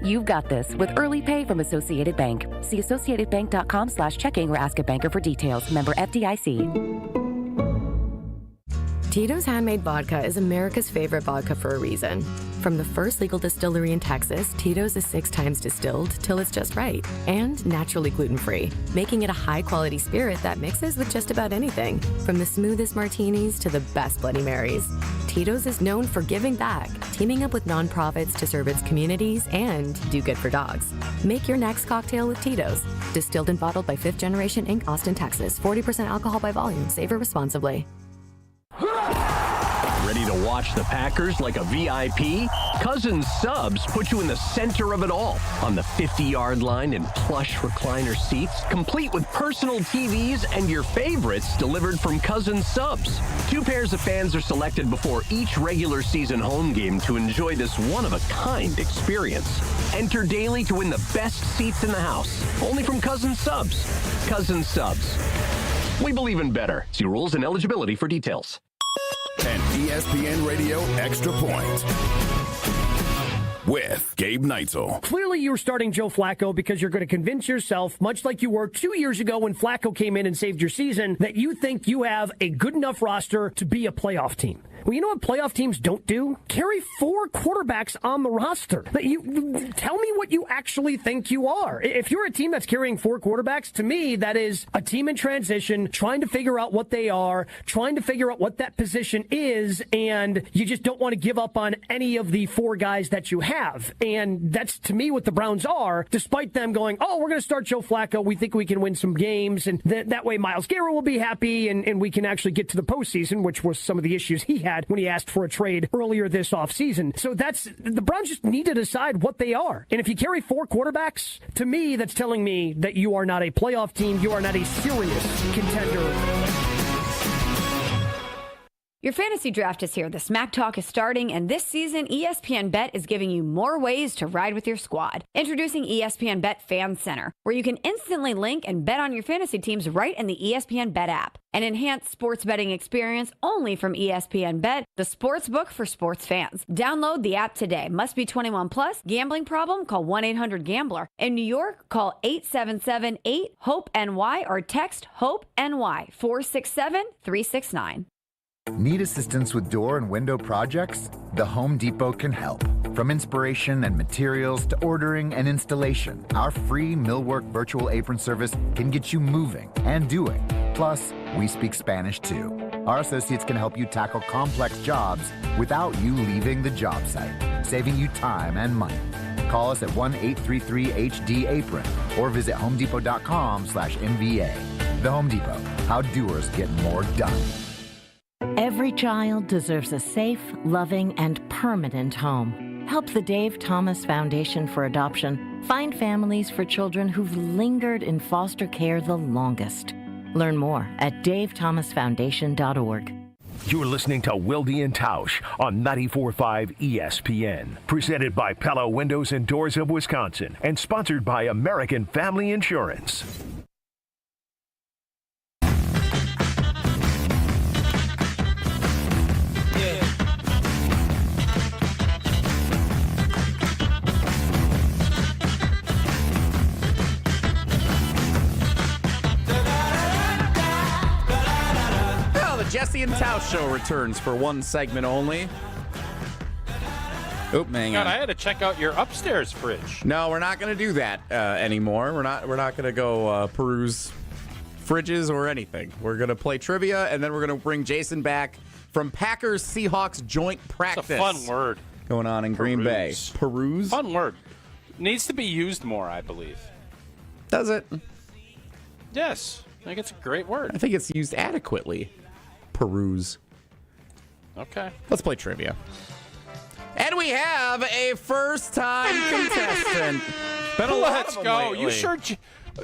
You've got this with early pay from Associated Bank. See associatedbank.com/checking or ask a banker for details. Member FDIC. Tito's Handmade Vodka is America's favorite vodka for a reason. From the first legal distillery in Texas, Tito's is 6 times distilled till it's just right and naturally gluten-free, making it a high-quality spirit that mixes with just about anything, from the smoothest martinis to the best Bloody Marys. Tito's is known for giving back, teaming up with nonprofits to serve its communities and do good for dogs. Make your next cocktail with Tito's. Distilled and bottled by 5th Generation Inc., Austin, Texas. 40% alcohol by volume. Savor responsibly. Ready to watch the Packers like a VIP? Cousins Subs put you in the center of it all on the 50-yard line in plush recliner seats, complete with personal TVs and your favorites delivered from Cousins Subs. 2 pairs of fans are selected before each regular season home game to enjoy this one-of-a-kind experience. Enter daily to win the best seats in the house, only from Cousins Subs. Cousins Subs. We believe in better. See rules and eligibility for details. An ESPN Radio Extra Point with Gabe Neitzel. Clearly, you're starting Joe Flacco because you're going to convince yourself, much like you were 2 years ago when Flacco came in and saved your season, that you think you have a good enough roster to be a playoff team. Well, you know what playoff teams don't do? Carry 4 quarterbacks on the roster. Tell me what you actually think you are. If you're a team that's carrying 4 quarterbacks, to me, that is a team in transition, trying to figure out what they are, trying to figure out what that position is, and you just don't want to give up on any of the 4 guys that you have. And that's, to me, what the Browns are, despite them going, oh, we're going to start Joe Flacco. We think we can win some games, and that way Myles Garrett will be happy, and we can actually get to the postseason, which was some of the issues he had when he asked for a trade earlier this offseason. So the Browns just need to decide what they are. And if you carry 4 quarterbacks, to me, that's telling me that you are not a playoff team. You are not a serious contender. Your fantasy draft is here. The Smack Talk is starting, and this season, ESPN Bet is giving you more ways to ride with your squad. Introducing ESPN Bet Fan Center, where you can instantly link and bet on your fantasy teams right in the ESPN Bet app. An enhanced sports betting experience only from ESPN Bet, the sports book for sports fans. Download the app today. Must be 21 plus. Gambling problem? Call 1-800-GAMBLER. In New York, call 877-8-HOPE-NY or text HOPE-NY 467-369. Need assistance with door and window projects? The Home Depot can help. From inspiration and materials to ordering and installation, our free millwork virtual apron service can get you moving and doing. Plus, we speak Spanish too. Our associates can help you tackle complex jobs without you leaving the job site, saving you time and money. Call us at 1-833-HD-APRON or visit homedepot.com/MVA. The Home Depot, how doers get more done. Every child deserves a safe, loving, and permanent home. Help the Dave Thomas Foundation for Adoption find families for children who've lingered in foster care the longest. Learn more at davethomasfoundation.org. You're listening to Wilde Tausch on 94.5 ESPN. Presented by Pella Windows and Doors of Wisconsin and sponsored by American Family Insurance. Jesse and Tausch show returns for one segment only. Oop, hang on. God, I had to check out your upstairs fridge. No, we're not going to do that anymore. We're not going to go peruse fridges or anything. We're going to play trivia, and then we're going to bring Jason back from Packers-Seahawks joint practice. It's a fun word. Going on in Green Bay. Peruse? Fun word. Needs to be used more, I believe. Does it? Yes. I think it's a great word. I think it's used adequately. Peruse. Okay. Let's play trivia. And we have a first-time contestant. Been a lot Let's of them go. lately.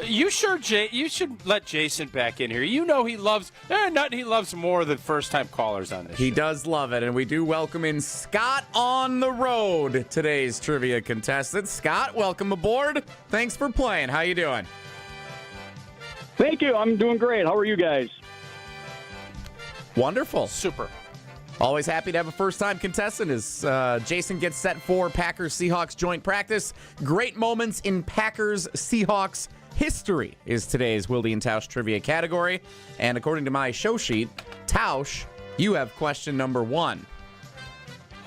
You should let Jason back in here. You know he loves nothing he loves more than first-time callers on this He show. does love it, and we do welcome in Scott on the road, today's trivia contestant. Scott, welcome aboard. Thanks for playing. How you doing? Thank you. I'm doing great. How are you guys? Wonderful. Super. Always happy to have a first-time contestant as Jason gets set for Packers-Seahawks joint practice. Great moments in Packers-Seahawks history is today's Wilde Tausch trivia category. And according to my show sheet, Tausch, you have question number 1.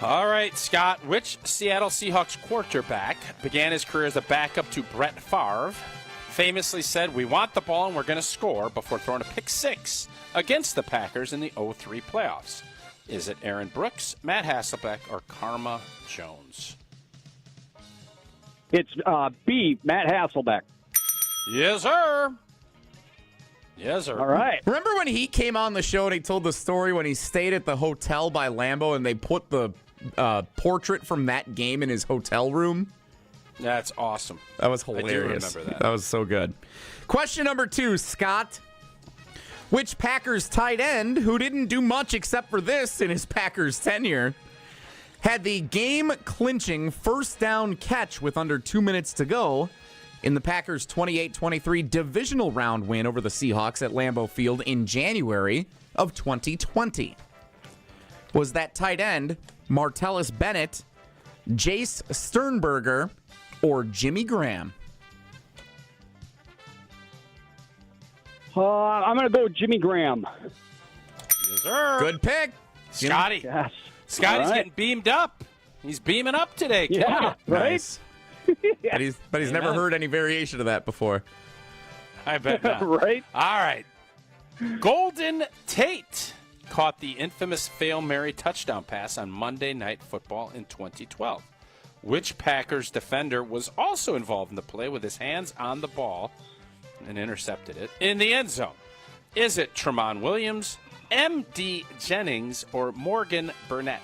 All right, Scott. Which Seattle Seahawks quarterback began his career as a backup to Brett Favre, famously said, "We want the ball and we're going to score," before throwing a pick 6 against the Packers in the 2003 playoffs? Is it Aaron Brooks, Matt Hasselbeck, or Karma Jones? It's B, Matt Hasselbeck. Yes, sir. Yes, sir. All right. Remember when he came on the show and he told the story when he stayed at the hotel by Lambeau and they put the portrait from that game in his hotel room? That's awesome. That was hilarious. I do remember that. That was so good. Question number 2, Scott. Which Packers tight end, who didn't do much except for this in his Packers tenure, had the game-clinching first down catch with under 2 minutes to go in the Packers' 28-23 divisional round win over the Seahawks at Lambeau Field in January of 2020? Was that tight end Martellus Bennett, Jace Sternberger, or Jimmy Graham? I'm going to go with Jimmy Graham. Yes, sir. Good pick. Scotty. Yes. Scotty's All right. getting beamed up. He's beaming up today. Yeah, right? Nice. But he's never heard any variation of that before. I bet not. Right? All right. Golden Tate caught the infamous Fail Mary touchdown pass on Monday Night Football in 2012. Which Packers defender was also involved in the play with his hands on the ball and intercepted it in the end zone? Is it Tramon Williams, M.D. Jennings, or Morgan Burnett?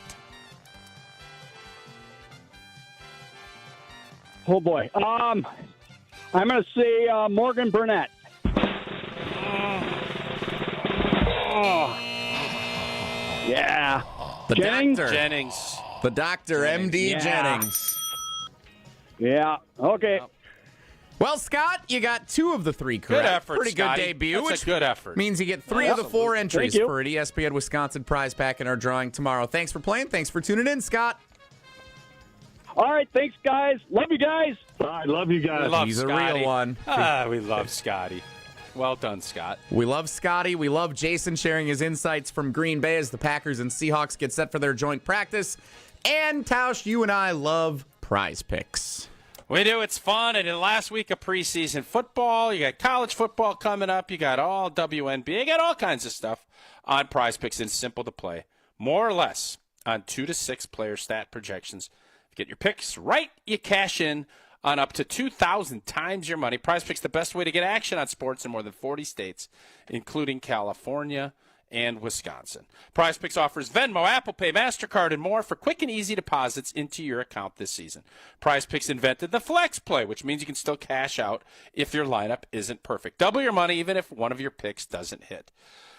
Oh, boy. I'm going to say Morgan Burnett. Oh. Yeah. The Jennings? doctor. Jennings. The doctor, M.D. Yeah. Jennings. Yeah. Okay. Well, Scott, you got 2 of the 3 correct. Good effort, Pretty Scotty. good debut. That's which a good effort. means you get 3 of the 4 entries Thank you. for an ESPN Wisconsin prize pack in our drawing tomorrow. Thanks for playing. Thanks for tuning in, Scott. All right. Thanks, guys. Love you guys. I love you guys. We love He's Scotty. a real one. We love Scotty. Well done, Scott. We love Scotty. We love Jason sharing his insights from Green Bay as the Packers and Seahawks get set for their joint practice. And Tausch, you and I love prize picks. We do. It's fun. And in the last week of preseason football, you got college football coming up. You got all WNBA. You got all kinds of stuff on prize picks and simple to play. More or less on 2 to 6 player stat projections. If you get your picks right, you cash in on up to 2,000 times your money. Prize Picks, the best way to get action on sports in more than 40 states, including California and Wisconsin. Prize Picks offers Venmo, Apple Pay, MasterCard, and more for quick and easy deposits into your account this season. Prize Picks invented the flex play, which means you can still cash out if your lineup isn't perfect. Double your money even if one of your picks doesn't hit.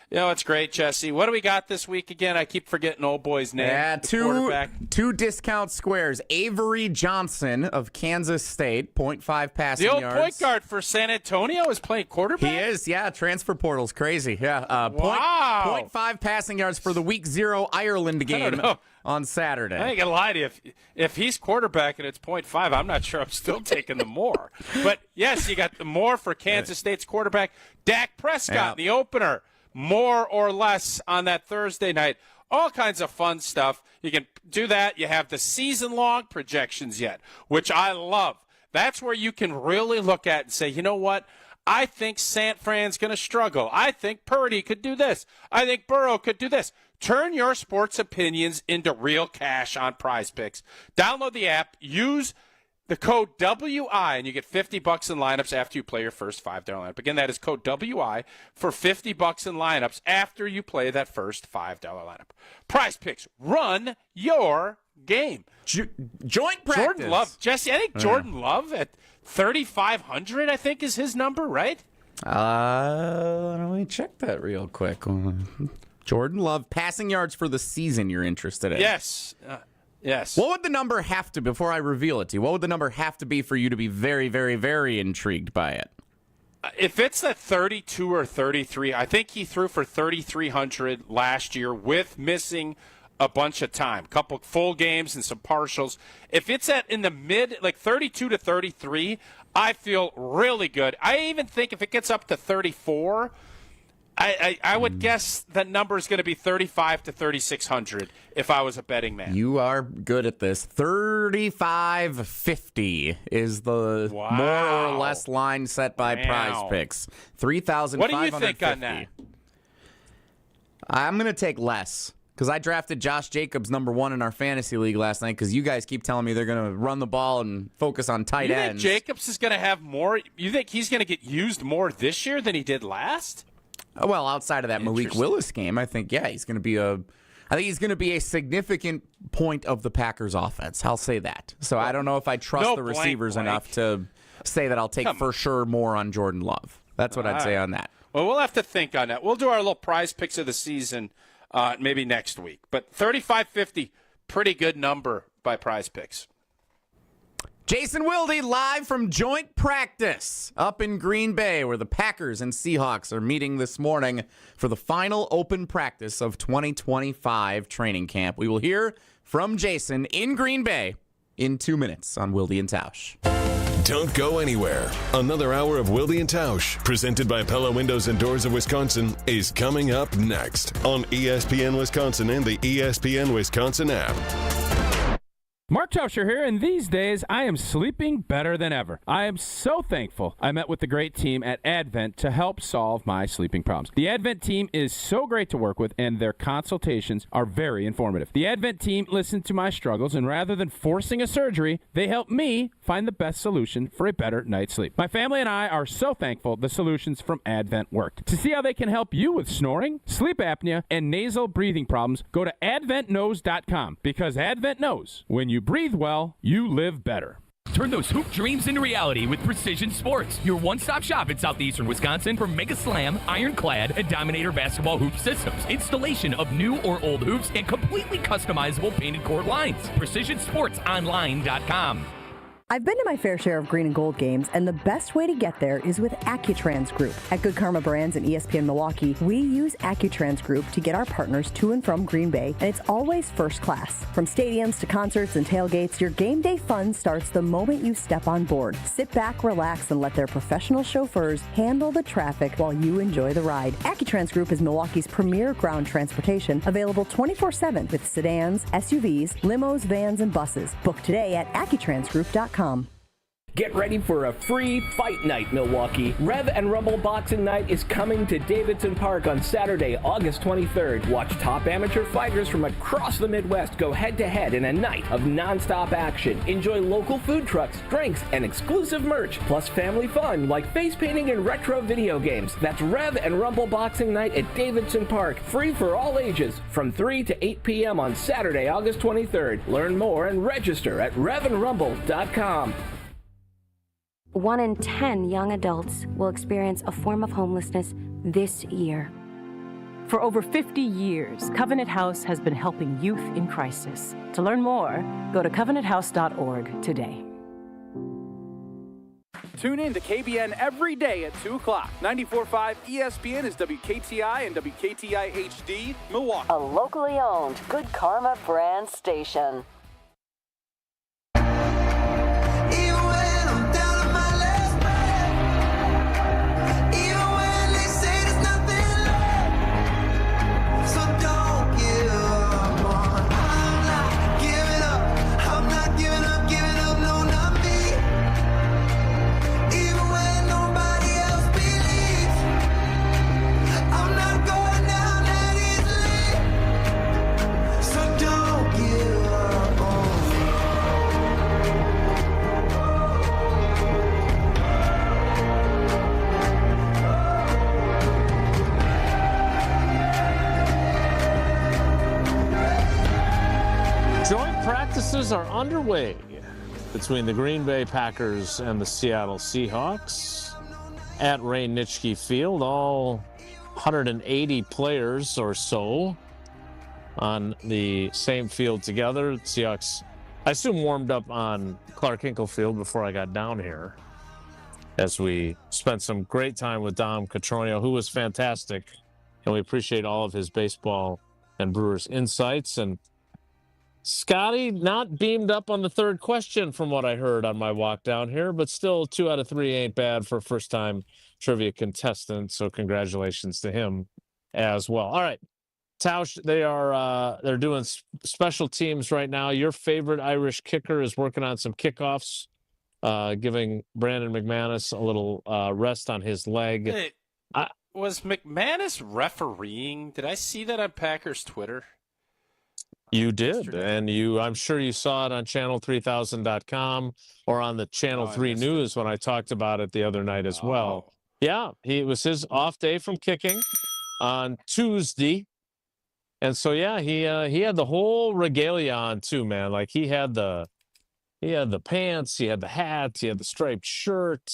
You know, it's great, Jesse. What do we got this week again? I keep forgetting old boy's name. Yeah, quarterback. two discount squares. Avery Johnson of Kansas State, 0.5 passing The old yards. point guard for San Antonio is playing quarterback? He is, yeah. Transfer portal's crazy. Yeah. Wow. 0.5 passing yards for the Week 0 Ireland game on Saturday. I ain't gonna lie to you. If he's quarterback and it's 0.5, I'm not sure I'm still taking the more. But yes, you got the more for Kansas State's quarterback, Dak Prescott, in the opener. More or less on that Thursday night. All kinds of fun stuff. You can do that. You have the season-long projections yet, which I love. That's where you can really look at and say, you know what? I think San Fran's going to struggle. I think Purdy could do this. I think Burrow could do this. Turn your sports opinions into real cash on Prize Picks. Download the app. Use the code WI, and you get $50 in lineups after you play your first $5 lineup. Again, that is code WI for $50 in lineups after you play that first $5 lineup. Prize Picks, run your game. Joint practice. Jordan Love, Jesse. I think Jordan Love at 3,500. I think is his number, right? Let me check that real quick. Jordan Love passing yards for the season. You're interested in? Yes. Yes. What would the number have to, before I reveal it to you, what would the number have to be for you to be very, very, very intrigued by it? If it's at 32 or 33, I think he threw for 3,300 last year with missing a bunch of time, couple full games and some partials. If it's in the mid, like 32 to 33, I feel really good. I even think if it gets up to 34, I would guess that number is going to be 35 to 3,600 if I was a betting man. You are good at this. 35.50 is the more or less line set by Prize Picks. 3,550. What do you think on that? I'm going to take less because I drafted Josh Jacobs number 1 in our fantasy league last night because you guys keep telling me they're going to run the ball and focus on tight ends. You think Jacobs is going to have more? You think he's going to get used more this year than he did last? Well, outside of that Malik Willis game, I think, he's going to be a significant point of the Packers offense. I'll say that. So I don't know if I trust the receivers enough to say that I'll take for sure more on Jordan Love. That's what I'd say on that. Well, we'll have to think on that. We'll do our little Prize Picks of the season maybe next week. But 35.50, pretty good number by Prize Picks. Jason Wilde live from joint practice up in Green Bay where the Packers and Seahawks are meeting this morning for the final open practice of 2025 training camp. We will hear from Jason in Green Bay in 2 minutes on Wilde and Tausch. Don't go anywhere. Another hour of Wilde and Tausch, presented by Pella Windows and Doors of Wisconsin, is coming up next on ESPN Wisconsin and the ESPN Wisconsin app. Mark Tauscher here, and these days I am sleeping better than ever. I am so thankful I met with the great team at Advent to help solve my sleeping problems. The Advent team is so great to work with, and their consultations are very informative. The Advent team listened to my struggles, and rather than forcing a surgery, they helped me find the best solution for a better night's sleep. My family and I are so thankful the solutions from Advent worked. To see how they can help you with snoring, sleep apnea, and nasal breathing problems, go to adventknows.com, because Advent knows when you breathe well, you live better. Turn those hoop dreams into reality with Precision Sports, your one-stop shop in southeastern Wisconsin for Mega Slam, Ironclad, and Dominator basketball hoop systems. Installation of new or old hoops and completely customizable painted court lines. PrecisionSportsOnline.com. I've been to my fair share of green and gold games, and the best way to get there is with Accutrans Group. At Good Karma Brands and ESPN Milwaukee, we use Accutrans Group to get our partners to and from Green Bay, and it's always first class. From stadiums to concerts and tailgates, your game day fun starts the moment you step on board. Sit back, relax, and let their professional chauffeurs handle the traffic while you enjoy the ride. Accutrans Group is Milwaukee's premier ground transportation, available 24/7 with sedans, SUVs, limos, vans, and buses. Book today at AccuTransGroup.com. Get ready for a free fight night, Milwaukee. Rev and Rumble Boxing Night is coming to Davidson Park on Saturday, August 23rd. Watch top amateur fighters from across the Midwest go head-to-head in a night of non-stop action. Enjoy local food trucks, drinks, and exclusive merch, plus family fun like face painting and retro video games. That's Rev and Rumble Boxing Night at Davidson Park. Free for all ages from 3 to 8 p.m. on Saturday, August 23rd. Learn more and register at revandrumble.com. 1 in 10 young adults will experience a form of homelessness this year. For over 50 years, Covenant House has been helping youth in crisis. To learn more, go to covenanthouse.org today. Tune in to KBN every day at 2 o'clock. 94.5 ESPN is WKTI and WKTI HD, Milwaukee. A locally owned Good Karma brand station. So don't give up. practices are underway between the Green Bay Packers and the Seattle Seahawks at Ray Nitschke Field. All 180 players or so on the same field together. Seahawks, I assume, warmed up on Clark Hinkle Field before I got down here, as we spent some great time with Dom Catronio, who was fantastic, and we appreciate all of his baseball and Brewers insights. And Scotty not beamed up on the third question from what I heard on my walk down here, but still 2 out of 3 ain't bad for a first-time trivia contestant, so congratulations to him as well. All right, Tausch, they're doing special teams right now. Your favorite Irish kicker is working on some kickoffs, giving Brandon McManus a little rest on his leg. Hey, was McManus refereeing? Did I see that on Packers Twitter? You did, and I'm sure you saw it on channel3000.com or on the Channel 3 News when I talked about it the other night as well. Yeah, it was his off day from kicking on Tuesday. And so, yeah, he had the whole regalia on too, man. Like he had the pants, he had the hat, he had the striped shirt.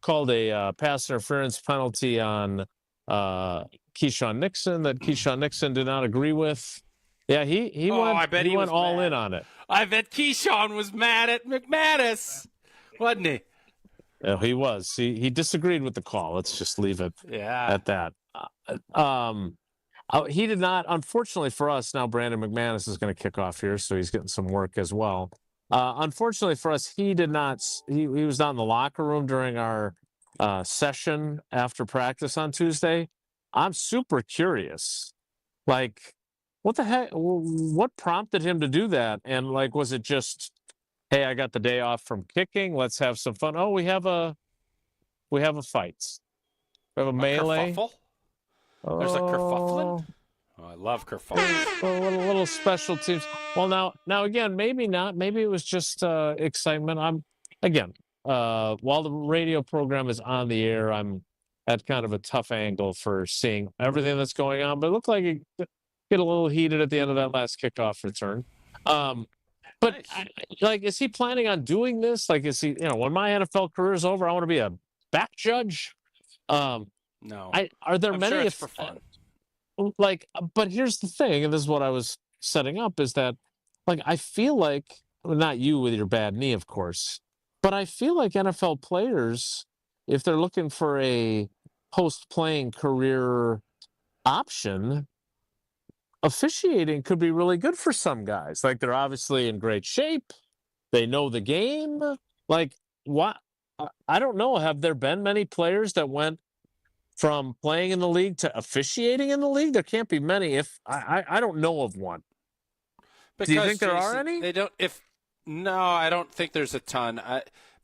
Called a pass interference penalty on Keyshawn Nixon that Keyshawn Nixon did not agree with. Yeah, he went all in on it. I bet Keyshawn was mad at McManus, wasn't he? Yeah, he was. He disagreed with the call. Let's just leave it at that. He did not, unfortunately for us, now Brandon McManus is going to kick off here, so he's getting some work as well. Unfortunately for us, he did not. He was not in the locker room during our session after practice on Tuesday. I'm super curious. Like, what the heck? What prompted him to do that? And like, was it just, hey, I got the day off from kicking. Let's have some fun. Oh, we have a fight. We have a melee. Kerfuffle? There's a kerfuffling. Oh, I love kerfuffle. Little special teams. Well, now again, maybe not. Maybe it was just excitement. While the radio program is on the air, I'm at kind of a tough angle for seeing everything that's going on. But it looked like it get a little heated at the end of that last kickoff return. But nice. Is he planning on doing this? Like, is he? When my NFL career is over, I want to be a back judge. No. Are there I'm many? sure it's for fun. But here's the thing, and this is what I was setting up, is that, I feel like, not you with your bad knee, of course, but I feel like NFL players, if they're looking for a post-playing career option, officiating could be really good for some guys. Like, they're obviously in great shape. They know the game. What? I don't know. Have there been many players that went from playing in the league to officiating in the league? There can't be many. If I don't know of one. Do you think there are any? No, I don't think there's a ton.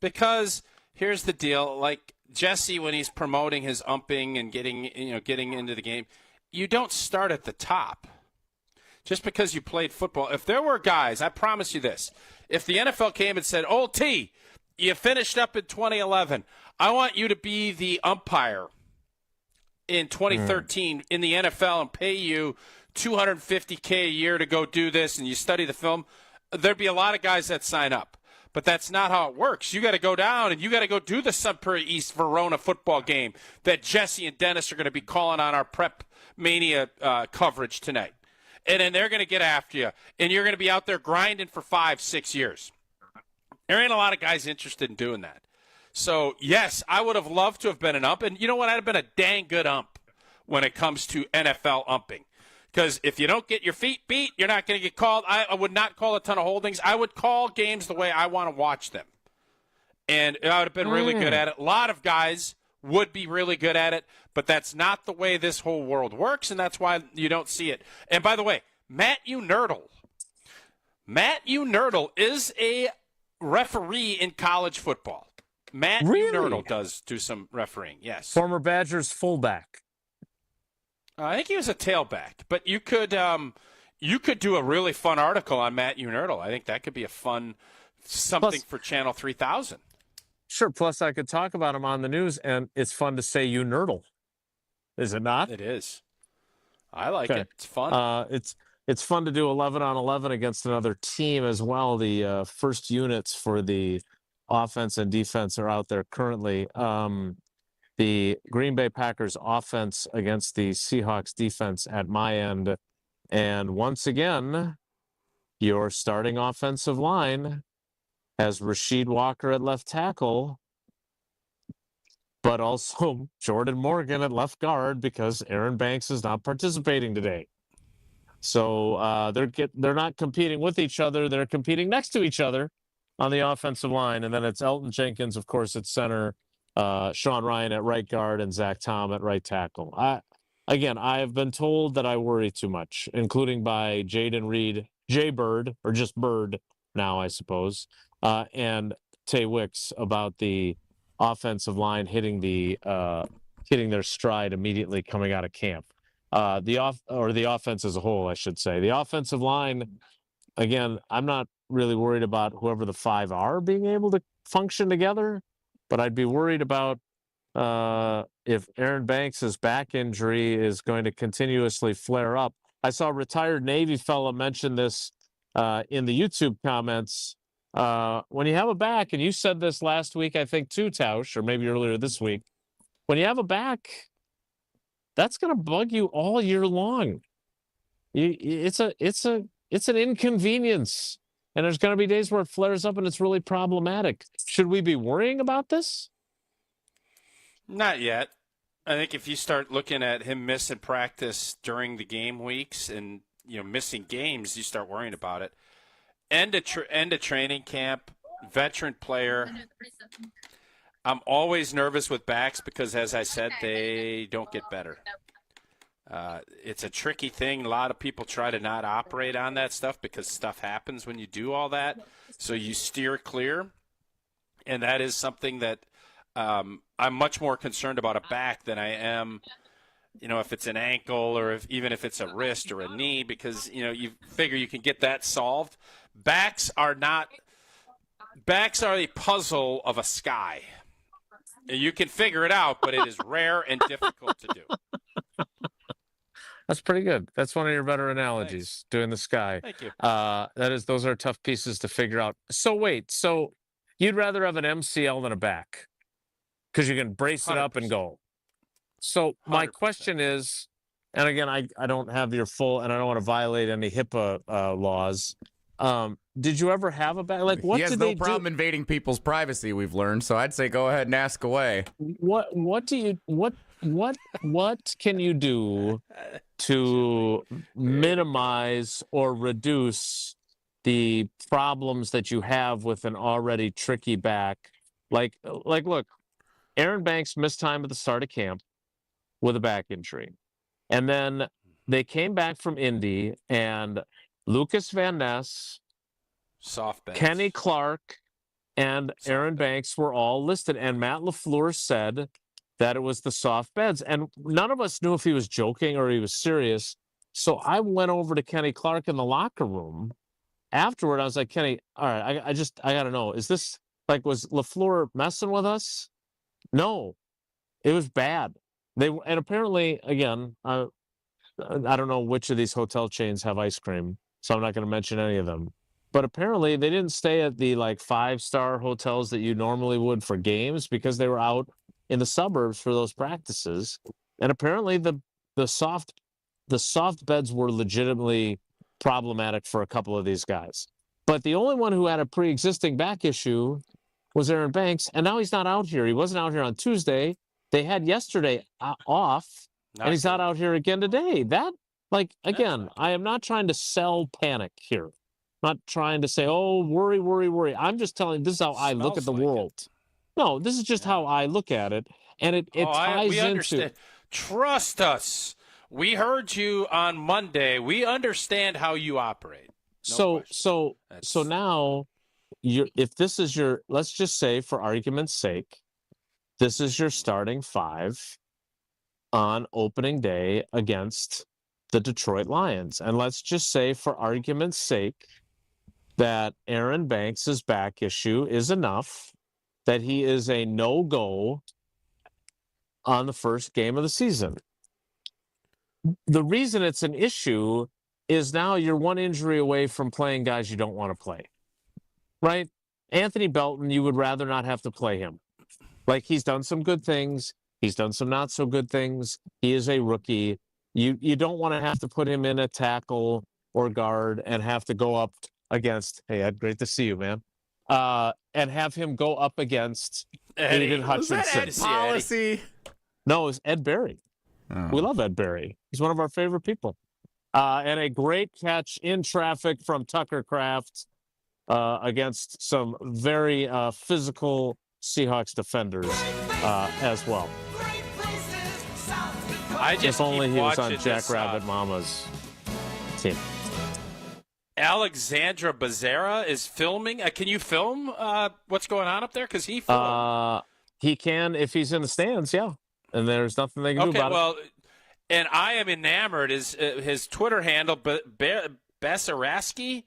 Because here's the deal: like Jesse, when he's promoting his umping and getting into the game, you don't start at the top. Just because you played football. If there were guys, I promise you this: if the NFL came and said, "Old T, you finished up in 2011. I want you to be the umpire in 2013 in the NFL and pay you $250K a year to go do this," and you study the film, there'd be a lot of guys that sign up. But that's not how it works. You got to go down and you got to go do the Sudbury East Verona football game that Jesse and Dennis are going to be calling on our Prep Mania coverage tonight. And then they're going to get after you, and you're going to be out there grinding for 5-6 years. There ain't a lot of guys interested in doing that. So, yes, I would have loved to have been an ump. And you know what? I'd have been a dang good ump when it comes to NFL umping. Because if you don't get your feet beat, you're not going to get called. I would not call a ton of holdings. I would call games the way I want to watch them. And I would have been really good at it. A lot of guys would be really good at it, but that's not the way this whole world works, and that's why you don't see it. And by the way, Matt Nerdle is a referee in college football. Matt Nerdle does do some refereeing, yes. Former Badgers fullback. I think he was a tailback, but you could do a really fun article on Matt Nerdle. I think that could be a fun something for Channel 3000. Sure, plus I could talk about him on the news, and it's fun to say you Nerdle. Is it not? It is. I like it. It's fun. it's fun to do 11 on 11 against another team as well. The first units for the offense and defense are out there currently. The Green Bay Packers offense against the Seahawks defense at my end. And once again, your starting offensive line has Rasheed Walker at left tackle, but also Jordan Morgan at left guard because Aaron Banks is not participating today. So they're not competing with each other. They're competing next to each other on the offensive line. And then it's Elton Jenkins, of course, at center, Sean Ryan at right guard, and Zach Tom at right tackle. I have been told that I worry too much, including by Jaden Reed, Jay Bird, or just Bird now, I suppose, and Tay Wicks about the offensive line hitting their stride immediately coming out of camp. The offense as a whole, I should say. The offensive line, again, I'm not really worried about whoever the five are being able to function together, but I'd be worried about if Aaron Banks' back injury is going to continuously flare up. I saw a retired Navy fella mention this in the YouTube comments. When you have a back, and you said this last week, I think too, Tausch, or maybe earlier this week, when you have a back, that's going to bug you all year long. It's an inconvenience, and there's going to be days where it flares up and it's really problematic. Should we be worrying about this? Not yet. I think if you start looking at him missing practice during the game weeks and missing games, you start worrying about it. End of training camp, veteran player. I'm always nervous with backs because, as I said, they don't get better. It's a tricky thing. A lot of people try to not operate on that stuff because stuff happens when you do all that. So you steer clear, and that is something that I'm much more concerned about a back than I am, if it's an ankle or even if it's a wrist or a knee, because, you figure you can get that solved. Backs are a puzzle of a sky. You can figure it out, but it is rare and difficult to do. That's pretty good. That's one of your better analogies, Thanks. doing the sky. Thank you. Those are tough pieces to figure out. So you'd rather have an MCL than a back because you can brace it up 100%. and go. So my 100%. question is, and again, I don't have your full, and I don't want to violate any HIPAA laws. Did you ever have a back? Like, what he has did no they problem invading people's privacy, we've learned. So I'd say go ahead and ask away. What can you do to minimize or reduce the problems that you have with an already tricky back? Like, look, Aaron Banks missed time at the start of camp with a back injury. And then they came back from Indy, and Lucas Van Ness, Soft beds. Kenny Clark, and Aaron Banks were all listed. And Matt LaFleur said that it was the soft beds. And none of us knew if he was joking or he was serious. So I went over to Kenny Clark in the locker room. Afterward, I was like, Kenny, all right, I got to know, is this, was LaFleur messing with us? No, it was bad. And apparently, again, I don't know which of these hotel chains have ice cream, so I'm not going to mention any of them. But apparently, they didn't stay at the 5-star hotels that you normally would for games because they were out in the suburbs for those practices. And apparently, the soft beds were legitimately problematic for a couple of these guys. But the only one who had a pre-existing back issue was Aaron Banks, and now he's not out here. He wasn't out here on Tuesday. They had yesterday off, and he's not out here again today. That, again, I am not trying to sell panic here. I'm not trying to say, oh, worry, worry, worry. I'm just telling you, this is how I look at the world. No, this is just how I look at it, and it ties we understand. into... Trust us. We heard you on Monday. We understand how you operate. So now, if this is your, let's just say for argument's sake, this is your starting five on opening day against the Detroit Lions. And let's just say for argument's sake that Aaron Banks' back issue is enough that he is a no-go on the first game of the season. The reason it's an issue is now you're one injury away from playing guys you don't want to play, right? Anthony Belton, you would rather not have to play him. Like, he's done some good things. He's done some not so good things. He is a rookie. You don't want to have to put him in a tackle or guard and have to go up against, hey, Ed, great to see you, man. And have him go up against Aiden Hutchinson. Was that Ed Policy? No, it was Ed Berry. Oh. We love Ed Berry. He's one of our favorite people. And a great catch in traffic from Tucker Kraft against some very physical Seahawks defenders as well. If only he was on this, Jackrabbit Mama's team. Alexandra Becerra is filming. Can you film what's going on up there? Because he filmed. He can if he's in the stands, yeah. And there's nothing they can do about it. And I am enamored. His Twitter handle, Besaraski,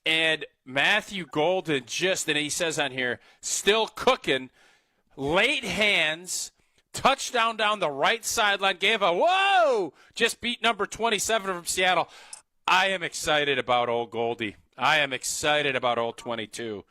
and Matthew Golden and he says on here, still cooking, late hands, touchdown down the right sideline, gave a whoa, just beat number 27 from Seattle. I am excited about old Goldie. I am excited about old 22.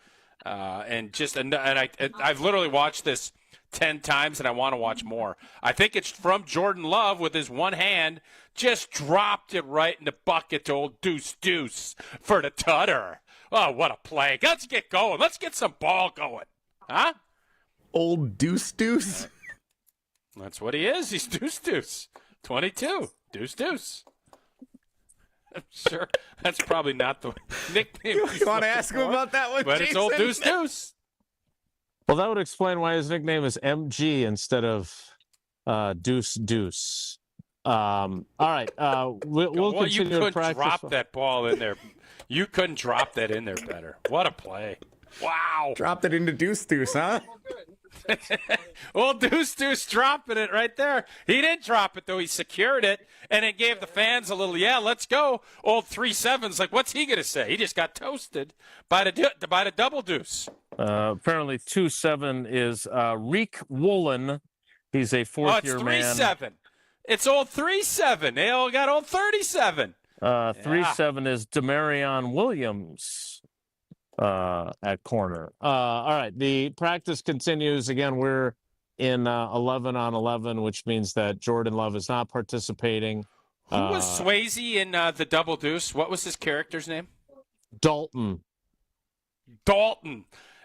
I've literally watched this 10 times, and I want to watch more. I think it's from Jordan Love with his one hand, just dropped it right in the bucket to old Deuce for the tutter. Oh, what a play. Let's get going. Let's get some ball going. Huh? Old Deuce. That's what he is. He's Deuce. 22. Deuce. I'm sure that's probably not the nickname. You want to ask him about that one, but Jason? It's old Deuce. Well, that would explain why his nickname is MG instead of Deuce. All right. We'll continue you couldn't to practice. Drop that ball in there. You couldn't drop that in there better. What a play. Wow. Dropped it into Deuce, huh? Old Deuce dropping it right there. He didn't drop it, though. He secured it, and it gave the fans a little, let's go. Old 3-7's like, what's he going to say? He just got toasted by the double Deuce. Apparently 2-7 is Reek Woolen. He's a fourth-year man. It's 3-7. It's old 3-7. They all got old 37. 3-7 is Demarion Williams at corner. All right, the practice continues. Again, we're in 11-on-11, which means that Jordan Love is not participating. Who was Swayze in the double Deuce? What was his character's name? Dalton.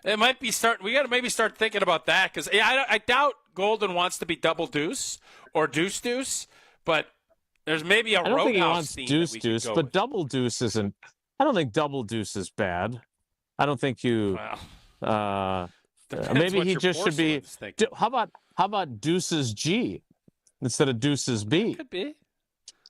It might be we got to maybe start thinking about that, because I doubt Golden wants to be double Deuce or Deuce, but there's maybe a Roadhouse theme Deuce, but with. double Deuce isn't. I don't think double Deuce is bad. I don't think you. Maybe he just should be. How about Deuces G instead of Deuces B?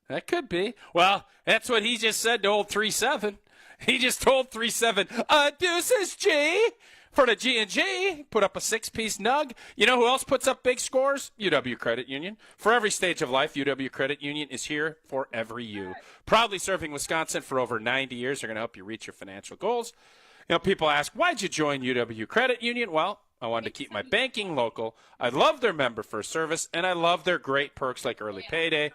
That could be. Well, that's what he just said to old 3-7. He just told 3-7, Deuces G for the G&G. Put up a 6-piece nug. You know who else puts up big scores? UW Credit Union. For every stage of life, UW Credit Union is here for every you. Proudly serving Wisconsin for over 90 years. They're going to help you reach your financial goals. You know, people ask, why'd you join UW Credit Union? Well, I wanted to keep my banking local. I love their member first service, and I love their great perks like early payday.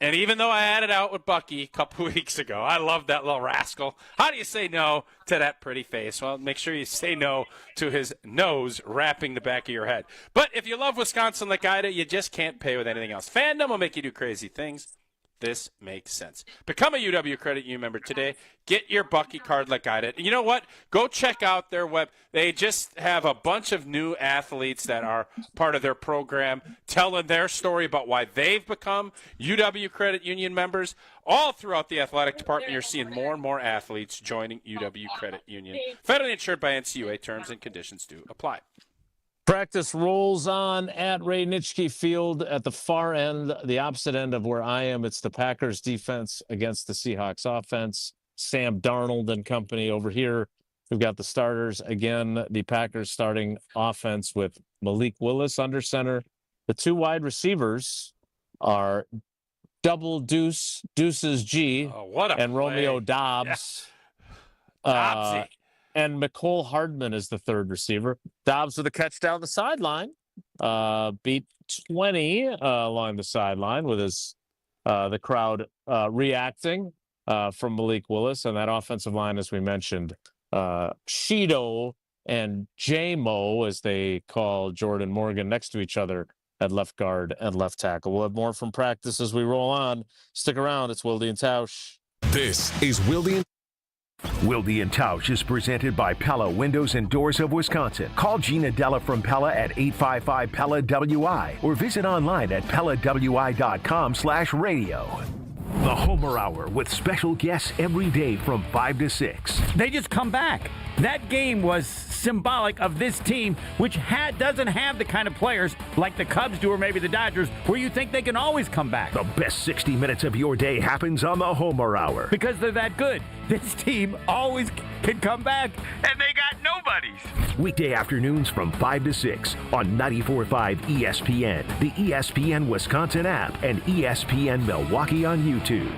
And even though I had it out with Bucky a couple weeks ago, I love that little rascal. How do you say no to that pretty face? Well, make sure you say no to his nose wrapping the back of your head. But if you love Wisconsin like I do, you just can't pay with anything else. Fandom will make you do crazy things. This makes sense. Become a UW Credit Union member today. Get your Bucky card like I did. And you know what? Go check out their web. They just have a bunch of new athletes that are part of their program telling their story about why they've become UW Credit Union members. All throughout the athletic department, you're seeing more and more athletes joining UW Credit Union. Federally insured by NCUA. Terms and conditions do apply. Practice rolls on at Ray Nitschke Field at the far end, the opposite end of where I am. It's the Packers defense against the Seahawks offense. Sam Darnold and company over here. We've got the starters. Again, the Packers starting offense with Malik Willis under center. The two wide receivers are double Deuces G and Romeo Dobbs. Yeah. And McCole Hardman is the third receiver. Dobbs with a catch down the sideline. Beat 20 along the sideline with his the crowd reacting. from Malik Willis. And that offensive line, as we mentioned, Shido and J-Mo, as they call Jordan Morgan, next to each other at left guard and left tackle. We'll have more from practice as we roll on. Stick around. It's Wilde Tausch. This is Wilde Tausch is presented by Pella Windows and Doors of Wisconsin. Call Gina Della from Pella at 855-PELLA-WI or visit online at PellaWI.com/radio. The Homer Hour with special guests every day from 5 to 6. They just come back. That game was symbolic of this team, which doesn't have the kind of players like the Cubs do or maybe the Dodgers, where you think they can always come back. The best 60 minutes of your day happens on the Homer Hour. Because they're that good. This team always can come back, and they got nobodies. Weekday afternoons from 5 to 6 on 94.5 ESPN, the ESPN Wisconsin app, and ESPN Milwaukee on YouTube.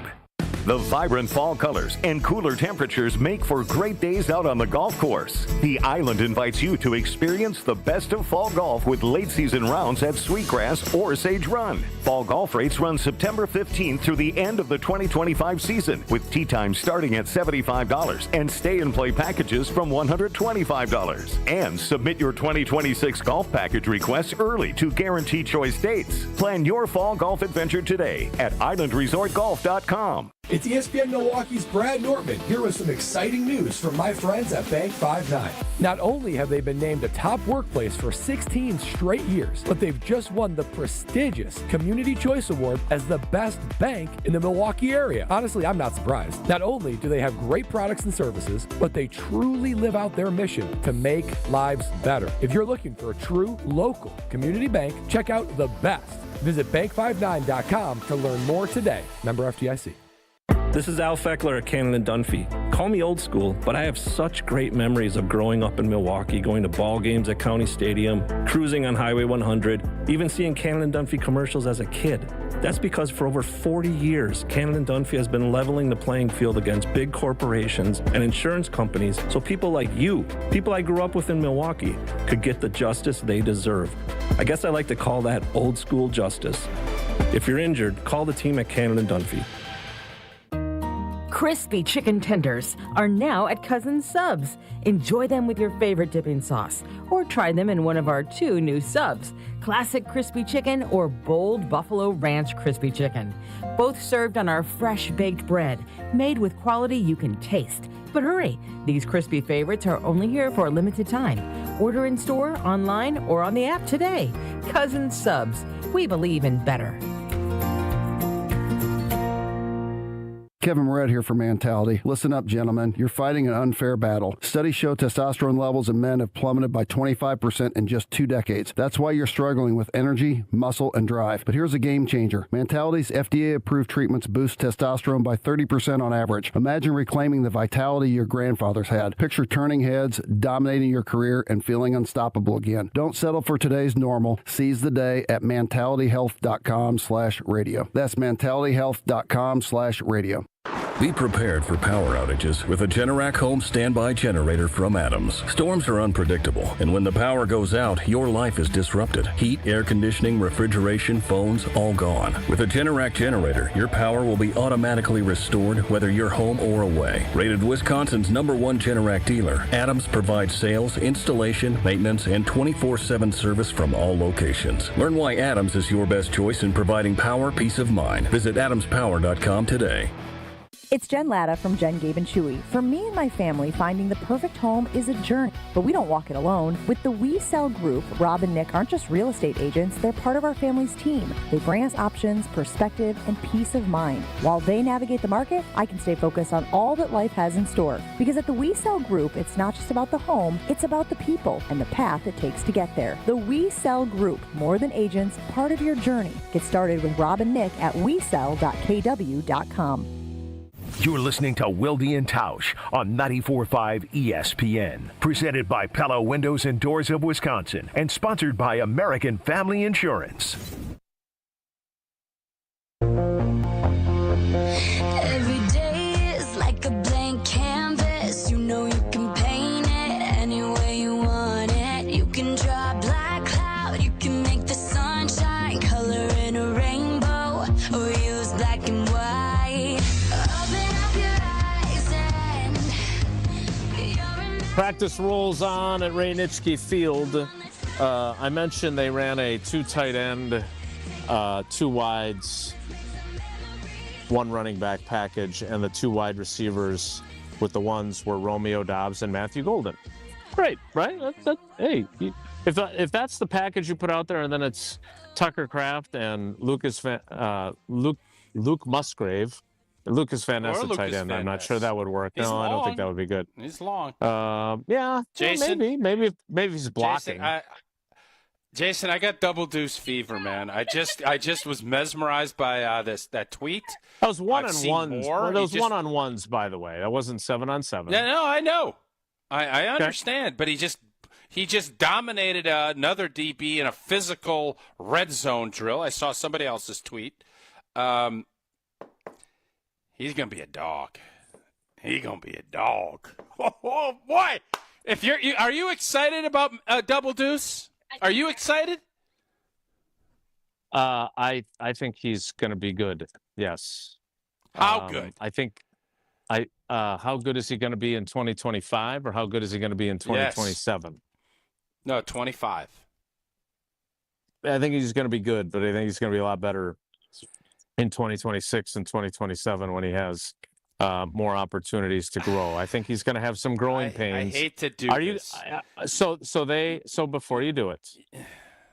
The vibrant fall colors and cooler temperatures make for great days out on the golf course. The Island invites you to experience the best of fall golf with late season rounds at Sweetgrass or Sage Run. Fall golf rates run September 15th through the end of the 2025 season, with tee times starting at $75 and stay and play packages from $125. And submit your 2026 golf package requests early to guarantee choice dates. Plan your fall golf adventure today at islandresortgolf.com. It's ESPN Milwaukee's Brad Nortman here with some exciting news from my friends at Bank 5-9. Not only have they been named a top workplace for 16 straight years, but they've just won the prestigious Community Choice Award as the best bank in the Milwaukee area. Honestly, I'm not surprised. Not only do they have great products and services, but they truly live out their mission to make lives better. If you're looking for a true local community bank, check out the best. Visit bank59.com to learn more today. Member FDIC. This is Al Feckler at Cannon & Dunphy. Call me old school, but I have such great memories of growing up in Milwaukee, going to ball games at County Stadium, cruising on Highway 100, even seeing Cannon & Dunphy commercials as a kid. That's because for over 40 years, Cannon & Dunphy has been leveling the playing field against big corporations and insurance companies so people like you, people I grew up with in Milwaukee, could get the justice they deserve. I guess I like to call that old school justice. If you're injured, call the team at Cannon & Dunphy. Crispy chicken tenders are now at Cousins Subs. Enjoy them with your favorite dipping sauce, or try them in one of our 2 new subs, Classic Crispy Chicken or Bold Buffalo Ranch Crispy Chicken. Both served on our fresh baked bread, made with quality you can taste. But hurry, these crispy favorites are only here for a limited time. Order in store, online, or on the app today. Cousins Subs. We believe in better. Kevin Moret here for Mentality. Listen up, gentlemen. You're fighting an unfair battle. Studies show testosterone levels in men have plummeted by 25% in just 2 decades. That's why you're struggling with energy, muscle, and drive. But here's a game changer. Mentality's FDA-approved treatments boost testosterone by 30% on average. Imagine reclaiming the vitality your grandfathers had. Picture turning heads, dominating your career, and feeling unstoppable again. Don't settle for today's normal. Seize the day at mentalityhealth.com/radio. That's mentalityhealth.com/radio. Be prepared for power outages with a Generac home standby generator from Adams. Storms are unpredictable, and when the power goes out, your life is disrupted. Heat, air conditioning, refrigeration, phones, all gone. With a Generac generator, your power will be automatically restored whether you're home or away. Rated Wisconsin's #1 Generac dealer, Adams provides sales, installation, maintenance, and 24/7 service from all locations. Learn why Adams is your best choice in providing power peace of mind. Visit adamspower.com today. It's Jen Latta from Jen, Gabe, and Chewy. For me and my family, finding the perfect home is a journey, but we don't walk it alone. With the We Sell Group, Rob and Nick aren't just real estate agents, they're part of our family's team. They bring us options, perspective, and peace of mind. While they navigate the market, I can stay focused on all that life has in store. Because at the We Sell Group, it's not just about the home, it's about the people and the path it takes to get there. The We Sell Group, more than agents, part of your journey. Get started with Rob and Nick at wesell.kw.com. You're listening to Wilde Tausch on 94.5 ESPN. Presented by Pella Windows and Doors of Wisconsin and sponsored by American Family Insurance. Every day is like a blank canvas. You know you can paint it any way you want it. You can draw a black cloud. You can make the sunshine color in a rainbow or use black and white. Open up Practice rolls on at Ray Nitschke Field. I mentioned they ran a 2 tight end, 2 wides, 1 running back package, and the 2 wide receivers with the ones were Romeo Doubs and Matthew Golden. Great, right? Hey, if that's the package you put out there, and then it's Tucker Kraft and Luke Musgrave. Lucas Van Ness at tight end. I'm not sure that would work. No, I don't think that would be good. He's long. Yeah, Jason, maybe he's blocking. Jason, I got double deuce fever, man. I just was mesmerized by that tweet. That was 1-on-ones. Well, those 1-on-ones, by the way. That wasn't 7-on-7. Yeah, no, I know. I understand, but he just dominated another DB in a physical red zone drill. I saw somebody else's tweet. He's gonna be a dog. He's gonna be a dog. Oh boy! Are you excited about double deuce? Are you excited? I think he's gonna be good. Yes. How good? I think. How good is he going to be in 2025, or how good is he going to be in 2027? Yes. No, 25. I think he's going to be good, but I think he's going to be a lot better in 2026 and 2027 when he has more opportunities to grow. I think he's going to have some growing pains. I hate to do this. So before you do it,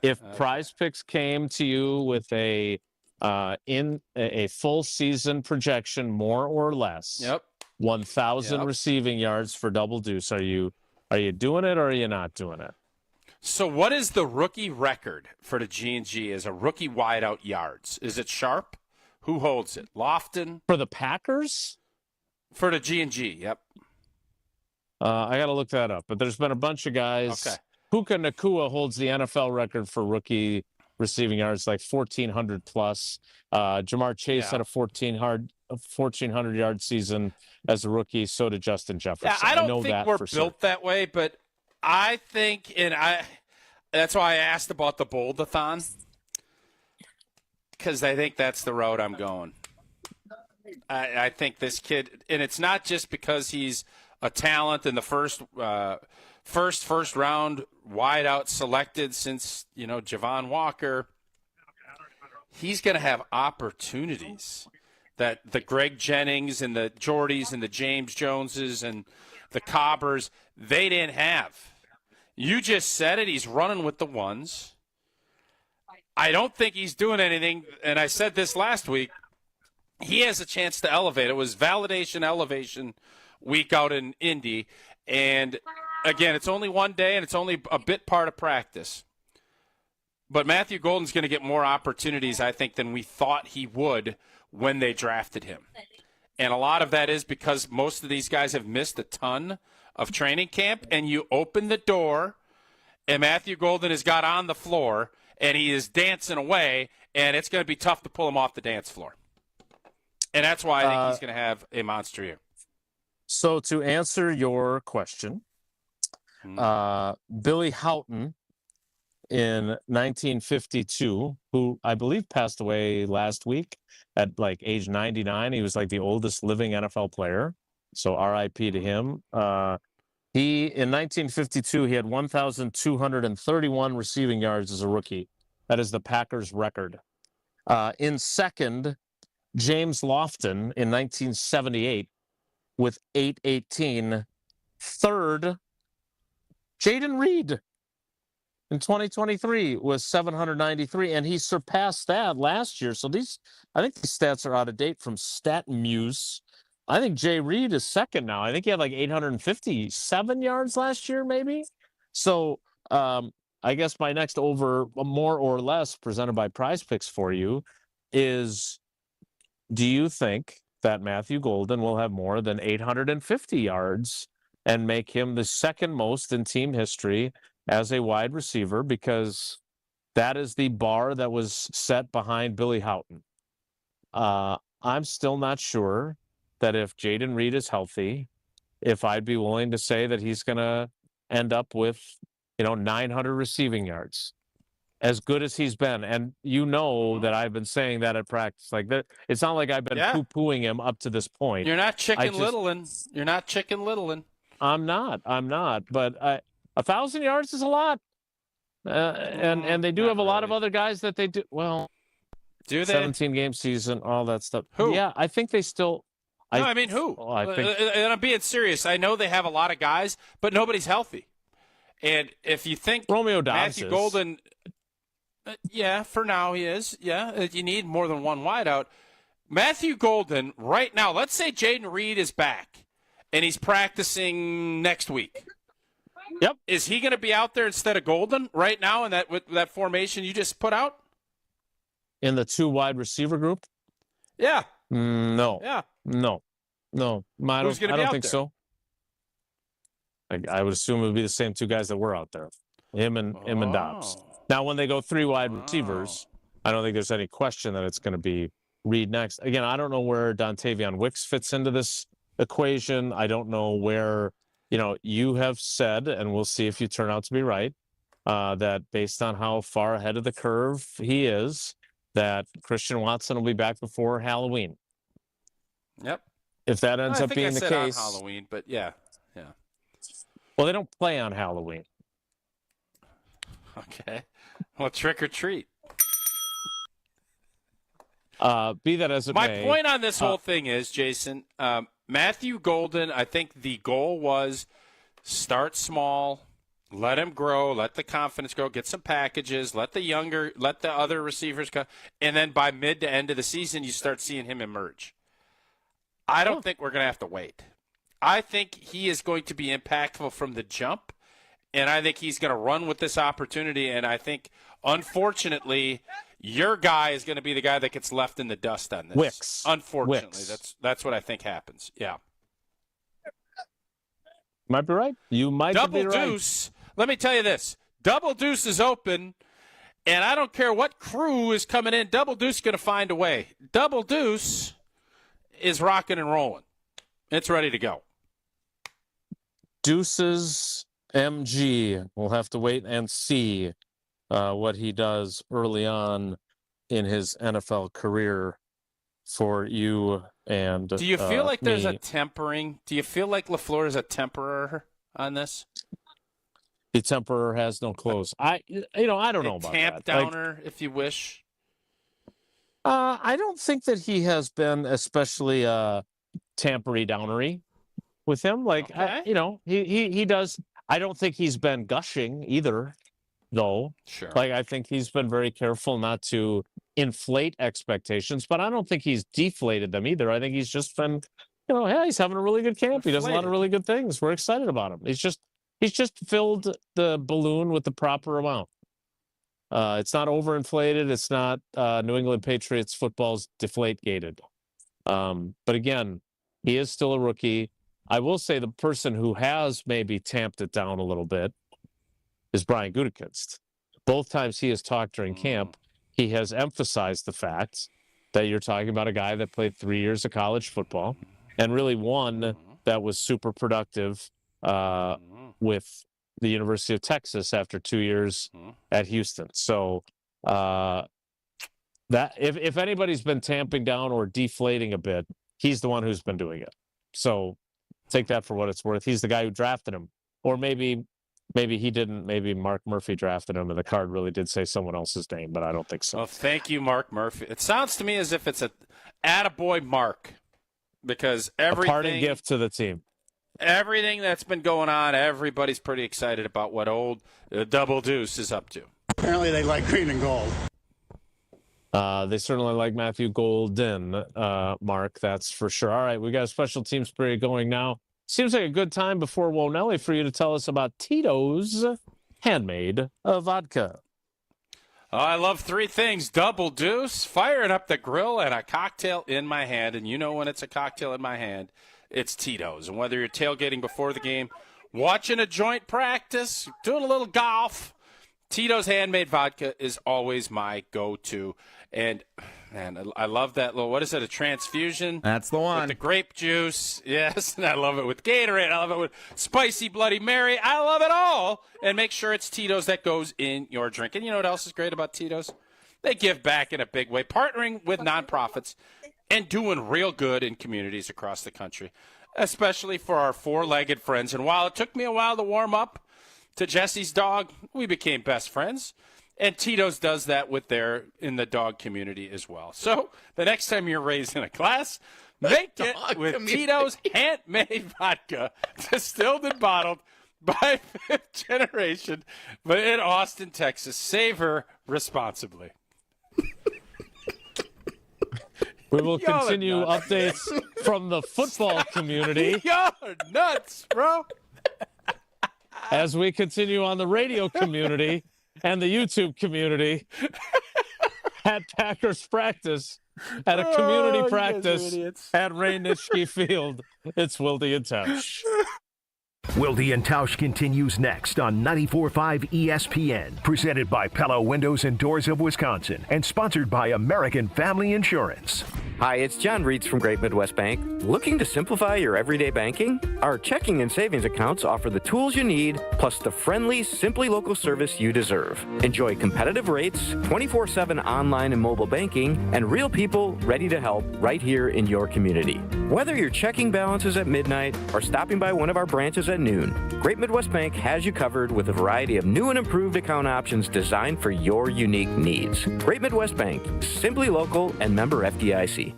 if Prize Picks came to you with a full season projection, more or less, 1,000 receiving yards for double deuce, are you doing it or are you not doing it? So what is the rookie record for the G&G as a rookie wideout yards? Is it Sharp? Who holds it? Lofton? For the Packers? For the G&G, yep. I got to look that up. But there's been a bunch of guys. Okay. Puka Nacua holds the NFL record for rookie receiving yards, like 1,400 plus. Jamar Chase had a 1,400-yard season as a rookie. So did Justin Jefferson. Yeah, I don't think we're built that way, but I think, that's why I asked about the Bold-a-thon, because I think that's the road I'm going. I think this kid, and it's not just because he's a talent in the first round wideout selected since, Javon Walker. He's going to have opportunities that the Greg Jennings and the Jordys and the James Joneses and the Cobbers, they didn't have. You just said it. He's running with the ones. I don't think he's doing anything, and I said this last week, he has a chance to elevate. It was validation, elevation week out in Indy, and again, it's only one day, and it's only a bit part of practice. But Matthew Golden's going to get more opportunities, I think, than we thought he would when they drafted him. And a lot of that is because most of these guys have missed a ton of training camp, and you open the door, and Matthew Golden has got on the floor, and he is dancing away, and it's going to be tough to pull him off the dance floor. And that's why I think he's going to have a monster year. So to answer your question, Billy Houghton in 1952, who I believe passed away last week at like age 99. He was like the oldest living NFL player. So RIP to him. In 1952, he had 1,231 receiving yards as a rookie. That is the Packers record. In second, James Lofton in 1978 with 818. Third, Jaden Reed in 2023 was 793, and he surpassed that last year. So I think these stats are out of date from StatMuse. I think Jay Reed is second now. I think he had like 857 yards last year, maybe. So I guess my next over, more or less, presented by Prize Picks for you is, do you think that Matthew Golden will have more than 850 yards and make him the second most in team history as a wide receiver? Because that is the bar that was set behind Billy Houghton. I'm still not sure that if Jaden Reed is healthy, if I'd be willing to say that he's going to end up with, 900 receiving yards, as good as he's been. And that I've been saying that at practice. Like that, it's not like I've been poo-pooing him up to this point. You're not chicken littling. You're not chicken littling. I'm not. But 1,000 yards is a lot. And they do have a lot of other guys that they do. Well, do they? 17-game season, all that stuff. Who? Yeah, I think they still. No, I mean who? Well, I think, and I'm being serious. I know they have a lot of guys, but nobody's healthy. And if you think Romeo Dobbs Matthew is. Golden, yeah, for now he is. Yeah, you need more than one wideout. Matthew Golden, right now, let's say Jaden Reed is back and he's practicing next week. Yep. Is he going to be out there instead of Golden right now in that formation you just put out? In the 2 wide receiver group? Yeah. No. Yeah. No. I Who's going to be don't out think there? so. I would assume it would be the same 2 guys that were out there. Him and Dobbs. Now, when they go 3 wide receivers, I don't think there's any question that it's going to be Reed next. Again, I don't know where Dontavion Wicks fits into this equation. I don't know where, you have said, and we'll see if you turn out to be right, that based on how far ahead of the curve he is, that Christian Watson will be back before Halloween. Yep. If that ends up being the case. On Halloween, but yeah. Well, they don't play on Halloween. Okay. Well, trick or treat. Be that as it may. My point on this whole thing is, Jason, Matthew Golden, I think the goal was start small, let him grow, let the confidence grow, get some packages, let the other receivers go, and then by mid to end of the season, you start seeing him emerge. I don't think we're going to have to wait. I think he is going to be impactful from the jump, and I think he's going to run with this opportunity, and I think, unfortunately, your guy is going to be the guy that gets left in the dust on this. Wicks. Unfortunately, that's what I think happens. Yeah. Might be right. You might be right. Double Deuce. Let me tell you this. Double Deuce is open, and I don't care what crew is coming in. Double Deuce is going to find a way. Double Deuce is rocking and rolling. It's ready to go. Deuces MG. We'll have to wait and see what he does early on in his NFL career for you and do you feel like there's me. a tempering? Do you feel like LaFleur is a temperer on this? The temperer has no clothes. I don't know about tamp that. Downer, if you wish. I don't think that he has been especially tampery downery with him. Okay. He does. I don't think he's been gushing either, though. Sure. I think he's been very careful not to inflate expectations, but I don't think he's deflated them either. I think he's just been, he's having a really good camp. He does a lot of really good things. We're excited about him. He's just filled the balloon with the proper amount. It's not overinflated. It's not New England Patriots football's deflate-gated. But again, he is still a rookie. I will say the person who has maybe tamped it down a little bit is Brian Gutekunst. Both times he has talked during camp, he has emphasized the fact that you're talking about a guy that played 3 years of college football and really one that was super productive with the University of Texas after 2 years at Houston. So that if anybody's been tamping down or deflating a bit, he's the one who's been doing it. So take that for what it's worth. He's the guy who drafted him. Or maybe he didn't. Maybe Mark Murphy drafted him, and the card really did say someone else's name, but I don't think so. Well, thank you, Mark Murphy. It sounds to me as if it's a attaboy Mark, because everything. A parting gift to the team. Everything that's been going on, everybody's pretty excited about what old Double Deuce is up to. Apparently they like green and gold. They certainly like Matthew Golden, Mark, that's for sure. All right, we got a special teams period going now. Seems like a good time before Wonelli for you to tell us about Tito's handmade vodka. Oh, I love 3 things. Double Deuce, firing up the grill, and a cocktail in my hand. And you know when it's a cocktail in my hand, it's Tito's. And whether you're tailgating before the game, watching a joint practice, doing a little golf, Tito's handmade vodka is always my go-to. And, man, I love that little, what is it, a transfusion? That's the one. With the grape juice. Yes, and I love it with Gatorade. I love it with spicy Bloody Mary. I love it all. And make sure it's Tito's that goes in your drink. And you know what else is great about Tito's? They give back in a big way, partnering with nonprofits and doing real good in communities across the country. especially for our four-legged friends. And while it took me a while to warm up to Jesse's dog, we became best friends. And Tito's does that in the dog community as well. So the next time you're raising a class, make it with Tito's handmade vodka, distilled and bottled by fifth generation, but in Austin, Texas. Savor responsibly. We will continue updates from the football community. Y'all are nuts, bro. As we continue on the radio community and the YouTube community at Packers practice, at a community practice at Ray Nitschke Field. It's Wilde Tausch. Wilde and Tausch continues next on 94.5 ESPN, presented by Pella Windows and Doors of Wisconsin, and sponsored by American Family Insurance. Hi, it's John Reitz from Great Midwest Bank. Looking to simplify your everyday banking? Our checking and savings accounts offer the tools you need, plus the friendly, Simply Local service you deserve. Enjoy competitive rates, 24/7 online and mobile banking, and real people ready to help right here in your community. Whether your checking balance is at midnight or stopping by one of our branches at noon, Great Midwest Bank has you covered with a variety of new and improved account options designed for your unique needs. Great Midwest Bank, simply local and member FDIC.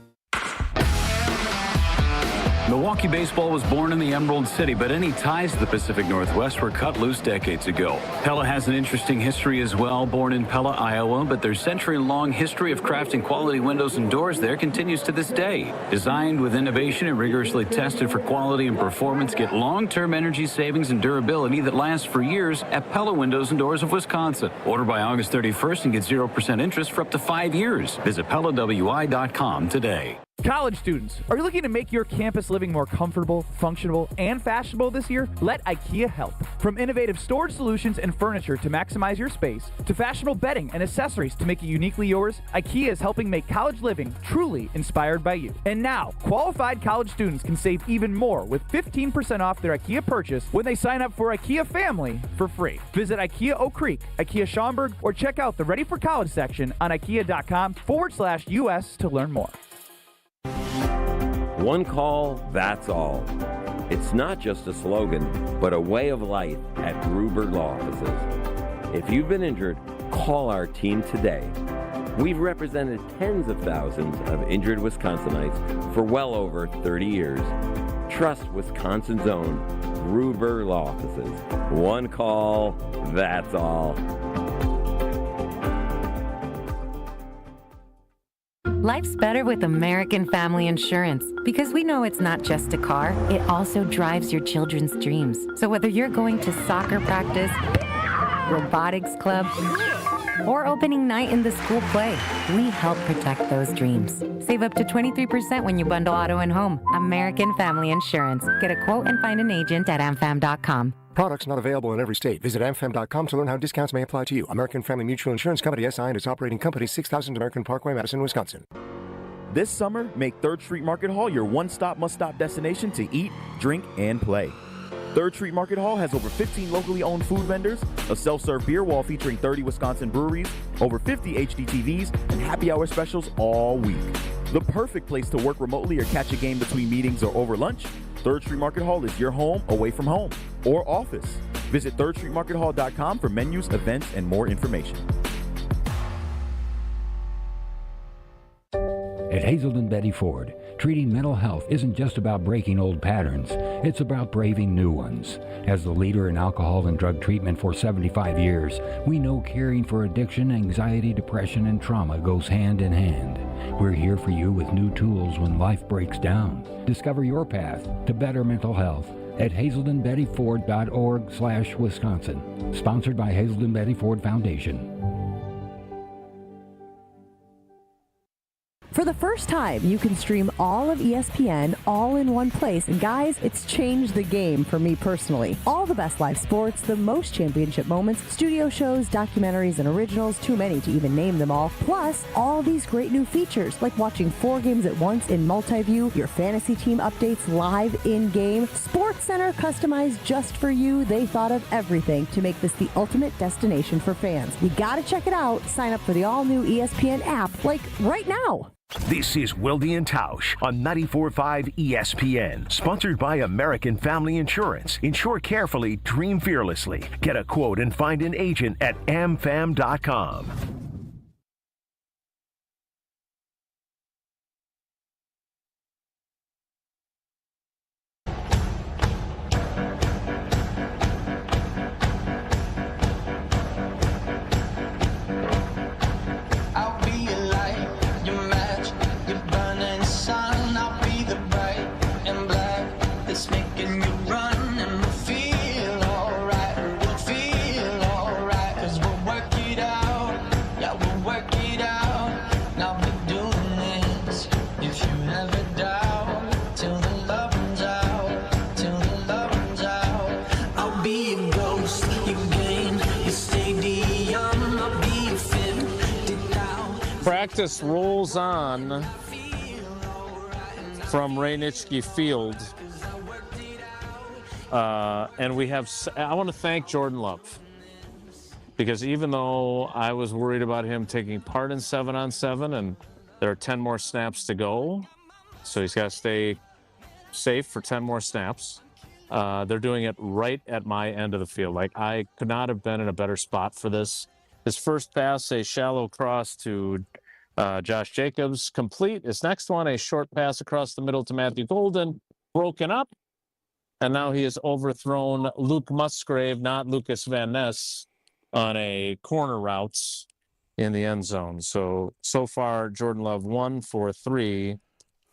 Milwaukee baseball was born in the Emerald City, but any ties to the Pacific Northwest were cut loose decades ago. Pella has an interesting history as well. Born in Pella, Iowa, but their century-long history of crafting quality windows and doors there continues to this day. Designed with innovation and rigorously tested for quality and performance, get long-term energy savings and durability that lasts for years at Pella Windows and Doors of Wisconsin. Order by August 31st and get 0% interest for up to 5 years. Visit PellaWI.com today. College students, are you looking to make your campus living more comfortable, functional, and fashionable this year? Let IKEA help. From innovative storage solutions and furniture to maximize your space, to fashionable bedding and accessories to make it uniquely yours, IKEA is helping make college living truly inspired by you. And now, qualified college students can save even more with 15% off their IKEA purchase when they sign up for IKEA Family for free. Visit IKEA Oak Creek, IKEA Schaumburg, or check out the Ready for College section on IKEA.com/US to learn more. One call, that's all. It's not just a slogan, but a way of life at Brewer Law Offices. If you've been injured, call our team today. We've represented tens of thousands of injured Wisconsinites for well over 30 years. Trust Wisconsin's own Brewer Law Offices. One call, that's all. Life's better with American Family Insurance because we know it's not just a car, it also drives your children's dreams. So whether you're going to soccer practice, robotics club, or opening night in the school play, we help protect those dreams. Save up to 23% when you bundle auto and home. American Family Insurance. Get a quote and find an agent at amfam.com. Products not available in every state. Visit amfam.com to learn how discounts may apply to you. American Family Mutual Insurance Company, SI, and its operating company, 6000 American Parkway, Madison, Wisconsin. This summer, make 3rd Street Market Hall your one-stop, must-stop destination to eat, drink, and play. 3rd Street Market Hall has over 15 locally owned food vendors, a self-serve beer wall featuring 30 Wisconsin breweries, over 50 HD TVs, and happy hour specials all week. The perfect place to work remotely or catch a game between meetings or over lunch. 3rd Street Market Hall is your home away from home or office. Visit 3rdstreetmarkethall.com for menus, events, and more information. At Hazelden Betty Ford, treating mental health isn't just about breaking old patterns, it's about braving new ones. As the leader in alcohol and drug treatment for 75 years, we know caring for addiction, anxiety, depression, and trauma goes hand in hand. We're here for you with new tools when life breaks down. Discover your path to better mental health at hazeldenbettyford.org/Wisconsin. Sponsored by Hazelden Betty Ford Foundation. For the first time, you can stream all of ESPN all in one place. And guys, it's changed the game for me personally. All the best live sports, the most championship moments, studio shows, documentaries, and originals, too many to even name them all. Plus, all these great new features, like watching 4 games at once in multi-view, your fantasy team updates live in-game, Sports Center customized just for you. They thought of everything to make this the ultimate destination for fans. You gotta check it out. Sign up for the all-new ESPN app, like right now. This is Wilde Tausch on 94.5 ESPN. Sponsored by American Family Insurance. Insure carefully, dream fearlessly. Get a quote and find an agent at amfam.com. Practice rolls on from Ray Nitschke Field. And we have, I want to thank Jordan Love, because even though I was worried about him taking part in 7-on-7 and there are 10 more snaps to go, so he's got to stay safe for 10 more snaps. They're doing it right at my end of the field. Like, I could not have been in a better spot for this. His first pass, a shallow cross to Josh Jacobs, complete. His next one, a short pass across the middle to Matthew Golden, broken up. And now he has overthrown Luke Musgrave, not Lucas Van Ness, on a corner route in the end zone. So far, Jordan Love 1 for 3.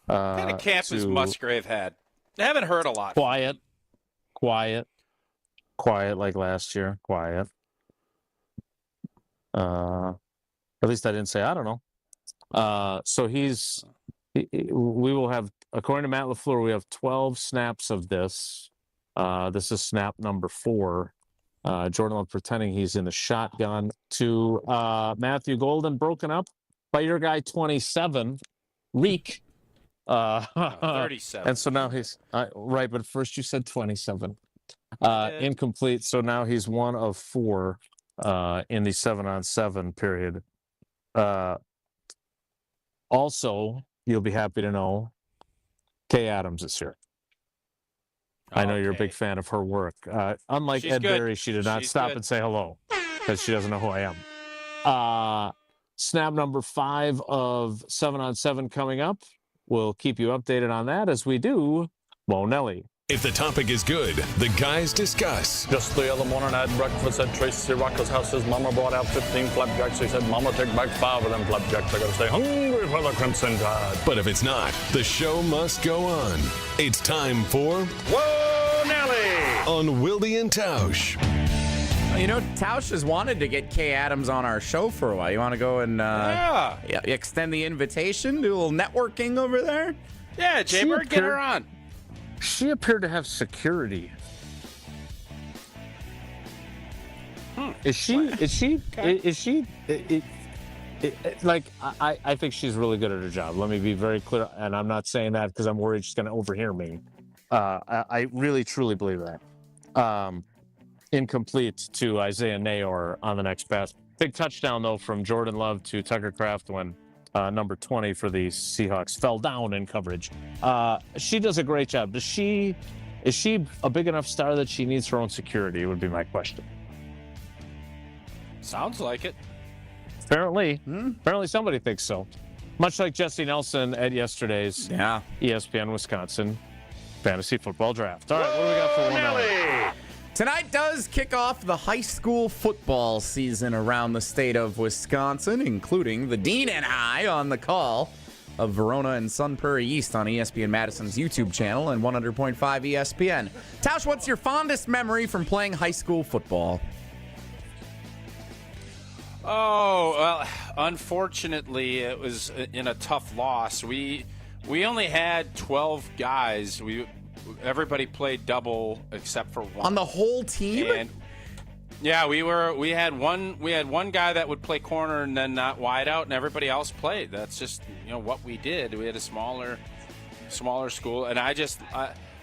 What kind of camp has Musgrave had? I haven't heard a lot. Quiet like last year. Quiet. At least I didn't say, I don't know. So we will have, according to Matt LaFleur, we have 12 snaps of this. This is snap number 4. Jordan Love pretending he's in the shotgun to Matthew Golden, broken up by your guy 27, Reek. 37. And so now he's right, but first you said 27. Incomplete. So now he's 1 of 4 in the 7-on-7 period. Also, you'll be happy to know Kay Adams is here. I know you're a big fan of her work. Unlike She's Ed good. Berry, she did not stop and say hello because she doesn't know who I am. Snap number 5 of 7-on-7 coming up. We'll keep you updated on that as we do Whoa Nelly. If the topic is good, the guys discuss. Just the other morning I had breakfast at Tracy Rocker's house. His mama brought out 15 flapjacks. He said, Mama, take back 5 of them flapjacks. I gotta stay hungry for the Crimson Tide. But if it's not, the show must go on. It's time for Whoa, Nelly! On Wilde Tausch. You know, Tausch has wanted to get Kay Adams on our show for a while. You want to go and extend the invitation? Do a little networking over there? Yeah, Jaybird, get her on. She appeared to have security. Is she? Like, I think she's really good at her job. Let me be very clear, and I'm not saying that because I'm worried she's going to overhear me. I really, truly believe that. Incomplete to Isaiah Nayor on the next pass. Big touchdown, though, from Jordan Love to Tucker Kraft when number 20 for the Seahawks fell down in coverage. She does a great job. Is she a big enough star that she needs her own security, would be my question. Sounds like it. Apparently somebody thinks so. Much like Jesse Nelson at yesterday's ESPN Wisconsin Fantasy Football Draft. All right, what do we got for one hour? Tonight does kick off the high school football season around the state of Wisconsin, including the Dean and I on the call of Verona and Sun Prairie East on ESPN Madison's YouTube channel and 100.5 ESPN. Tausch, what's your fondest memory from playing high school football? Oh, well, unfortunately, it was in a tough loss. We only had 12 guys. Everybody played double except for one. On the whole team? And yeah, we had one guy that would play corner and then not wide out, and everybody else played. That's just what we did. We had a smaller school, and I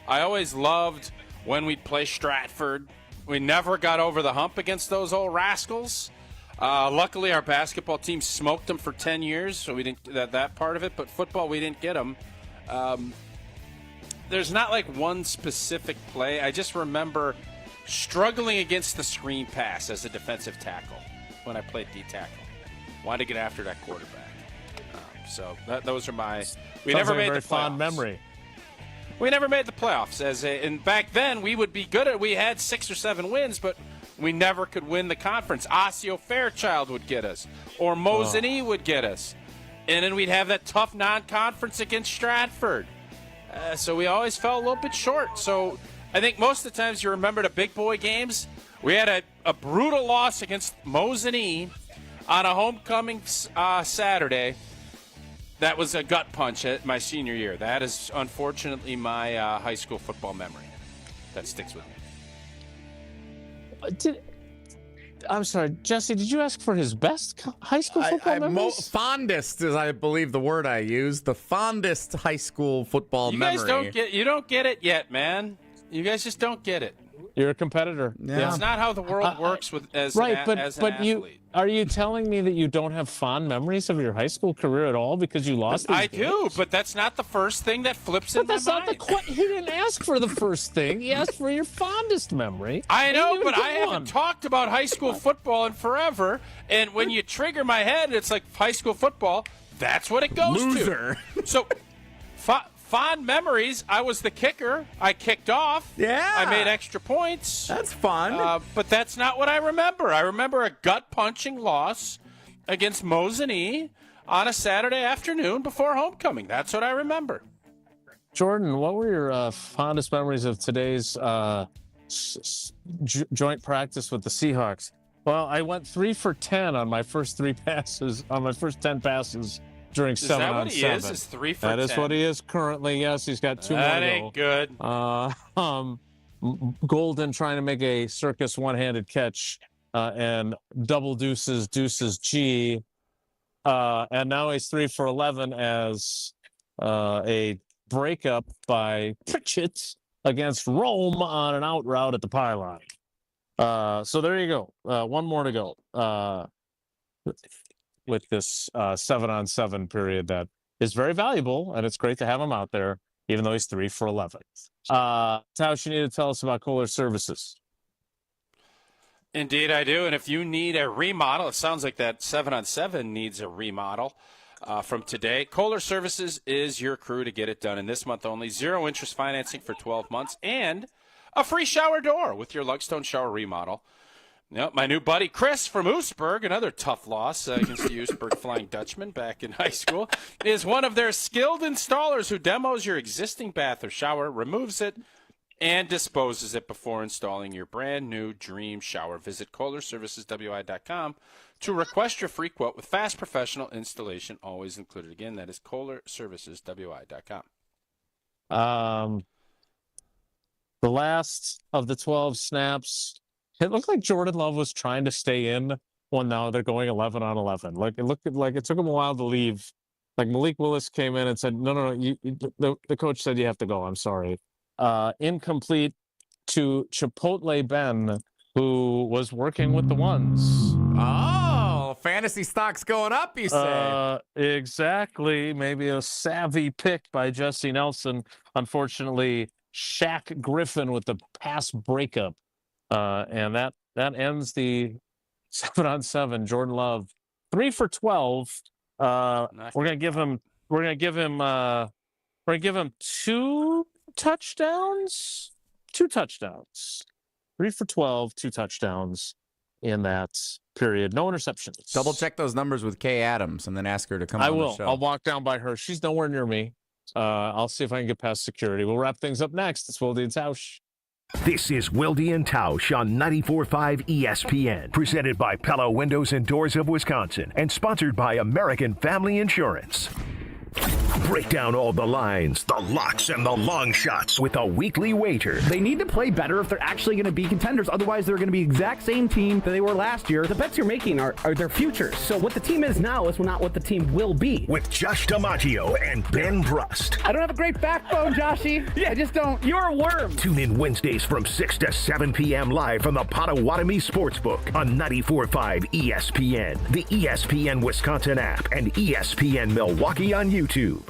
always loved when we'd play Stratford. We never got over the hump against those old rascals. Luckily, our basketball team smoked them for 10 years, so we didn't that part of it. But football, we didn't get them. There's not like one specific play. I just remember struggling against the screen pass as a defensive tackle when I played D-tackle. Wanted to get after that quarterback. So those are my. We never made the playoffs. Fond memory. We never made the playoffs. And back then we would be good at. We had 6 or 7 wins, but we never could win the conference. Osseo Fairchild would get us, or Mosinee would get us, and then we'd have that tough non-conference against Stratford. So we always fell a little bit short. So I think most of the times you remember the big boy games. We had a brutal loss against Mosinee on a homecoming Saturday. That was a gut punch at my senior year. That is, unfortunately, my high school football memory. That sticks with me. I'm sorry, Jesse, did you ask for his best high school football memories? Fondest is, I believe, the word I used. The fondest high school football memory. You guys don't get it yet, man. You guys just don't get it. You're a competitor. Yeah. It's not how the world works as an athlete. Are you telling me that you don't have fond memories of your high school career at all because you lost these games? Do, but that's not the first thing that flips in my mind. He didn't ask for the first thing. He asked for your fondest memory. I know, but I haven't talked about high school football in forever. And when you trigger my head, it's like high school football. That's what it goes to. So, fond memories. I was the kicker. I kicked off. Yeah. I made extra points. That's fun. But that's not what I remember. I remember a gut-punching loss against Mosinee on a Saturday afternoon before homecoming. That's what I remember. Jordan, what were your fondest memories of today's joint practice with the Seahawks? Well, I went 3 for 10 on my first 10 passes during 7-on-7. Is that what he is? Is 3 for 10? That is what he is currently. Yes, he's got 2 more to go. That ain't good. Golden trying to make a circus one-handed catch and double deuces G. And now he's 3 for 11 as a breakup by Pritchett against Rome on an out route at the pylon. So there you go. 1 more to go. With this 7-on-7 period that is very valuable, and it's great to have him out there, even though he's 3 for 11. Tausch, you need to tell us about Kohler Services. Indeed, I do. And if you need a remodel, it sounds like that 7-on-7 needs a remodel from today. Kohler Services is your crew to get it done. And this month only, 0 interest financing for 12 months and a free shower door with your Lugstone shower remodel. Yep, my new buddy Chris from Oostburg, another tough loss against the Oostburg Flying Dutchman back in high school, is one of their skilled installers who demos your existing bath or shower, removes it, and disposes it before installing your brand new dream shower. Visit KohlerServicesWI.com to request your free quote with fast professional installation always included. Again, that is KohlerServicesWI.com. The last of the 12 snaps. It looked like Jordan Love was trying to stay in when now they're going 11 on 11. Like it looked like it took him a while to leave. Like Malik Willis came in and said, no, the coach said you have to go. I'm sorry. Incomplete to Chipotle Ben, who was working with the ones. Oh, fantasy stocks going up, you say? Exactly. Maybe a savvy pick by Jesse Nelson. Unfortunately, Shaq Griffin with the pass breakup. And that ends the 7-on-7. Jordan Love, 3 for 12. We're gonna give him 2 touchdowns. 2 touchdowns. 3 for 12, 2 touchdowns in that period. No interceptions. Double check those numbers with Kay Adams and then ask her to come on the show. I'll walk down by her. She's nowhere near me. I'll see if I can get past security. We'll wrap things up next. It's Wilde Tausch. This is Wilde Tausch on 94.5 ESPN, presented by Pella Windows and Doors of Wisconsin, and sponsored by American Family Insurance. Break down all the lines, the locks, and the long shots with a weekly wager. They need to play better if they're actually going to be contenders. Otherwise, they're going to be the exact same team that they were last year. The bets you're making are their futures. So what the team is now is not what the team will be. With Josh DiMaggio and Ben Brust. I don't have a great backbone, Joshy. I just don't. You're a worm. Tune in Wednesdays from 6 to 7 p.m. live from the Potawatomi Sportsbook on 94.5 ESPN, the ESPN Wisconsin app, and ESPN Milwaukee on YouTube.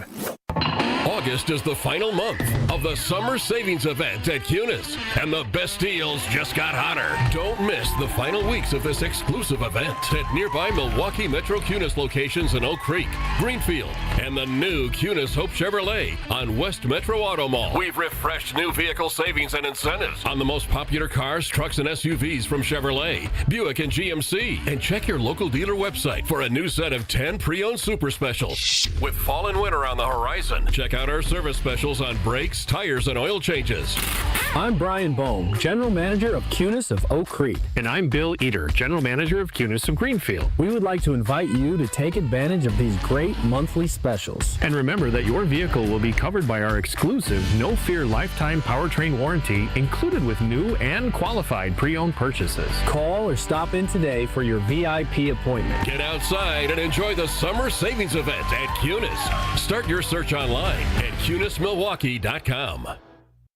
August is the final month of the summer savings event at Cunis, and the best deals just got hotter. Don't miss the final weeks of this exclusive event at nearby Milwaukee Metro Cunis locations in Oak Creek, Greenfield, and the new Cunis Hope Chevrolet on West Metro Auto Mall. We've refreshed new vehicle savings and incentives on the most popular cars, trucks, and SUVs from Chevrolet, Buick, and GMC. And check your local dealer website for a new set of 10 pre-owned super specials. With fall and winter on the horizon, check out our service specials on brakes, tires, and oil changes. I'm Brian Bohm, General Manager of Cunis of Oak Creek. And I'm Bill Eater, General Manager of Cunis of Greenfield. We would like to invite you to take advantage of these great monthly specials. And remember that your vehicle will be covered by our exclusive No Fear lifetime powertrain warranty, included with new and qualified pre-owned purchases. Call or stop in today for your VIP appointment. Get outside and enjoy the summer savings event at Cunis. Start your search online at CunisMilwaukee.com.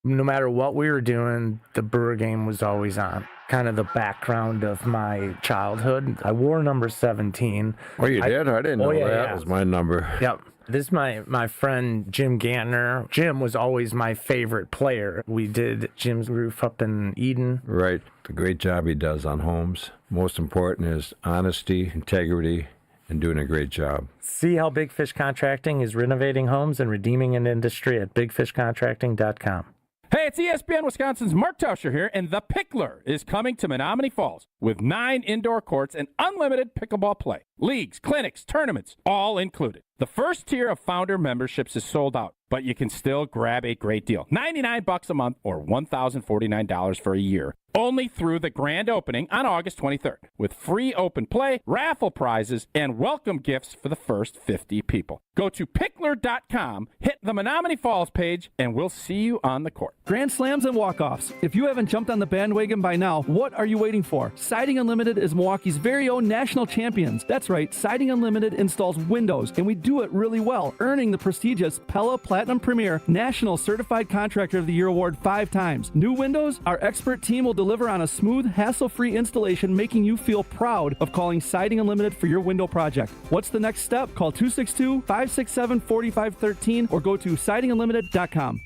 No matter what we were doing, the Brewer game was always on. Kind of the background of my childhood. I wore number 17. Oh, you did? I didn't know that was my number. Yep. This is my friend Jim Gantner. Jim was always my favorite player. We did Jim's roof up in Eden. Right. The great job he does on homes. Most important is honesty, integrity, and doing a great job. See how Big Fish Contracting is renovating homes and redeeming an industry at bigfishcontracting.com. Hey, it's ESPN Wisconsin's Mark Tauscher here, and The Pickler is coming to Menominee Falls with 9 indoor courts and unlimited pickleball play. Leagues, clinics, tournaments, all included. The first tier of founder memberships is sold out, but you can still grab a great deal. $99 a month or $1,049 for a year. Only through the grand opening on August 23rd, with free open play, raffle prizes, and welcome gifts for the first 50 people. Go to pickler.com, hit the Menominee Falls page, and we'll see you on the court. Grand slams and walk-offs. If you haven't jumped on the bandwagon by now, what are you waiting for? Siding Unlimited is Milwaukee's very own national champions. That's right, Siding Unlimited installs windows, and we do it really well, earning the prestigious Pella Platinum Premier National Certified Contractor of the Year award 5 times. New windows, our expert team will deliver on a smooth, hassle-free installation, making you feel proud of calling Siding Unlimited for your window project. What's the next step? Call 262-567-4513 or go to sidingunlimited.com.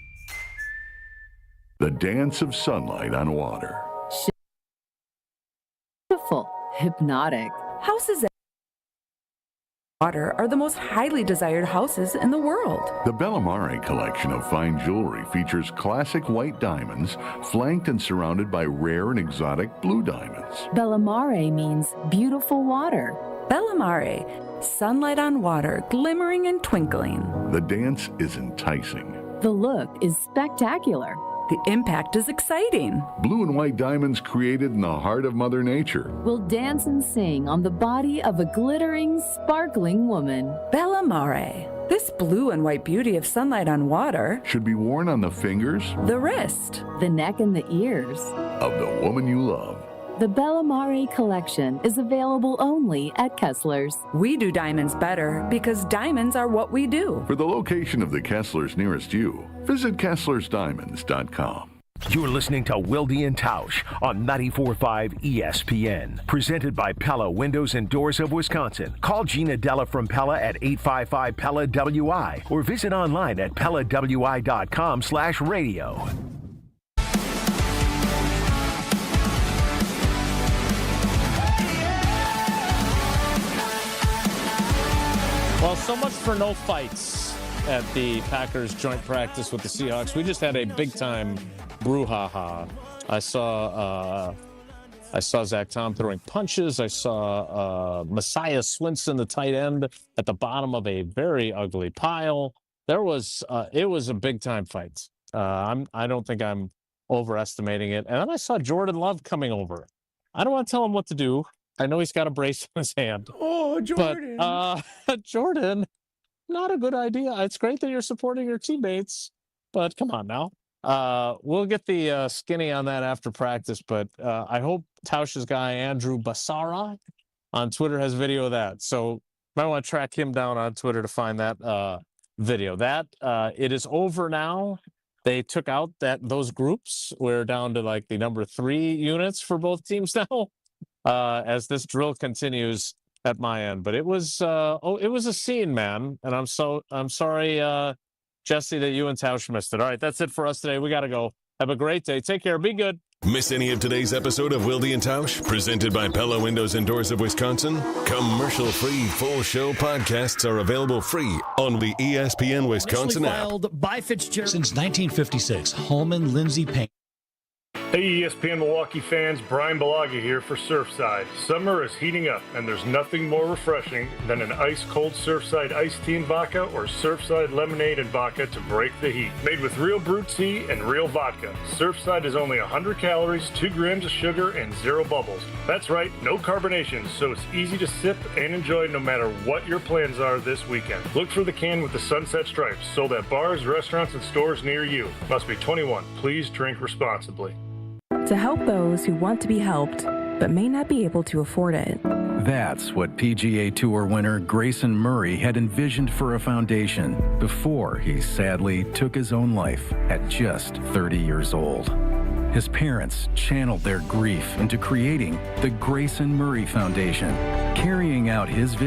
The dance of sunlight on water. Beautiful, hypnotic. Houses water are the most highly desired houses in the world. The Bellamare collection of fine jewelry features classic white diamonds flanked and surrounded by rare and exotic blue diamonds. Bellamare means beautiful water. Bellamare, sunlight on water, glimmering and twinkling. The dance is enticing. The look is spectacular. The impact is exciting. Blue and white diamonds created in the heart of Mother Nature. Will dance and sing on the body of a glittering, sparkling woman. Bellamare. This blue and white beauty of sunlight on water should be worn on the fingers, the wrist, the neck, and the ears of the woman you love. The Bellamare collection is available only at Kessler's. We do diamonds better because diamonds are what we do. For the location of the Kesslers nearest you, visit KesslersDiamonds.com. You're listening to Wilde Tausch on 94.5 ESPN. Presented by Pella Windows and Doors of Wisconsin. Call Gina Della from Pella at 855-PELLA-WI or visit online at PellaWI.com/radio. Well, so much for no fights at the Packers joint practice with the Seahawks. We just had a big-time brouhaha. I saw Zach Tom throwing punches. I saw Messiah Swinson, the tight end, at the bottom of a very ugly pile. It was a big-time fight. I don't think I'm overestimating it. And then I saw Jordan Love coming over. I don't want to tell him what to do. I know he's got a brace in his hand. Oh, Jordan. But Jordan, not a good idea. It's great that you're supporting your teammates, but come on now. We'll get the skinny on that after practice, but I hope Tausch's guy, Andrew Basara, on Twitter has video of that. So might want to track him down on Twitter to find that video. That it is over now. They took out those groups. We're down to like the number 3 units for both teams now, as this drill continues at my end. But it was it was a scene, man, and I'm sorry, Jesse, that you and Tausch missed it. All right, that's it for us today. We got to go. Have a great day. Take care. Be good. Miss any of today's episode of Wilde Tausch, presented by Pella Windows and Doors of Wisconsin? Commercial-free full show podcasts are available free on the ESPN Wisconsin app. Filed by Fitzgerald since 1956. Holman Lindsay Payne. Hey, ESPN Milwaukee fans, Brian Balaga here for Surfside. Summer is heating up, and there's nothing more refreshing than an ice-cold Surfside iced tea and vodka or Surfside lemonade and vodka to break the heat. Made with real brewed tea and real vodka, Surfside is only 100 calories, 2 grams of sugar, and 0 bubbles. That's right, no carbonation, so it's easy to sip and enjoy no matter what your plans are this weekend. Look for the can with the sunset stripes, sold at bars, restaurants, and stores near you. Must be 21. Please drink responsibly. To help those who want to be helped, but may not be able to afford it. That's what PGA Tour winner Grayson Murray had envisioned for a foundation before he sadly took his own life at just 30 years old. His parents channeled their grief into creating the Grayson Murray Foundation, carrying out his vision